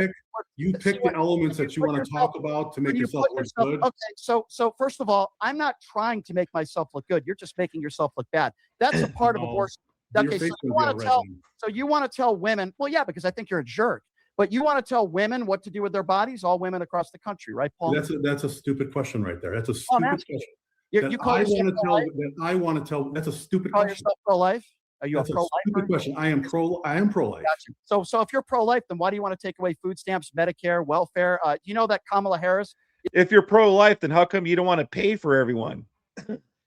you see pick what- the elements when that you you put want to yourself- talk about to make when you yourself put look yourself- good. Okay, so first of all, I'm not trying to make myself look good. You're just making yourself look bad. That's a part of No, abortion. Your Okay, so face you would be want all to red tell, then. so you want to tell women, well, yeah, because I think you're a jerk. But you want to tell women what to do with their bodies, all women across the country, right, Paul? That's a stupid question right there. That's a I'm stupid asking question. You That call yourself pro-life? I want to tell. That's a stupid Call question. yourself pro-life? Are you That's a a stupid pro-lifer? question. I am pro-life. Gotcha. So if you're pro-life, then why do you want to take away food stamps, Medicare, welfare? Do you know that Kamala Harris? If you're pro-life, then how come you don't want to pay for everyone?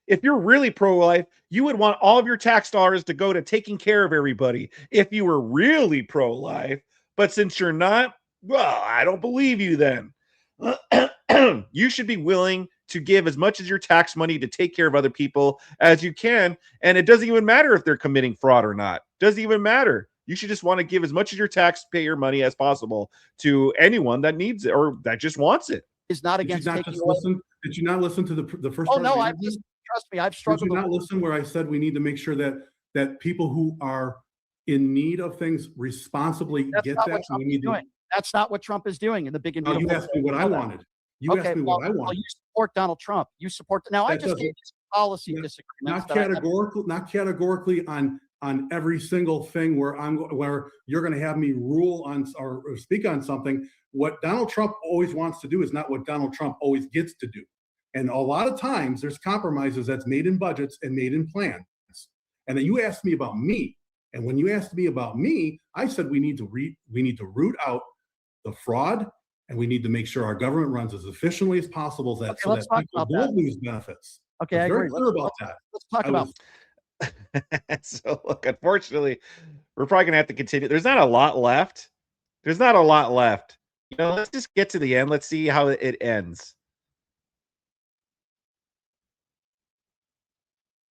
If you're really pro-life, you would want all of your tax dollars to go to taking care of everybody if you were really pro-life. But since you're not, well, I don't believe you then. You should be willing to give as much as your tax money to take care of other people as you can. And it doesn't even matter if they're committing fraud or not. Doesn't even matter. You should just want to give as much of your taxpayer money as possible to anyone that needs it or that just wants it. Is not Did you against not taking just away. listen? Did you not listen to the first Oh part? no, of the I've interview? just trust me, I've Did struggled. you not listen where I said we need to make sure that people who are in need of things responsibly That's get not that? what Trump We is need to. doing. That's not what Trump is doing in the big and No, you beautiful. asked me what I wanted. You asked me what I well, wanted. you support Donald Trump. You support. Now, I That just gave doesn't- you some policy not- disagreements. Not categorically on every single thing where you're going to have me rule on or speak on something. What Donald Trump always wants to do is not what Donald Trump always gets to do. And a lot of times there's compromises that's made in budgets and made in plans. And then you asked me about me. And when you asked me about me, I said we need to root out the fraud, and we need to make sure our government runs as efficiently as possible so that people don't lose benefits. Okay, I very agree. clear about that. Let's talk about. So look, unfortunately, we're probably gonna have to continue. There's not a lot left. There's not a lot left. Let's just get to the end. Let's see how it ends.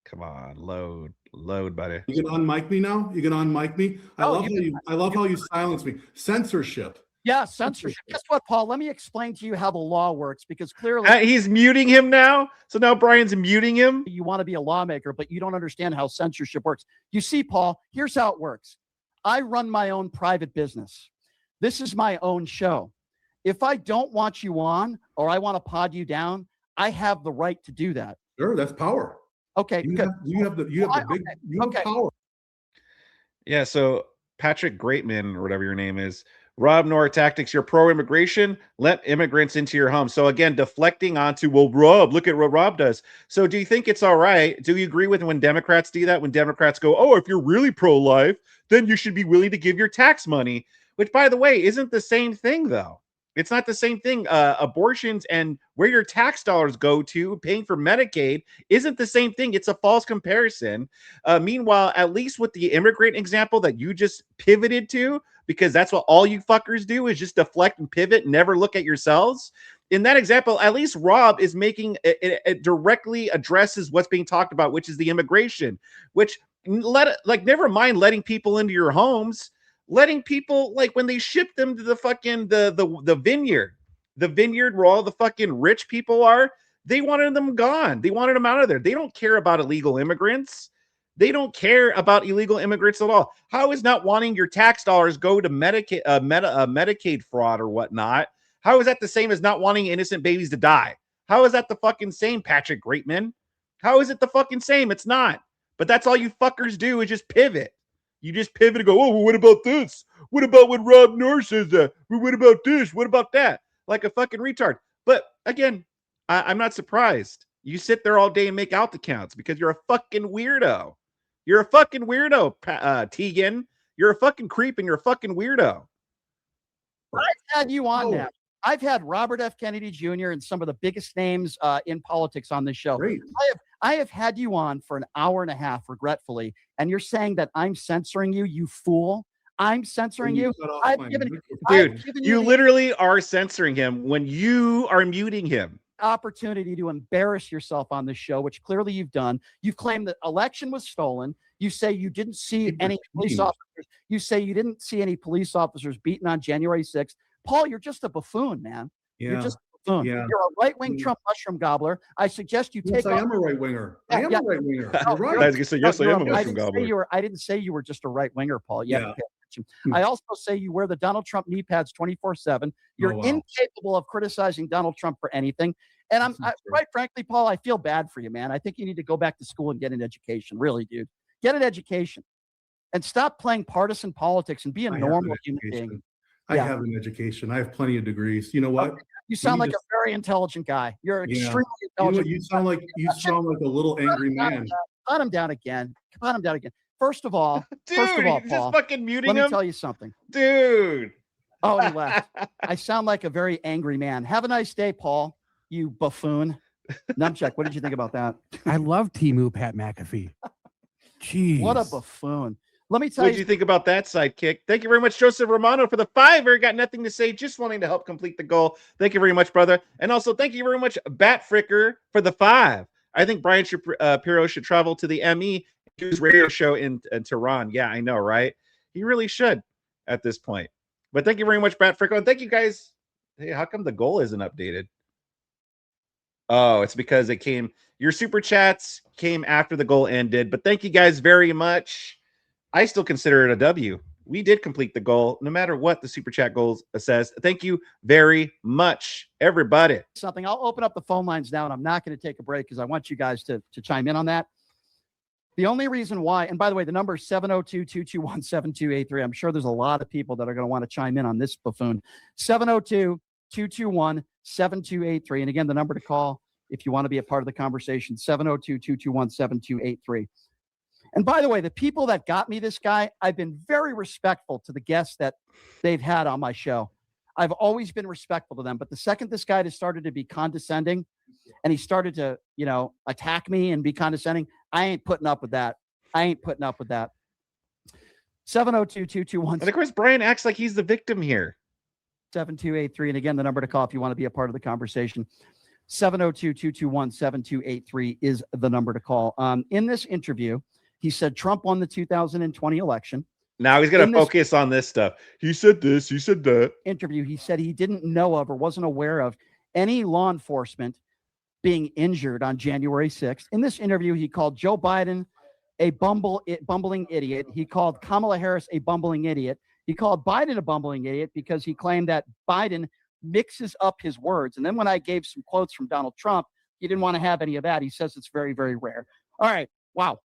Come on, load, buddy. You can unmic me now. You can unmic me. I love how you silence me. Censorship. Yeah, censorship. Guess what, Paul? Let me explain to you how the law works, because clearly he's muting him now. So now Brian's muting him. you want to be a lawmaker, but you don't understand how censorship works. You see, Paul, here's how it works. I run my own private business. This is my own show. If I don't want you on or I want to pod you down, I have the right to do that. Sure, that's power. Okay, good. You have power. Yeah, so Patrick Greatman, or whatever your name is, Rob Nor Tactics, you're pro-immigration, let immigrants into your home. So again, deflecting onto, well, Rob, look at what Rob does. So do you think it's all right? Do you agree with when Democrats do that? When Democrats go, oh, if you're really pro-life, then you should be willing to give your tax money, which, by the way, isn't the same thing, though. It's not the same thing. Abortions and where your tax dollars go to, paying for Medicaid, isn't the same thing. It's a false comparison. Meanwhile, at least with the immigrant example that you just pivoted to, because that's what all you fuckers do is just deflect and pivot and never look at yourselves. In that example, at least Rob is making it directly addresses what's being talked about, which is the immigration, which never mind letting people into your homes. Letting people, like, when they ship them to the fucking the vineyard where all the fucking rich people are, they wanted them gone. They wanted them out of there. They don't care about illegal immigrants. They don't care about illegal immigrants at all. How is not wanting your tax dollars go to Medicaid fraud or whatnot? How is that the same as not wanting innocent babies to die? How is that the fucking same, Patrick Greatman? How is it the fucking same? It's not. But that's all you fuckers do is just pivot. You just pivot and go, oh, well, what about this? What about when Rob North says that? Well, what about this? What about that? Like a fucking retard. But again, I'm not surprised. You sit there all day and make out the counts because you're a fucking weirdo. You're a fucking weirdo, Tegan. You're a fucking creep and you're a fucking weirdo. I've had you on now. I've had Robert F. Kennedy Jr. and some of the biggest names in politics on this show. Great. I have had you on for an hour and a half, regretfully, and you're saying that I'm censoring you, you fool. I'm censoring you. Dude, you literally are censoring him when you are muting him. Opportunity to embarrass yourself on this show, which clearly you've done. You've claimed that election was stolen. You say you didn't see any police officers. You say you didn't see any police officers beaten on January 6th. Paul, you're just a buffoon, man. Yeah. You're just a buffoon. Yeah. You're a right-wing Trump mushroom gobbler. I suggest you take. I am a right-winger. I am a right-winger. You're right. I was gonna say, yes, I am a mushroom gobbler. I didn't say you were just a right-winger, Paul. Yeah. I also say you wear the Donald Trump knee pads 24/7. You're incapable of criticizing Donald Trump for anything. And quite frankly, Paul, I feel bad for you, man. I think you need to go back to school and get an education. Really, dude. Get an education and stop playing partisan politics and be a normal human being. I have an education. I have plenty of degrees. You know what? You sound like a very intelligent guy. You're extremely intelligent. You sound like a little angry man. Cut him down again. Cut him down again. First of all, Paul, just fucking muting let him. me tell you something. Dude. Oh, he left. I sound like a very angry man. Have a nice day, Paul, you buffoon. Numchuck, what did you think about that? I love Temu Pat McAfee. Jeez. What a buffoon. Let me tell you. What did you think about that sidekick? Thank you very much, Joseph Romano, for the $5. Got nothing to say, just wanting to help complete the goal. Thank you very much, brother. And also, thank you very much, Bat Fricker, for the $5. I think Brian Shapiro should travel to the ME, do his radio show in Tehran. Yeah, I know, right? He really should at this point. But thank you very much, Bat Fricker. And thank you guys. Hey, how come the goal isn't updated? Oh, it's because it came. Your super chats came after the goal ended. But thank you guys very much. I still consider it a W. We did complete the goal, no matter what the super chat goals says. Thank you very much, everybody. I'll open up the phone lines now, and I'm not going to take a break because I want you guys to chime in on that. The only reason why, and by the way, the number is 702-221-7283. I'm sure there's a lot of people that are going to want to chime in on this buffoon. 702-221-7283. And again, the number to call if you want to be a part of the conversation, 702-221-7283. And by the way, the people that got me this guy, I've been very respectful to the guests that they've had on my show. I've always been respectful to them. But the second this guy has started to be condescending and he started to, attack me and be condescending, I ain't putting up with that. 702-221. And of course, Brian acts like he's the victim here. 7283. And again, the number to call if you want to be a part of the conversation. 702-221-7283 is the number to call. In this interview, he said Trump won the 2020 election. Now he's going to focus on this stuff. He said this, he said that. Interview, he said he didn't know of or wasn't aware of any law enforcement being injured on January 6th. In this interview, he called Joe Biden a bumbling idiot. He called Kamala Harris a bumbling idiot. He called Biden a bumbling idiot because he claimed that Biden mixes up his words. And then when I gave some quotes from Donald Trump, he didn't want to have any of that. He says it's very, very rare. All right. Wow.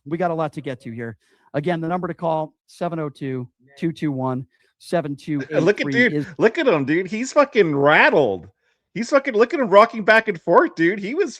We got a lot to get to here. Again, the number to call, 702-221-7283. Look at him, dude. He's fucking rattled. Look at him rocking back and forth, dude. I don't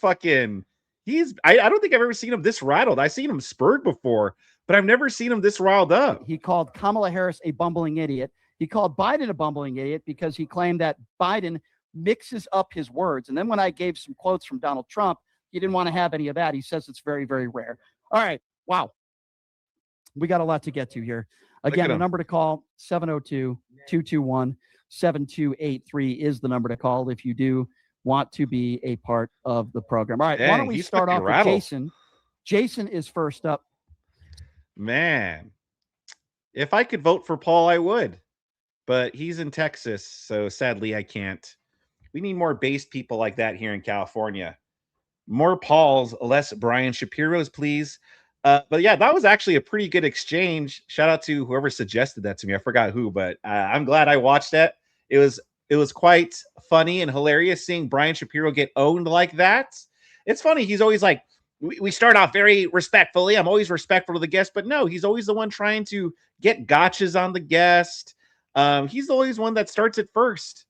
think I've ever seen him this rattled. I've seen him spurred before, but I've never seen him this riled up. He called Kamala Harris a bumbling idiot. He called Biden a bumbling idiot because he claimed that Biden mixes up his words. And then when I gave some quotes from Donald Trump, he didn't want to have any of that. He says it's very, very rare. All right. Wow. We got a lot to get to here. Again, the number to call, 702-221-7283 is the number to call if you do want to be a part of the program. All right. Why don't we start off with Jason? Jason is first up. Man, if I could vote for Paul, I would. But he's in Texas, so sadly I can't. We need more based people like that here in California. More Pauls, less Brian Shapiros, please. But yeah, that was actually a pretty good exchange. Shout out to whoever suggested that to me. I forgot who, but I'm glad I watched that. It was It was quite funny and hilarious seeing Brian Shapiro get owned like that. It's funny. He's always like, we start off very respectfully. I'm always respectful to the guest, but no, he's always the one trying to get gotchas on the guest. He's always one that starts it first.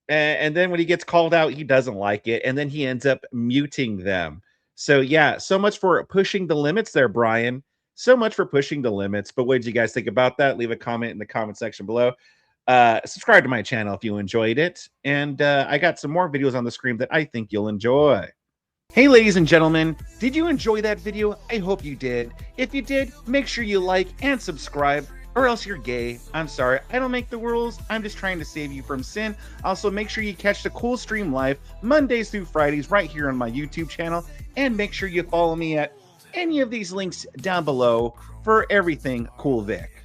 And then when he gets called out, he doesn't like it. And then he ends up muting them. So yeah, so much for pushing the limits there, Brian. So much for pushing the limits. But what did you guys think about that? Leave a comment in the comment section below. Subscribe to my channel if you enjoyed it. And I got some more videos on the screen that I think you'll enjoy. Hey, ladies and gentlemen, did you enjoy that video? I hope you did. If you did, make sure you like and subscribe, or else you're gay. I'm sorry, I don't make the rules. I'm just trying to save you from sin. Also, make sure you catch the Cool Stream live Mondays through Fridays right here on my YouTube channel. And make sure you follow me at any of these links down below for everything Cool Vic.